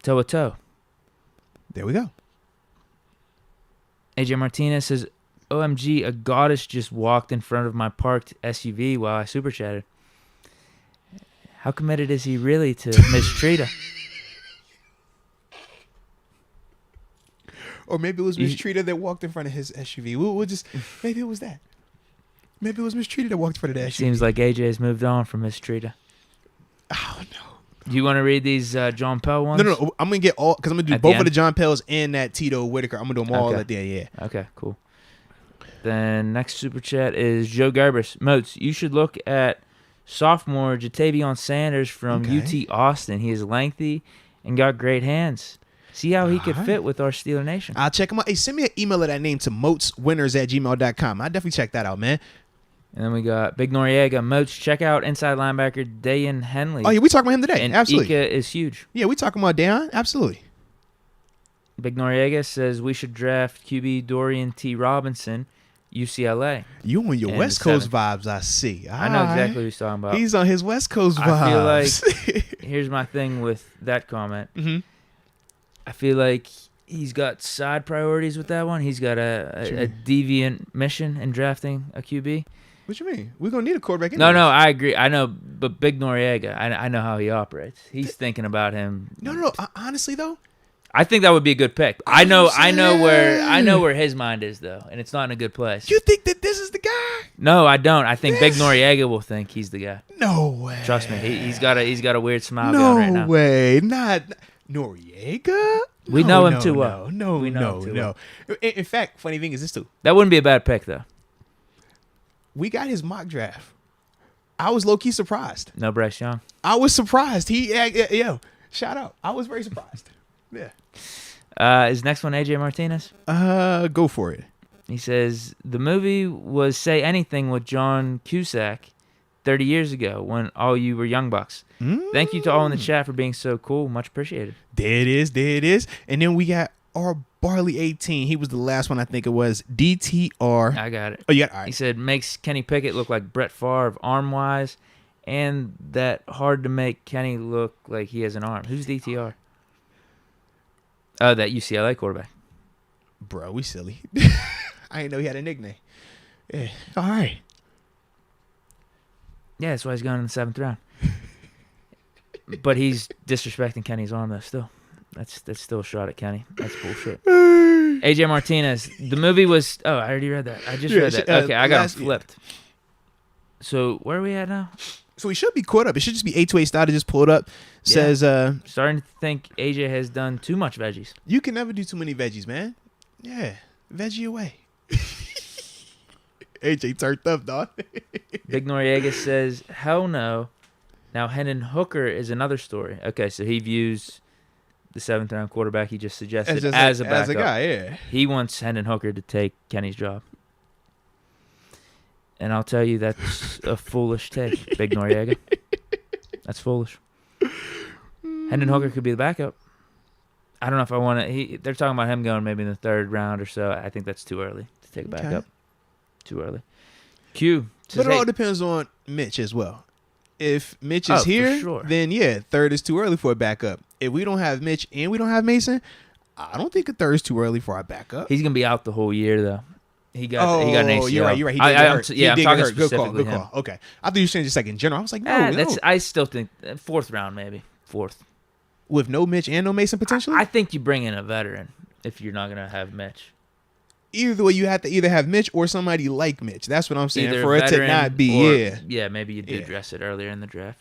Toa Toa. There we go. AJ Martinez says, OMG, a goddess just walked in front of my parked SUV while I super chatted. How committed is he really to Miss Trita? Or maybe it was Miss Trita that walked in front of his SUV. We'll just maybe it was that. Maybe it was Miss Trita that walked in front of the SUV. Seems like AJ's moved on from Miss Trita. Oh no. Do you want to read these John Pell ones? No. I'm gonna get all because I'm gonna do both of the John Pells and that Tito Whitaker. I'm gonna do them all at the end. Yeah. Okay. Cool. Then next super chat is Joe Garbus. Moats, you should look at sophomore Jatavion Sanders from UT Austin. He is lengthy and got great hands. See how he could fit with our Steeler Nation. I'll check him out. Hey, send me an email of that name to moatswinners@gmail.com. I'll definitely check that out, man. And then we got Big Noriega. Moats, check out inside linebacker Dayan Henley. Oh, yeah, we talking about him today. And absolutely. Ika is huge. Yeah, we talking about Dayan. Absolutely. Big Noriega says we should draft QB Dorian T. Robinson, UCLA. You on your West Coast vibes, I see. I know exactly what he's talking about. He's on his West Coast vibes. I feel like, here's my thing with that comment. Mm-hmm. I feel like he's got side priorities with that one. He's got a deviant mission in drafting a QB. What you mean? We're going to need a quarterback anyway. No, I agree. I know, but Big Noriega, I know how he operates. He's thinking about him. No. Honestly, though, I think that would be a good pick. I know where his mind is, though, and it's not in a good place. You think that this is the guy? No, I don't. I think Big Noriega will think he's the guy. No way. Trust me. He's got a weird smile going right now. No way. Not Noriega? We know him too well. No. In fact, funny thing is this too. That wouldn't be a bad pick though. We got his mock draft. I was low key surprised. No Bryce Young. I was surprised. Shout out. I was very surprised. Yeah. Is next one AJ Martinez? Go for it. He says the movie was Say Anything with John Cusack 30 years ago when all you were young bucks. Thank you to all in the chat for being so cool. Much appreciated. There it is. And then we got our Barley 18. He was the last one, I think it was. DTR. I got it. Oh, yeah. All right. He said, makes Kenny Pickett look like Brett Favre arm-wise, and that hard to make Kenny look like he has an arm. Who's DTR? Oh, that UCLA quarterback. Bro, we silly. I didn't know he had a nickname. Yeah. All right. Yeah, that's why he's going in the 7th round. But he's disrespecting Kenny's arm, though, still. That's still a shot at Kenny. That's bullshit. AJ Martinez. The movie was... Oh, I already read that. I just read that. Okay, I got him flipped. So, where are we at now? So he should be caught up. It should just be 828 Starter just pulled up. Says starting to think AJ has done too much veggies. You can never do too many veggies, man. Yeah. Veggie away. AJ turned up, dog. Big Noriega says, hell no. Now Hendon Hooker is another story. Okay, so he views the 7th round quarterback he just suggested as a backup. As a guy, yeah. He wants Hendon Hooker to take Kenny's job. And I'll tell you, that's a foolish take, Big Noriega. That's foolish. Hendon Hooker could be the backup. I don't know if I want to. They're talking about him going maybe in the 3rd round or so. I think that's too early to take a backup. Okay. Too early. Q. But it all depends on Mitch as well. If Mitch is here, then yeah, 3rd is too early for a backup. If we don't have Mitch and we don't have Mason, I don't think a 3rd is too early for our backup. He gonna be out the whole year though. He got an ACL. You're right. He did get hurt. I'm talking specifically Good call. Okay. I thought you were saying just like in general. I was like, I still think 4th round maybe. 4th. With no Mitch and no Mason potentially? I think you bring in a veteran if you're not going to have Mitch. Either way, you have to either have Mitch or somebody like Mitch. That's what I'm saying. For it to not be, Yeah, maybe you did address it earlier in the draft.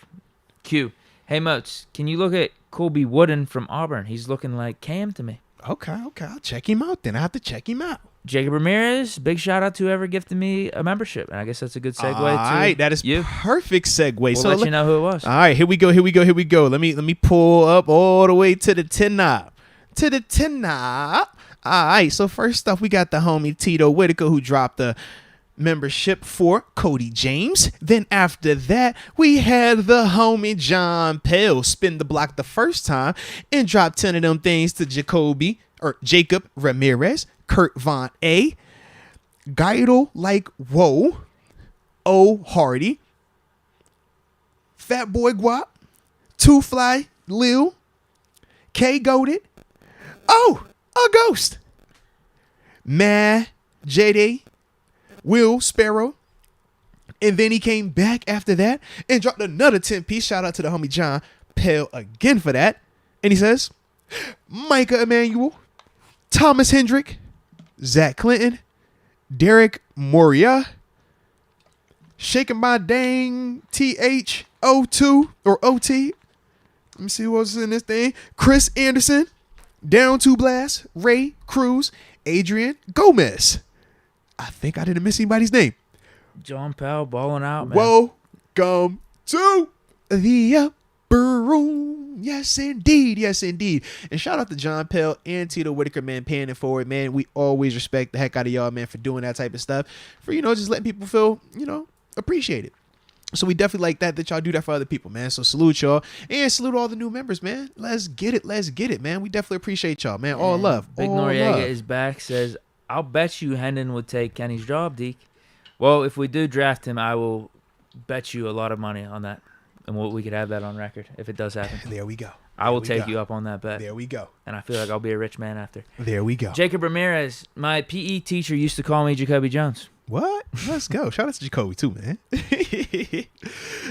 Q. Hey, Moats, can you look at Colby Wooden from Auburn? He's looking like Cam to me. Okay. I'll check him out then. I have to check him out. Jacob Ramirez, big shout out to whoever gifted me a membership. And I guess that's a good segue. All right, that is perfect segue. We'll let you know who it was. All right, here we go. Let me pull up all the way to the 10 knob. All right, so first off, we got the homie Tito Whitaker who dropped the membership for Cody James. Then after that, we had the homie John Pell spin the block the first time and drop 10 of them things to Jacob Ramirez, Kurt Von A, Geidel like whoa, O Hardy, Fat Boy Guap, Two Fly Lil, K Goated, a Ghost, JD, Will Sparrow, and then he came back after that and dropped another 10-piece. Shout out to the homie John Pell again for that. And he says, Micah Emanuel, Thomas Hendrick, Zach Clinton, Derek Moria, Shaking My Dang THO2 or OT. Let me see what's in this thing. Chris Anderson, Down to Blast, Ray Cruz, Adrian Gomez. I think I didn't miss anybody's name. John Powell balling out, man. Welcome to the upper room. Yes, indeed. And shout out to John Pell and Tito Whitaker, man, paying it forward, man. We always respect the heck out of y'all, man, for doing that type of stuff. For, just letting people feel, appreciated. So we definitely like that y'all do that for other people, man. So salute y'all and salute all the new members, man. Let's get it, man. We definitely appreciate y'all, man. All love. Big Noriega is back, says, I'll bet you Hendon would take Kenny's job, Deke. Well, if we do draft him, I will bet you a lot of money on that. And we could have that on record if it does happen. There we go. I will take you up on that bet. There we go. And I feel like I'll be a rich man after. There we go. Jacob Ramirez, my PE teacher used to call me Jacoby Jones. What? Let's go. Shout out to Jacoby too, man.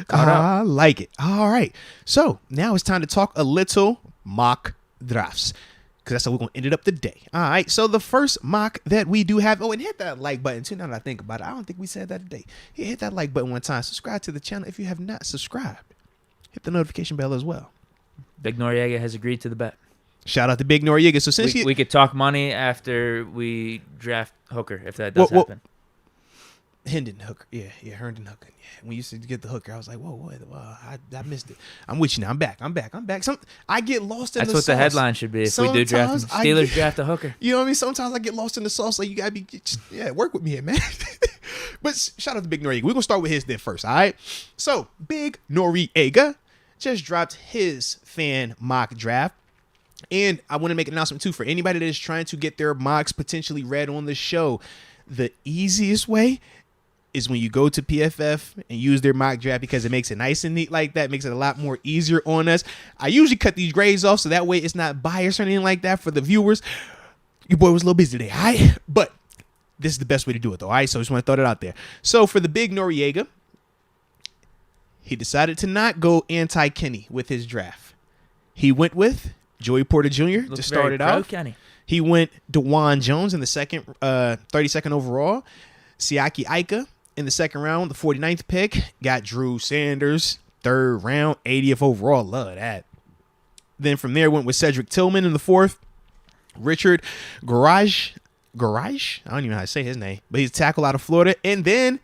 I like it. All right. So now it's time to talk a little mock drafts, because that's how we're going to end it up today. All right. So the first mock that we do have. Oh, and hit that like button too. Now that I think about it, I don't think we said that today. Hit that like button one time. Subscribe to the channel if you have not subscribed. Hit the notification bell as well. Big Noriega has agreed to the bet. Shout out to Big Noriega. So since we could talk money after we draft Hooker, if that does happen. Hendon Hooker. Yeah, Herndon Hooker. Yeah. When you used to get the Hooker, I was like, whoa, I missed it. I'm with you now. I'm back. I get lost in the sauce. That's what the headline should be if we do draft him. Steelers draft a Hooker. You know what I mean? Sometimes I get lost in the sauce. Like, you got to be, work with me here, man. But shout out to Big Noriega. We're going to start with his then first, all right? So, Big Noriega just dropped his fan mock draft. And I want to make an announcement, too, for anybody that is trying to get their mocks potentially read on the show. The easiest way is when you go to PFF and use their mock draft, because it makes it nice and neat like that. Makes it a lot more easier on us. I usually cut these grades off so that way it's not biased or anything like that for the viewers. Your boy was a little busy today, all right? But this is the best way to do it, though, all right? So I just want to throw that out there. So for the Big Noriega, he decided to not go anti-Kenny with his draft. He went with Joey Porter Jr. to start it out. Kenny. He went DeJuan Jones in the 32nd overall. Siaki Ika, in the second round, the 49th pick, got Drew Sanders, third round, 80th overall. Love that. Then from there, went with Cedric Tillman in the fourth. Richard Garage. I don't even know how to say his name, but he's a tackle out of Florida. And then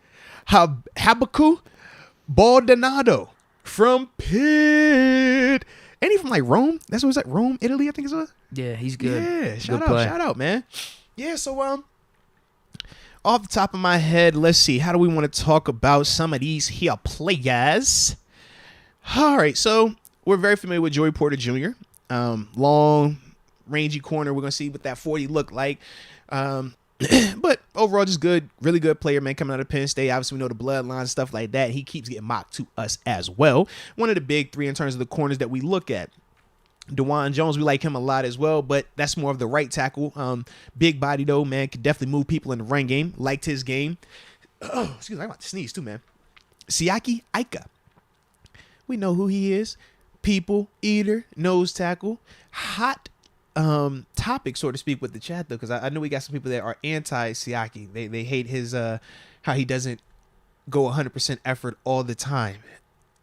Habaku Baldonado from Pitt. Ain't he from like Rome? That's what it's like, Rome, Italy, I think it was. Yeah, he's good. Yeah, shout out, man. Yeah, so off the top of my head, let's see. How do we want to talk about some of these here players? All right, so we're very familiar with Joey Porter Jr. Long, rangy corner. We're going to see what that 40 look like. But overall, just good, really good player, man, coming out of Penn State. Obviously, we know the bloodline and stuff like that. He keeps getting mocked to us as well. One of the big three in terms of the corners that we look at. DeJuan Jones, we like him a lot as well, but that's more of the right tackle. Big body, though, man, could definitely move people in the run game. Liked his game. Oh, excuse me, I'm about to sneeze, too, man. Siaki Ika. We know who he is. People eater, nose tackle. Hot topic, so to speak, with the chat, though, because I know we got some people that are anti-Siaki. They hate his how he doesn't go 100% effort all the time.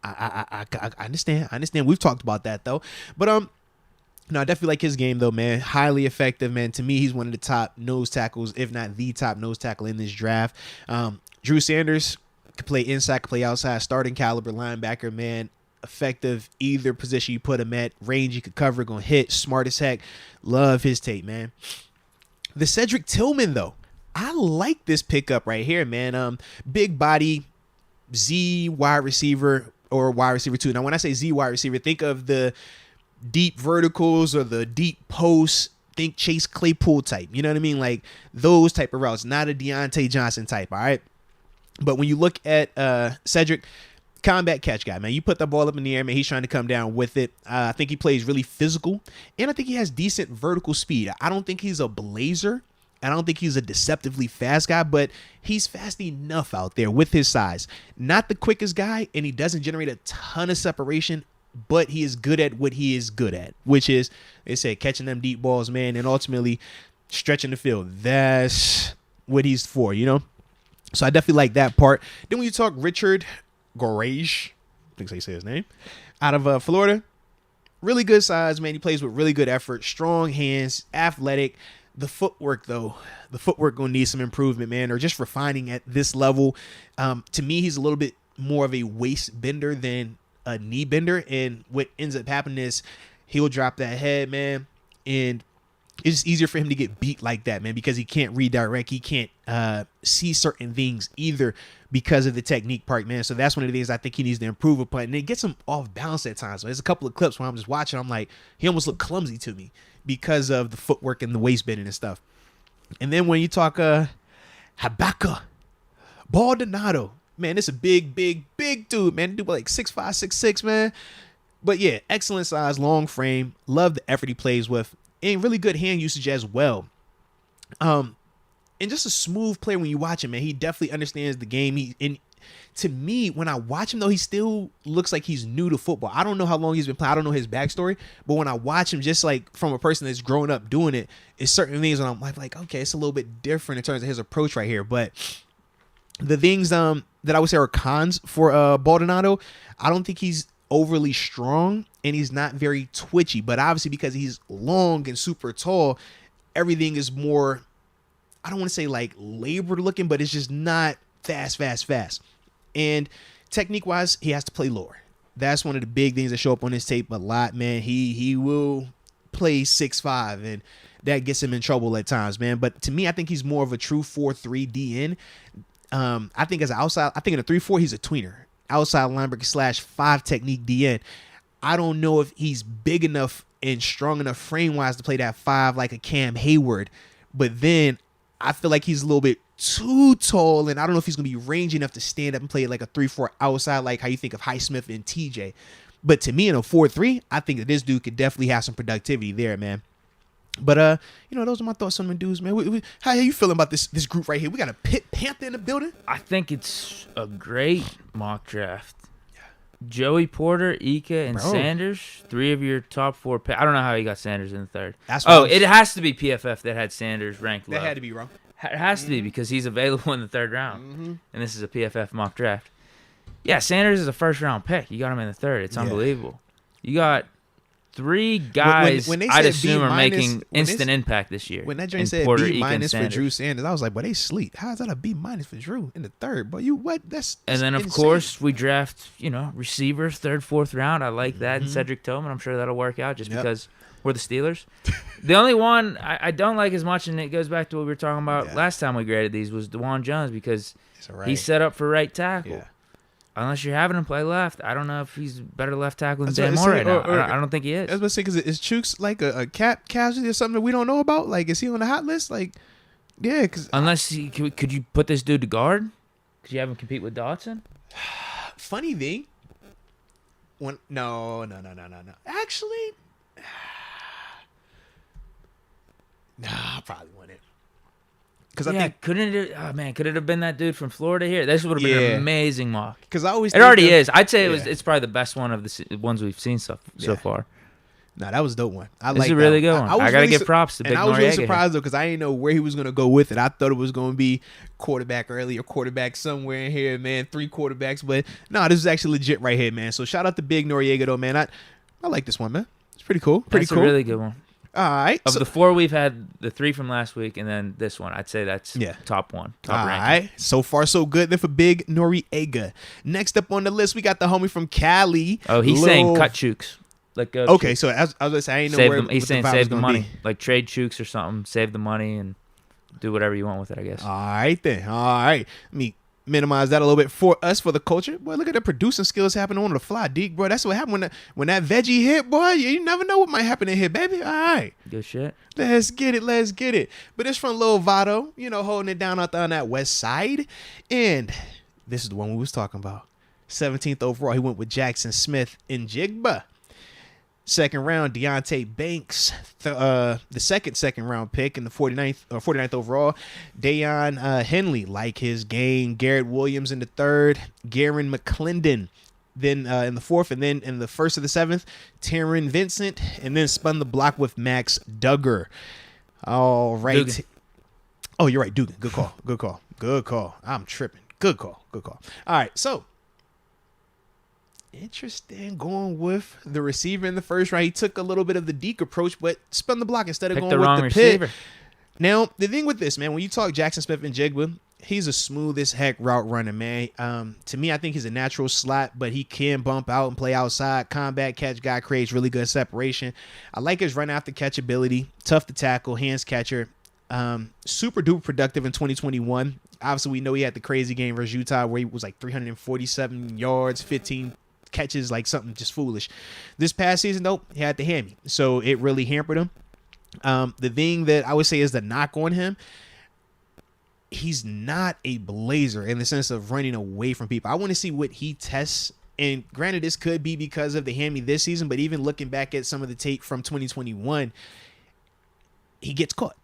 I understand. We've talked about that, though. But no, I definitely like his game, though, man. Highly effective, man. To me, he's one of the top nose tackles, if not the top nose tackle in this draft. Drew Sanders could play inside, could play outside, starting caliber linebacker, man. Effective either position you put him at. Range you could cover, gonna hit, smart as heck. Love his tape, man. The Cedric Tillman, though, I like this pickup right here, man. Big body, Z wide receiver or wide receiver 2. Now, when I say Z wide receiver, think of the deep verticals or the deep posts. Think Chase Claypool type. You know what I mean? Like those type of routes, not a Deontay Johnson type. All right. But when you look at Cedric, combat catch guy, man. You put the ball up in the air, man. He's trying to come down with it. I think he plays really physical, and I think he has decent vertical speed. I don't think he's a blazer. I don't think he's a deceptively fast guy, but he's fast enough out there with his size. Not the quickest guy, and he doesn't generate a ton of separation, but he is good at what he is good at, which is, they say, catching them deep balls, man, and ultimately stretching the field. That's what he's for, you know? So I definitely like that part. Then when you talk Richard Garage, I think so you say his name, out of Florida, really good size, man. He plays with really good effort, strong hands, athletic. The footwork, though, gonna need some improvement, man, or just refining at this level. To me, he's a little bit more of a waist bender than a knee bender, and what ends up happening is he'll drop that head, man, and it's just easier for him to get beat like that, man, because he can't redirect. He can't see certain things either because of the technique part, man. So that's one of the things I think he needs to improve upon. And it gets him off balance at times. So there's a couple of clips where I'm just watching. I'm like, he almost looked clumsy to me because of the footwork and the waist bending and stuff. And then when you talk Habaku Baldonado, man, this is a big dude, man. Dude like 6'5", 6'6", man. But yeah, excellent size, long frame. Love the effort he plays with. And really good hand usage as well. And just a smooth player when you watch him, man. He definitely understands the game. And to me, when I watch him, though, he still looks like he's new to football. I don't know how long he's been playing. I don't know his backstory. But when I watch him, just like from a person that's grown up doing it, it's certain things when I'm like, okay, it's a little bit different in terms of his approach right here. But the things that I would say are cons for Baldonado, I don't think he's overly strong, and he's not very twitchy. But obviously, because he's long and super tall, everything is more, I don't want to say like labored looking, but it's just not fast. And technique wise, he has to play lower. That's one of the big things that show up on his tape a lot, man. He will play 6'5", and that gets him in trouble at times, man. But to me, I think he's more of a true 4-3 DN. I think as an outside, I think in a 3-4, he's a tweener. Outside linebacker / 5 technique DN. I don't know if he's big enough and strong enough frame-wise to play that 5 like a Cam Hayward. But then I feel like he's a little bit too tall, and I don't know if he's going to be rangy enough to stand up and play like a 3-4 outside, like how you think of Highsmith and TJ. But to me, in a 4-3, I think that this dude could definitely have some productivity there, man. But, those are my thoughts on the dudes, man. How are you feeling about this group right here? We got a Pitt Panther in the building. I think it's a great mock draft. Joey Porter, Ike, and Sanders, 3 of your top 4 picks. I don't know how you got Sanders in the 3rd. It has to be PFF that had Sanders ranked low. That had to be wrong. It has to be because he's available in the third round, and this is a PFF mock draft. Yeah, Sanders is a first-round pick. You got him in the third. It's unbelievable. You got 3 guys when I'd assume are making instant impact this year. When that joint said B- for Drew Sanders, I was like, "But they sleep. How is that a B- for Drew in the third? But you what? That's and then of insane. course we draft receivers third, fourth round. I like that, and Cedric Tillman. I'm sure that'll work out just because we're the Steelers. The only one I don't like as much, and it goes back to what we were talking about last time we graded these, was DeJuan Jones because he's set up for right tackle. Yeah. Unless you're having him play left, I don't know if he's better left tackle than Dan Moore right now. I don't think he is. I was going to say, because is Chooks like a cap casualty or something that we don't know about? Like, is he on the hot list? Like, yeah. Unless could you put this dude to guard? Could you have him compete with Dotson? Funny thing. No. Actually, I probably wouldn't. Because I think could it have been that dude from Florida here? This would have been an amazing mock. Because I always it already is. I'd say it's probably the best one of the ones we've seen so far. No, that was a dope one. This is a really good one. I gotta give props to Big Noriega. And I was really surprised though because I didn't know where he was gonna go with it. I thought it was gonna be quarterback early or quarterback somewhere in here, man. 3 quarterbacks, but no, this is actually legit right here, man. So shout out to Big Noriega though, man. I like this one, man. It's pretty cool. That's a really good one. All right. Of the 4 we've had, the 3 from last week, and then this one, I'd say that's top one. Top ranking. All right. So far, so good then for Big Noriega. Next up on the list, we got the homie from Cali. Oh, he's saying cut Chooks. Like okay, so I was gonna say I ain't know where he's saying save the money, like trade Chooks or something, save the money and do whatever you want with it, I guess. All right then. All right. Let me minimize that a little bit for us, for the culture. Boy, look at the producing skills happening on the fly, Deke, bro. That's what happened when that veggie hit, boy. You never know what might happen in here, baby. All right. Good shit. Let's get it. But it's from Lil Vado, holding it down out there on that west side. And this is the one we was talking about. 17th overall, he went with Jackson Smith in Jigba. Second round, Deontay Banks, the second round pick in the 49th overall. Deion Henley, like his game. Garrett Williams in the third. Garen McClendon then in the fourth. And then in the first of the 7th, Taryn Vincent. And then spun the block with Max Duggar. All right. Dugan. Oh, you're right. Dugan. Good call. I'm tripping. Good call. All right. So, interesting going with the receiver in the first round. He took a little bit of the Deke approach, but spun the block instead of going with the receiver. Pitt. Now, the thing with this, man, when you talk Jackson Smith and Jigba, he's a smooth as heck route runner, man. To me, I think he's a natural slot, but he can bump out and play outside. Combat catch guy, creates really good separation. I like his run after catch ability. Tough to tackle, hands catcher. Super duper productive in 2021. Obviously, we know he had the crazy game versus Utah where he was like 347 yards, 15 catches, like something just foolish. This past season, though, he had the hammy, so it really hampered him. The thing that I would say is the knock on him, he's not a blazer in the sense of running away from people. I want to see what he tests, and granted, this could be because of the hammy this season, but even looking back at some of the tape from 2021, he gets caught.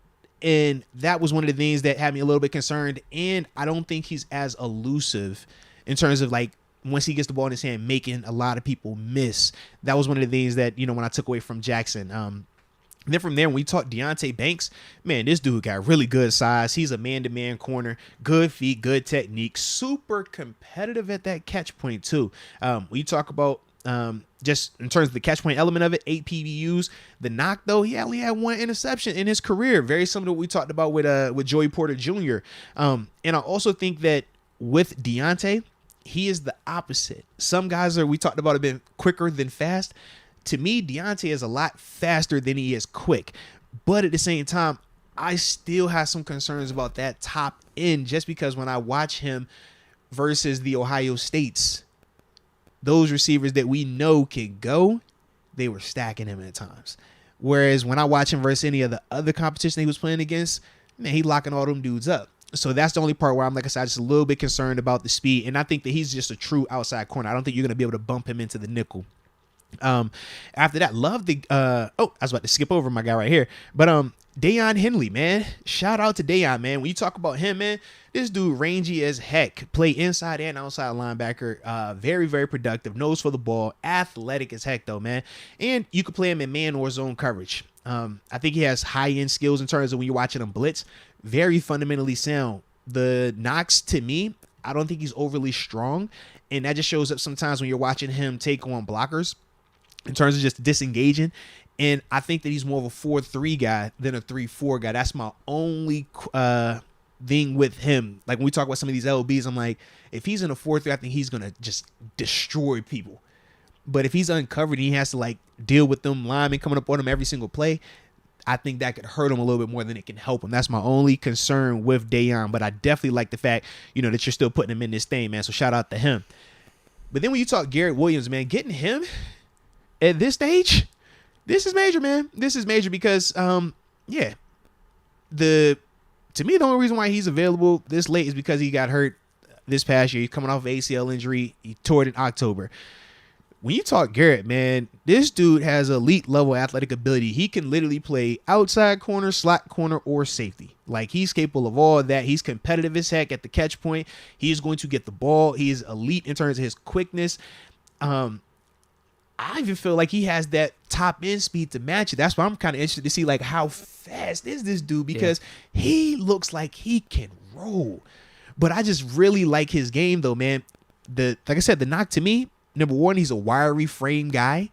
And that was one of the things that had me a little bit concerned, and I don't think he's as elusive in terms of like once he gets the ball in his hand, making a lot of people miss. That was one of the things that, when I took away from Jackson. Then from there, when we talk Deontay Banks, man, this dude got really good size. He's a man-to-man corner, good feet, good technique, super competitive at that catch point too. We talk about just in terms of the catch point element of it, 8 PBUs. The knock, though, he only had 1 interception in his career, very similar to what we talked about with Joey Porter Jr. And I also think that with Deontay, he is the opposite. Some guys we talked about have been quicker than fast. To me, Deontay is a lot faster than he is quick. But at the same time, I still have some concerns about that top end just because when I watch him versus the Ohio States, those receivers that we know can go, they were stacking him at times. Whereas when I watch him versus any of the other competition he was playing against, man, he locking all them dudes up. So that's the only part where I'm, like I said, just a little bit concerned about the speed. And I think that he's just a true outside corner. I don't think you're going to be able to bump him into the nickel. After that, love the I was about to skip over my guy right here. But Deion Henley, man. Shout out to Deion, man. When you talk about him, man, this dude rangy as heck. Play inside and outside linebacker. Very, very productive. Nose for the ball. Athletic as heck, though, man. And you could play him in man or zone coverage. I think he has high-end skills in terms of when you're watching him blitz. Very fundamentally sound. The knocks, to me, I don't think he's overly strong. And that just shows up sometimes when you're watching him take on blockers in terms of just disengaging. And I think that he's more of a 4-3 guy than a 3-4 guy. That's my only thing with him. Like when we talk about some of these LBs, I'm like, if he's in a 4-3, I think he's going to just destroy people. But if he's uncovered and he has to like deal with them linemen coming up on him every single play, I think that could hurt him a little bit more than it can help him. That's my only concern with Dayon. But I definitely like the fact, that you're still putting him in this thing, man. So shout out to him. But then when you talk Garrett Williams, man, getting him at this stage, this is major, man. This is major because, to me, the only reason why he's available this late is because he got hurt this past year. He's coming off ACL injury. He tore it in October. When you talk Garrett, man, this dude has elite level athletic ability. He can literally play outside corner, slot corner, or safety. Like, he's capable of all of that. He's competitive as heck at the catch point. He is going to get the ball. He is elite in terms of his quickness. I even feel like he has that top end speed to match it. That's why I'm kind of interested to see like how fast is this dude, because he looks like he can roll. But I just really like his game though, man. Like I said, the knock to me, number one, he's a wiry frame guy,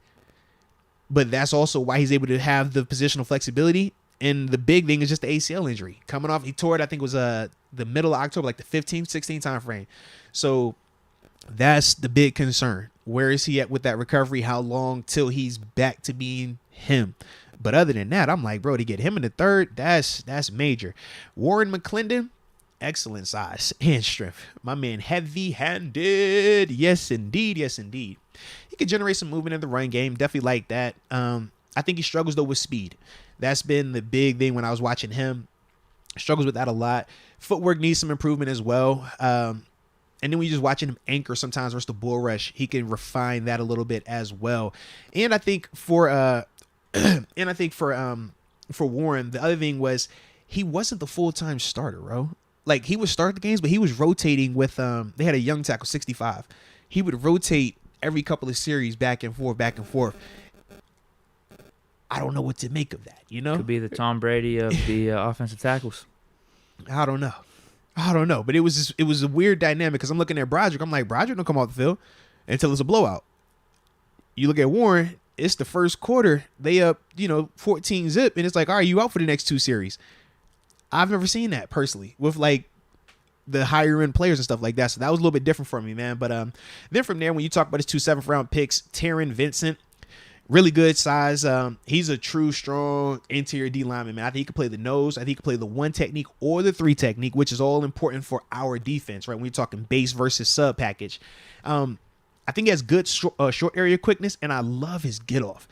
but that's also why he's able to have the positional flexibility. And the big thing is just the ACL injury coming off. He tore it, I think it was the middle of October, like the 15th, 16th time frame. So that's the big concern. Where is he at with that recovery? How long till he's back to being him? But other than that, I'm like, bro, to get him in the third, that's major. Warren McClendon, excellent size and strength. My man, heavy-handed. Yes, indeed. Yes, indeed. He could generate some movement in the run game. Definitely like that. I think he struggles, though, with speed. That's been the big thing when I was watching him. Struggles with that a lot. Footwork needs some improvement as well. And then when you're just watching him anchor sometimes versus the bull rush, he can refine that a little bit as well. And I think for Warren, the other thing was he wasn't the full-time starter, bro. Like, he would start the games, but he was rotating with they had a young tackle, 65. He would rotate every couple of series back and forth, back and forth. I don't know what to make of that, Could be the Tom Brady of the offensive tackles. I don't know. But it was a weird dynamic because I'm looking at Broderick. I'm like, Broderick don't come off the field until it's a blowout. You look at Warren, it's the first quarter. They up, 14 zip, and it's like, all right, you out for the next two series. I've never seen that personally with like the higher end players and stuff like that. So that was a little bit different for me, man. But then from there, when you talk about his 2 7th round picks, Taron Vincent, really good size. He's a true strong interior D lineman, man. I think he could play the nose. I think he could play the 1 technique or the 3 technique, which is all important for our defense, right? When you're talking base versus sub package. I think he has good short area quickness, and I love his get off.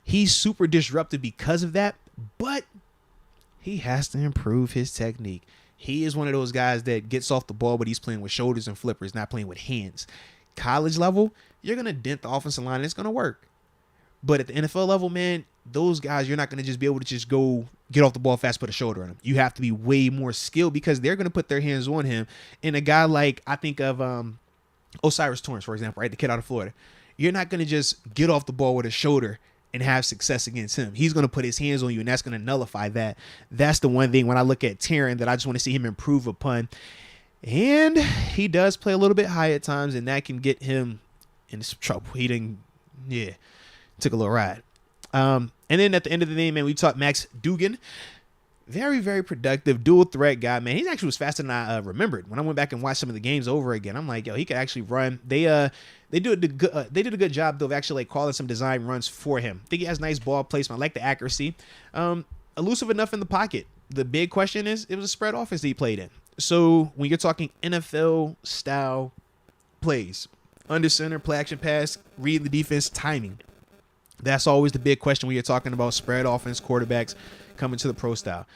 He's super disruptive because of that, but he has to improve his technique. He is one of those guys that gets off the ball, but he's playing with shoulders and flippers, not playing with hands. College level, you're going to dent the offensive line, and it's going to work. But at the NFL level, man, those guys, you're not going to just be able to just go get off the ball fast, put a shoulder on him. You have to be way more skilled because they're going to put their hands on him. And a guy like, I think of Osiris Torrance, for example, right? The kid out of Florida. You're not going to just get off the ball with a shoulder and have success against him. He's going to put his hands on you, and that's going to nullify that. That's the one thing when I look at Taron that I just want to see him improve upon. And he does play a little bit high at times, and that can get him into some trouble. He didn't, took a little ride. And then at the end of the day, man, we talked Max Duggan. Very, very productive, dual threat guy, man. He actually was faster than I remembered. When I went back and watched some of the games over again, I'm like, yo, he could actually run. They did a good job though of actually like calling some design runs for him. I think he has nice ball placement. I like the accuracy. Elusive enough in the pocket. The big question is, it was a spread offense that he played in. So when you're talking NFL style plays, under center, play action pass, read the defense, timing. That's always the big question when you're talking about spread offense quarterbacks coming to the pro style.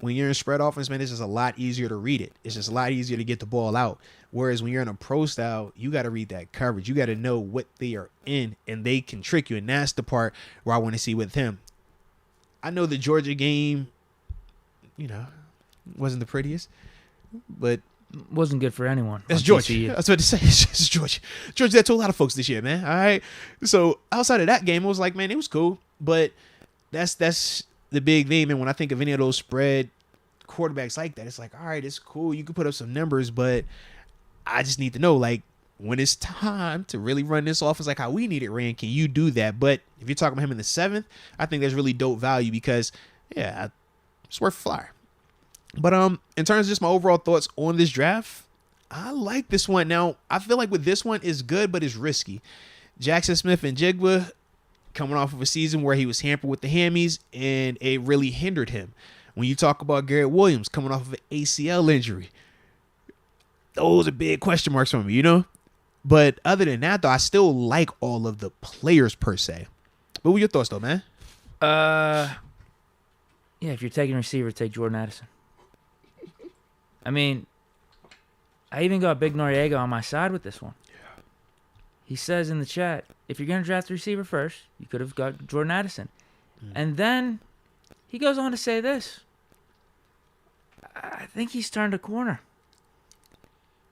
When you're in spread offense, man, it's just a lot easier to read it. It's just a lot easier to get the ball out. Whereas when you're in a pro style, you got to read that coverage. You got to know what they are in, and they can trick you. And that's the part where I want to see with him. I know the Georgia game, wasn't the prettiest, but wasn't good for anyone. That's Georgia. That's what to say. It's Georgia. Georgia, that to a lot of folks this year, man. All right. So outside of that game, it was like, man, it was cool. But that's the big thing, man. When I think of any of those spread quarterbacks like that, it's like, all right, it's cool. You can put up some numbers, but I just need to know, like, when it's time to really run this offense like how we need it ran, can you do that? But if you're talking about him in the 7th, I think there's really dope value because, yeah, it's worth a flyer. But in terms of just my overall thoughts on this draft, I like this one. Now, I feel like with this one, it's good, but it's risky. Jackson Smith and Jigba coming off of a season where he was hampered with the hammies, and it really hindered him. When you talk about Garrett Williams coming off of an ACL injury, those are big question marks for me, you know? But other than that, though, I still like all of the players per se. What were your thoughts, though, man? Yeah, if you're taking receiver, take Jordan Addison. I mean, I even got Big Noriega on my side with this one. Yeah. He says in the chat, if you're going to draft the receiver first, you could have got Jordan Addison. And then he goes on to say this. I think he's turned a corner.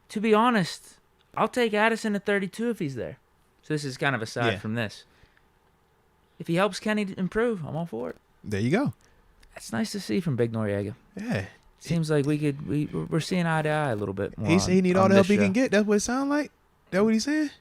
To be honest, I'll take Addison at 32 if he's there. So this is kind of aside from this. If he helps Kenny improve, I'm all for it. There you go. That's nice to see from Big Noriega. Yeah. Seems like we're seeing eye to eye a little bit more. He said he need all the help he can get. That's what it sounds like. That what he's saying?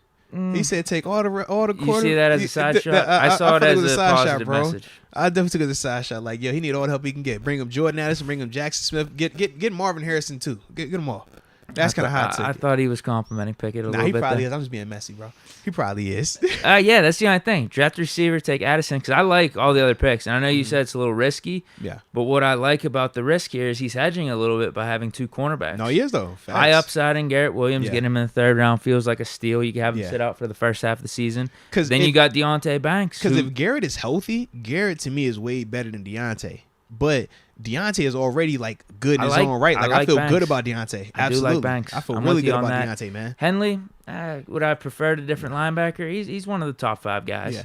He said take all the quarter. You see that as a side shot? I saw it as a positive message. I definitely took it as a side shot. Like, yo, he need all the help he can get. Bring him Jordan Addison. Bring him Jackson Smith. Get Marvin Harrison too. Get them all. That's kind of hot. I thought he was complimenting Pickett a little bit. He probably is. I'm just being messy, bro. He probably is. Yeah, that's the only thing. Draft receiver, take Addison, because I like all the other picks. And I know you said it's a little risky. Yeah. But what I like about the risk here is he's hedging a little bit by having 2 cornerbacks. No, he is, though. Facts. High upside in Garrett Williams. Getting him in the 3rd round feels like a steal. You can have him sit out for the first half of the season. Then you got Deontay Banks. Because if Garrett is healthy, Garrett, to me, is way better than Deontay. But Deontay is already like good in his own right. Like I feel Banks. Good about Deontay. Absolutely. I do like Banks. I feel really good about Deontay, man. Henley, would I prefer a different linebacker? He's one of the top 5 guys. Yeah.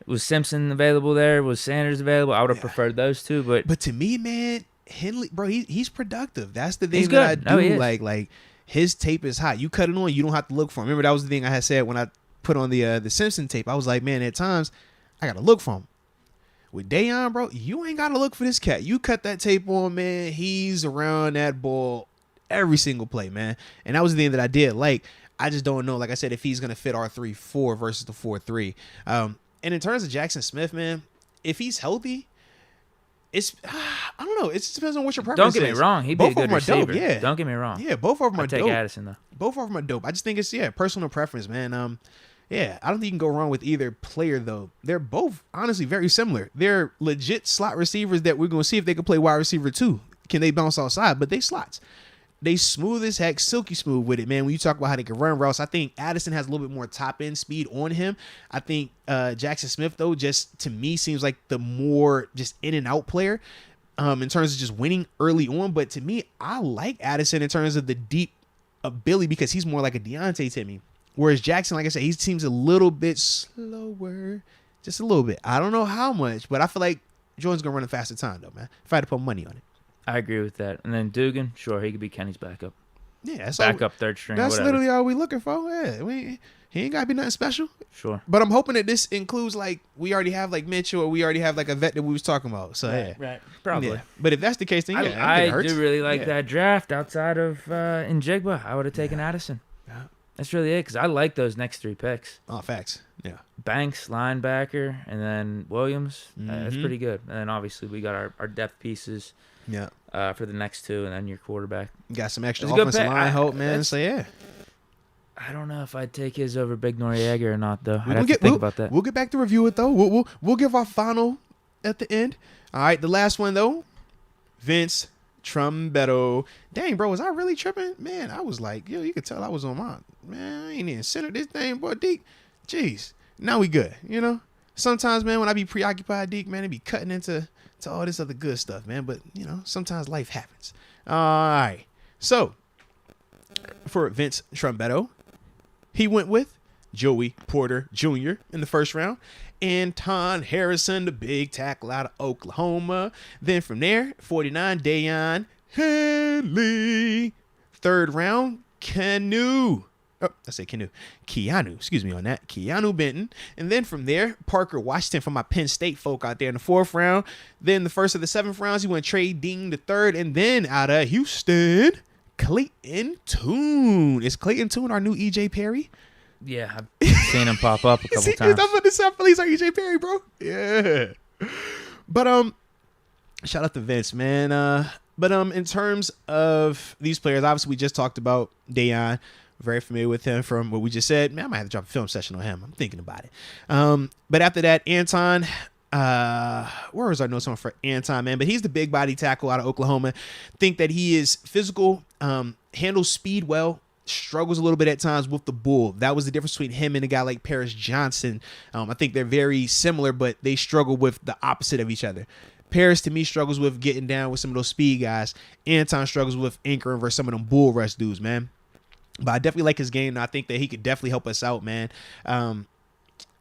Was Simpson available there? Was Sanders available? I would have preferred those two, but to me, man, Henley, bro, he's productive. That's the thing that I do. Like his tape is hot. You cut it on, you don't have to look for him. Remember that was the thing I had said when I put on the Simpson tape. I was like, man, at times I gotta look for him. With Dayon, bro, you ain't got to look for this cat. You cut that tape on, man. He's around that ball every single play, man. And that was the thing that I did. Like, I just don't know, like I said, if he's going to fit our 3-4 versus the 4-3. And in terms of Jackson Smith, man, if he's healthy, it's, I don't know. It just depends on what your preference is. Don't get me wrong. He'd be a good receiver. Dope, yeah. Don't get me wrong. Yeah, both of them are dope. I'll take Addison, though. Both of them are dope. I just think it's, personal preference, man. Yeah, I don't think you can go wrong with either player, though. They're both, honestly, very similar. They're legit slot receivers that we're going to see if they can play wide receiver, too. Can they bounce outside? But they slots. They smooth as heck, silky smooth with it, man. When you talk about how they can run routes, I think Addison has a little bit more top-end speed on him. I think Jackson Smith, though, just to me seems like the more just in-and-out player in terms of just winning early on. But to me, I like Addison in terms of the deep ability because he's more like a Deontay to me. Whereas Jackson, like I said, he seems a little bit slower. Just a little bit. I don't know how much, but I feel like Jordan's going to run a faster time, though, man. If I had to put money on it. I agree with that. And then Dugan, sure, he could be Kenny's backup. Yeah. That's backup, third string, That's whatever. literally all we looking for. Yeah. He ain't got to be nothing special. Sure. But I'm hoping that this includes, like, we already have, like, Mitchell, or we already have, like, a vet that we was talking about. So, Right. Probably. Yeah. But if that's the case, then, I do really like that draft outside of Njigba. I would have taken Addison. Yeah. That's really it, because I like those next 3 picks. Oh, facts. Yeah. Banks, linebacker, and then Williams. That's pretty good. And then, obviously, we got our depth pieces for the next 2, and then your quarterback. You got some extra offensive line help, man. So, yeah. I don't know if I'd take his over Big Noriega or not, though. I'd have to think about that. We'll get back to review it, though. We'll give our final at the end. All right, the last one, though. Vince Trombetto. Dang, bro, was I really tripping? Man, I was like, yo, you could tell I was on my, man, I ain't even centered this thing, boy, Deke. Jeez. Now we good, you know? Sometimes, man, when I be preoccupied, Deke, man, it be cutting into all this other good stuff, man. But, you know, sometimes life happens. All right. So, for Vince Trombetto, he went with Joey Porter Jr. in the first round. Anton Harrison, the big tackle out of Oklahoma. Then from there, 49, Dayon Henley. Third round, Keanu, excuse me on that. Keanu Benton. And then from there, Parker Washington for my Penn State folk out there in the 4th round. Then the first of the 7th rounds, he went Trey Dean the 3rd. And then out of Houston, Clayton Tune. Is Clayton Tune our new E.J. Perry? Yeah, I've seen him pop up a couple times. I'm the South Philly's like E.J. Perry, bro. Yeah. But shout out to Vince, man. But in terms of these players, obviously we just talked about Deion. Very familiar with him from what we just said. Man, I might have to drop a film session on him. I'm thinking about it. But after that, Anton. Where was our notes on for Anton, man? But he's the big body tackle out of Oklahoma. Think that he is physical, handles speed well, struggles a little bit at times with the bull. That was the difference between him and a guy like Paris Johnson. I think they're very similar, but they struggle with the opposite of each other. Paris, to me, struggles with getting down with some of those speed guys. Anton struggles with anchoring versus some of them bull rush dudes, man. But I definitely like his game, and I think that he could definitely help us out, man.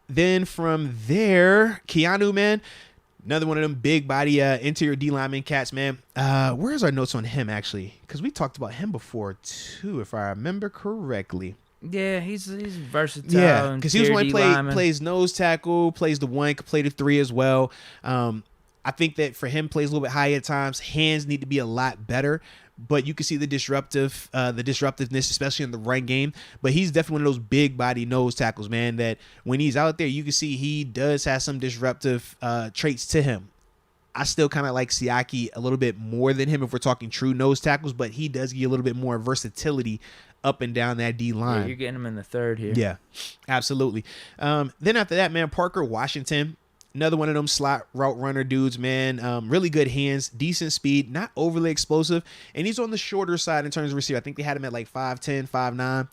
Then from there, Keanu, man, another one of them big body interior D lineman cats, man. Where's our notes on him, actually? Because we talked about him before, too, if I remember correctly. Yeah, he's versatile. Yeah, because he was one plays nose tackle, plays the 1, could play the 3 as well. I think that for him, plays a little bit high at times. Hands need to be a lot better, but you can see the disruptiveness, especially in the run game. But he's definitely one of those big body nose tackles, man, that when he's out there, you can see he does have some disruptive traits to him. I still kind of like Siaki a little bit more than him if we're talking true nose tackles, but he does give you a little bit more versatility up and down that D line. Yeah, you're getting him in the 3rd here. Yeah, absolutely. Then after that, man, Parker Washington. Another one of them slot route runner dudes, man. Really good hands, decent speed, not overly explosive. And he's on the shorter side in terms of receiver. I think they had him at like 5'10", 5'9".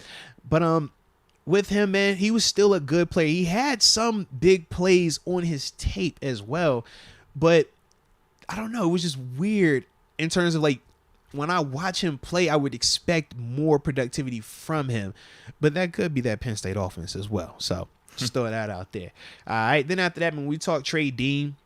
But with him, man, he was still a good player. He had some big plays on his tape as well. But I don't know. It was just weird in terms of like when I watch him play, I would expect more productivity from him. But that could be that Penn State offense as well. So just throw that out there. All right. Then after that, when we talk Trey Dean,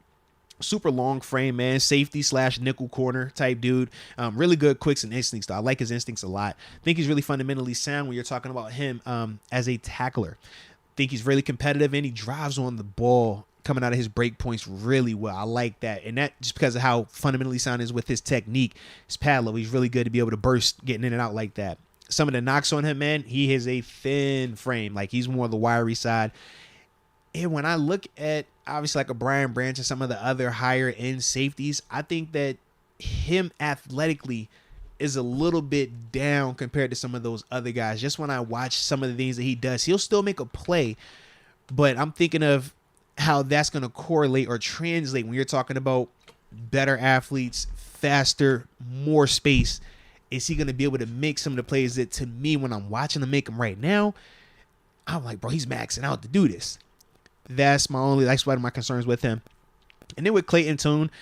super long frame, man, safety / nickel corner type dude. Really good quicks and instincts, though. I like his instincts a lot. Think he's really fundamentally sound when you're talking about him as a tackler. Think he's really competitive, and he drives on the ball coming out of his break points really well. I like that. And that just because of how fundamentally sound is with his technique, his pad level. He's really good to be able to burst getting in and out like that. Some of the knocks on him, man, he has a thin frame. Like, he's more the wiry side. And when I look at, obviously, like a Brian Branch and some of the other higher-end safeties, I think that him athletically is a little bit down compared to some of those other guys. Just when I watch some of the things that he does, he'll still make a play. But I'm thinking of how that's going to correlate or translate when you're talking about better athletes, faster, more space. Is he going to be able to make some of the plays that, to me, when I'm watching him make them right now, I'm like, bro, he's maxing out to do this. That's one of my concerns with him. And then with Clayton Tune,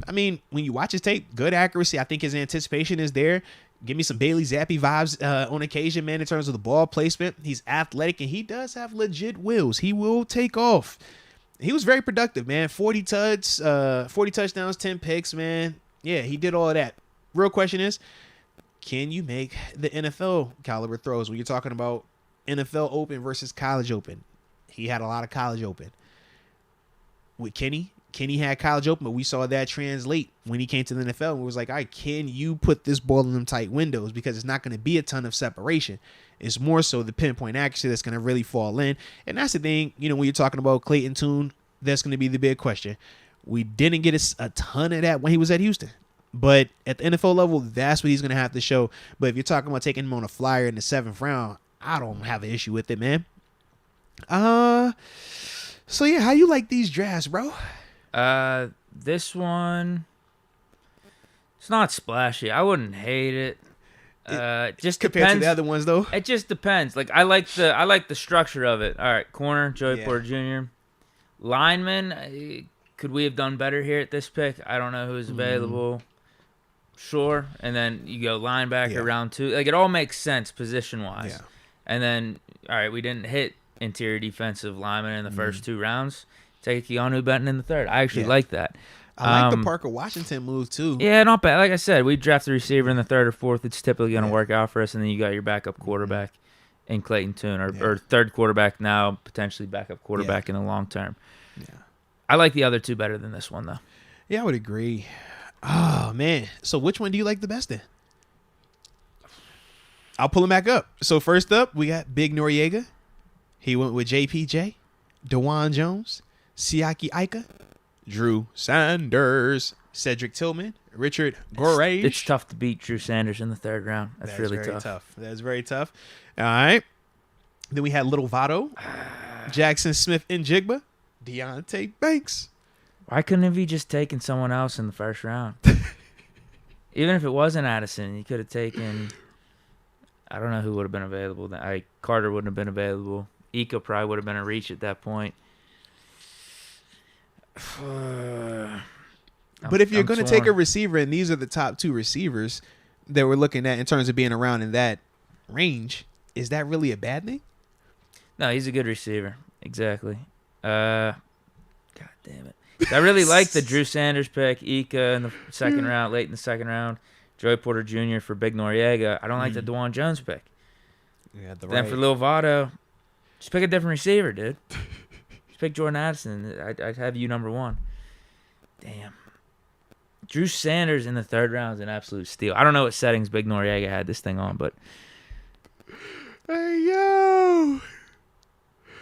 I mean, when you watch his tape, good accuracy. I think his anticipation is there. Give me some Bailey Zappi vibes on occasion, man, in terms of the ball placement. He's athletic, and he does have legit wheels. He will take off. He was very productive, man. 40 touchdowns, 10 picks, man. Yeah, he did all of that. Real question is, can you make the NFL caliber throws when you're talking about NFL Open versus College Open? He had a lot of College Open. With Kenny had College Open, but we saw that translate when he came to the NFL. And it was like, all right, can you put this ball in them tight windows? Because it's not going to be a ton of separation. It's more so the pinpoint accuracy that's going to really fall in. And that's the thing, when you're talking about Clayton Tune, that's going to be the big question. We didn't get a ton of that when he was at Houston. But at the NFL level, that's what he's going to have to show. But if you're talking about taking him on a flyer in the 7th round, I don't have an issue with it, man. So yeah, how you like these drafts, bro? This one, it's not splashy. I wouldn't hate it. Just compared depends. to the other ones, though. It just depends. Like, I like the structure of it. All right, corner, Joey Porter Jr. Lineman, could we have done better here at this pick? I don't know who's available. Sure. And then you go linebacker round 2. Like, it all makes sense position-wise. Yeah. And then, all right, we didn't hit interior defensive lineman in the first 2 rounds. Take Keanu Benton in the 3rd. I actually like that. I like the Parker Washington move, too. Yeah, not bad. Like I said, we draft the receiver in the 3rd or 4th. It's typically going to work out for us, and then you got your backup quarterback in Clayton Tune, or third quarterback now, potentially backup quarterback in the long term. Yeah. I like the other two better than this one, though. Yeah, I would agree. Oh, man. So which one do you like the best then? I'll pull him back up. So first up, we got Big Noriega. He went with JPJ, DeJuan Jones, Siaki Ika, Drew Sanders, Cedric Tillman, Richard Gorage. It's tough to beat Drew Sanders in the third round. That's really tough. That's very tough. All right. Then we had Little Votto, Jackson Smith and Jigba, Deontay Banks. Why couldn't he just taken someone else in the first round? Even if it wasn't Addison, he could have taken... I don't know who would have been available. Carter wouldn't have been available. Ika probably would have been a reach at that point. But if you're going to take a receiver, and these are the top two receivers that we're looking at in terms of being around in that range, is that really a bad thing? No, he's a good receiver. Exactly. God damn it. I really like the Drew Sanders pick, Ika in the second round, late in the second round. Joey Porter Jr. for Big Noriega. I don't like the DeJuan Jones pick. Yeah, then for Lil Votto, just pick a different receiver, dude. Just pick Jordan Addison. I'd have you number one. Damn. Drew Sanders in the third round is an absolute steal. I don't know what settings Big Noriega had this thing on, but... Hey, yo!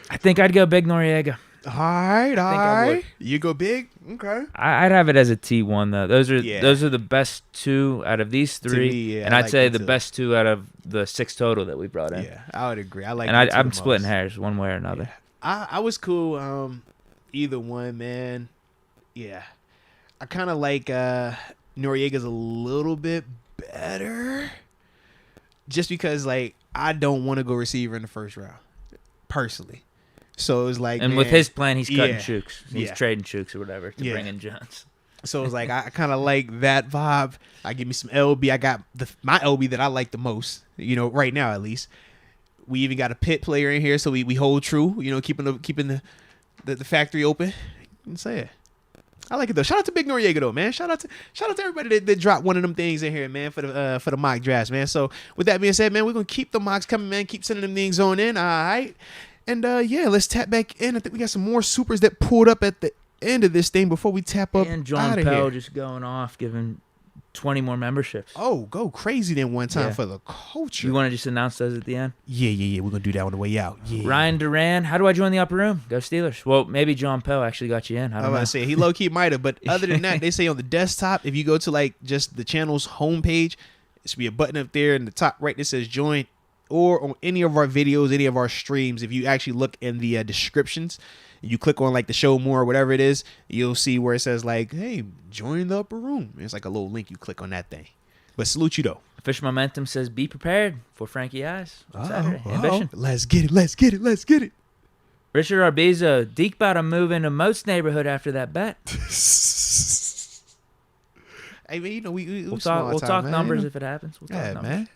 I think I'd go Big Noriega. All right. You go big? Okay. I'd have it as a T1, though. Those are the best two out of these three, and I'd say the best two out of the 6 total that we brought in. Yeah, I would agree. I like. And I'm splitting hairs one way or another. Yeah. I was cool. Either one, man. Yeah, I kind of like Noriega's a little bit better, just because like I don't want to go receiver in the first round, personally. So it was like, and with his plan, he's cutting Chooks. He's Yeah. trading Chooks or whatever to bring in Jones. So it was like I kind of like that vibe. I give me some LB. I got my LB that I like the most. You know, right now at least. We even got a Pitt player in here, so we hold true. You know, keeping the factory open. And say it. I like it though. Shout out to Big Noriega though, man. Shout out to everybody that dropped one of them things in here, man, for the mock drafts, man. So with that being said, man, we're gonna keep the mocks coming, man. Keep sending them things on in. All right. And, let's tap back in. I think we got some more supers that pulled up at the end of this thing before we tap up. And John Pell just going off, giving 20 more memberships. Oh, go crazy then one time for the culture. You want to just announce those at the end? Yeah. We're going to do that on the way out. Yeah. Ryan Duran, how do I join the upper room? Go Steelers. Well, maybe John Pell actually got you in. I was about to say, he low-key might have. But other than that, they say on the desktop, if you go to, like, just the channel's homepage, there should be a button up there in the top right that says join. Or on any of our videos, any of our streams, if you actually look in the descriptions, you click on like the show more or whatever it is, you'll see where it says like, hey, join the upper room. It's like a little link. You click on that thing. But salute you though. Fish Momentum says be prepared for Frankie Eyes. Saturday. Ambition. Let's get it. Richard Arbizo, Deke about to move into Moats neighborhood after that bet. Hey man, you know we'll talk numbers if it happens. We'll talk numbers. Man.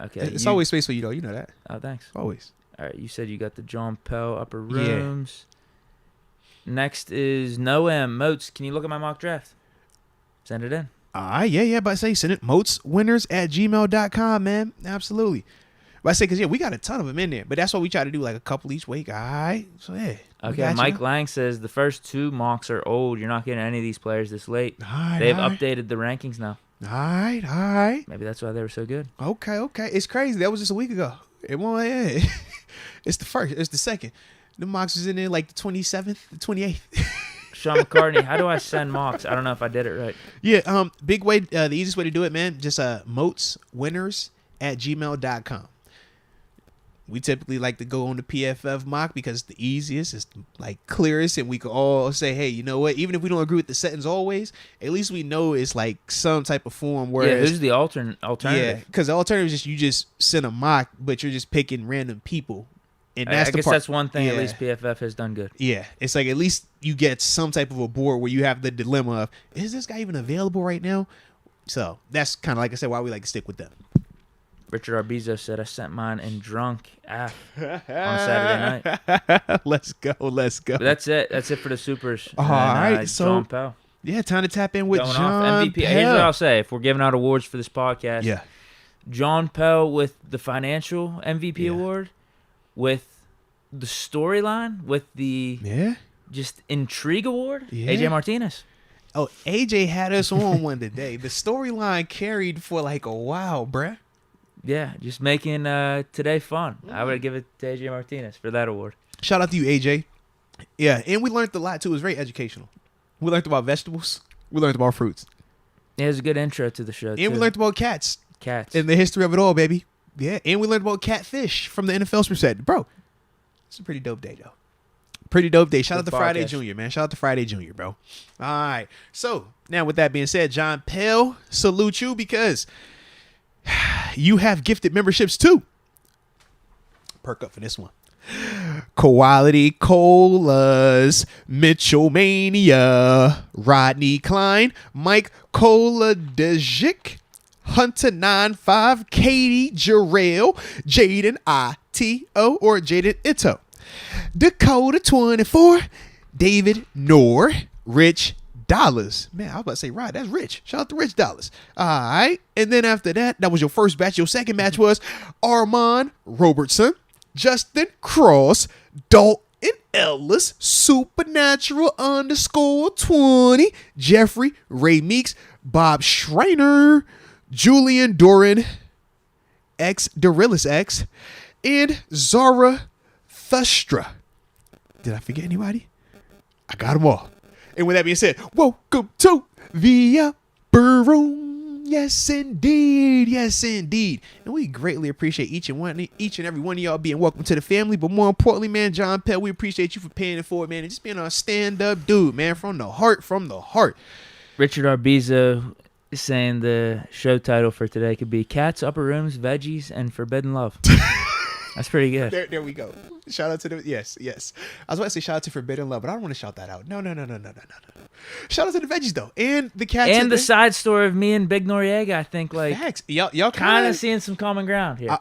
Okay, it's always space for you, though. You know that. Oh, thanks. Always. All right, you said you got the John Pell upper rooms. Yeah. Next is Noam Moats. Can you look at my mock draft? Send it in. Yeah. But I say send it. moatswinners@gmail.com, man. Absolutely. But I say, because, we got a ton of them in there. But that's what we try to do, like a couple each week. All right. So, yeah. Okay, Mike Lang says the first 2 mocks are old. You're not getting any of these players this late. They've updated the rankings now. All right. Maybe that's why they were so good. Okay. It's crazy. That was just a week ago. It won't. Yeah. It's the first. It's the second. The mocks was in there like the 27th, the 28th. Sean McCartney, how do I send mocks? I don't know if I did it right. Yeah. Big way. The easiest way to do it, man. Just moatswinners@gmail.com. We typically like to go on the PFF mock because it's the easiest, it's like clearest, and we can all say, hey, you know what? Even if we don't agree with the settings always, at least we know it's like some type of form where this is the alternative. Yeah, because the alternative is just you just send a mock, but you're just picking random people. And that's I guess that's one thing at least PFF has done good. Yeah, it's like at least you get some type of a board where you have the dilemma of, is this guy even available right now? So that's kind of, like I said, why we like to stick with them. Richard Arbizo said, I sent mine in drunk on Saturday night. Let's go. But that's it. That's it for the supers. All right. So, John Pell. Yeah, time to tap in with Going John off MVP. Pell. Here's what I'll say. If we're giving out awards for this podcast, John Pell with the financial MVP award, with the storyline, with the just intrigue award. AJ Martinez. Oh, AJ had us on one today. The storyline carried for like a while, bruh. Yeah, just making today fun. I would give it to AJ Martinez for that award. Shout out to you, AJ. Yeah, and we learned a lot too. It was very educational. We learned about vegetables. We learned about fruits. It was a good intro to the show, and we learned about cats. Cats. And the history of it all, baby. Yeah, and we learned about catfish from the NFL's perspective. Bro, it's a pretty dope day, though. Pretty dope day. Shout out to Friday Junior, man. Shout out to Friday Junior, bro. All right. So, now with that being said, John Pell, salute you because you have gifted memberships too. Perk up for this one. Quality Colas, Mitchell Mania, Rodney Klein, Mike Koladejic, Hunter 95, Katie Jarrell, Jaden Ito or Jaden Ito, Dakota 24, David Noor, Rich Dollars. Man, I was about to say, right, that's Rich. Shout out to Rich Dollars. All right. And then after that was your first batch. Your second batch was Armand Robertson, Justin Cross, Dalton Ellis, Supernatural _20, Jeffrey Ray Meeks, Bob Schreiner, Julian Doran, X Dorillis X, and Zara Thustra. Did I forget anybody? I got them all. And with that being said, welcome to the Upper Room. Yes, indeed. Yes, indeed. And we greatly appreciate each and every one of y'all being welcome to the family. But more importantly, man, John Pell, we appreciate you for paying it forward, man, and just being a stand-up dude, man, from the heart, Richard Arbizo is saying the show title for today could be Cats, Upper Rooms, Veggies, and Forbidden Love. That's pretty good. There we go. Shout out to the yes. I was about to say shout out to Forbidden Love, but I don't want to shout that out. No. Shout out to the veggies though, and the cats, and the side story of me and Big Noriega. I think like facts. Y'all kind of seeing some common ground here.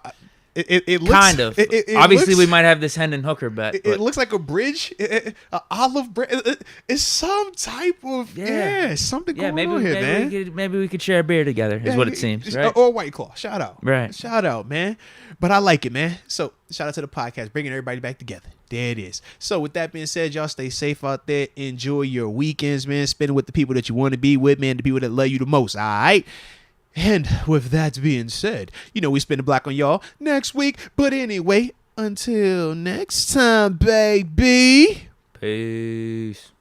It looks, kind of. Obviously, we might have this Hendon Hooker bet. It looks like a bridge, an olive bridge. It's some type of something going on here, man. Maybe we could share a beer together. Is what it seems, right? Or White Claw. Shout out, right? Shout out, man. But I like it, man. So shout out to the podcast, bringing everybody back together. There it is. So with that being said, y'all stay safe out there. Enjoy your weekends, man. Spend it with the people that you want to be with, man. The people that love you the most. All right. And with that being said, we spend the block on y'all next week. But anyway, until next time, baby. Peace.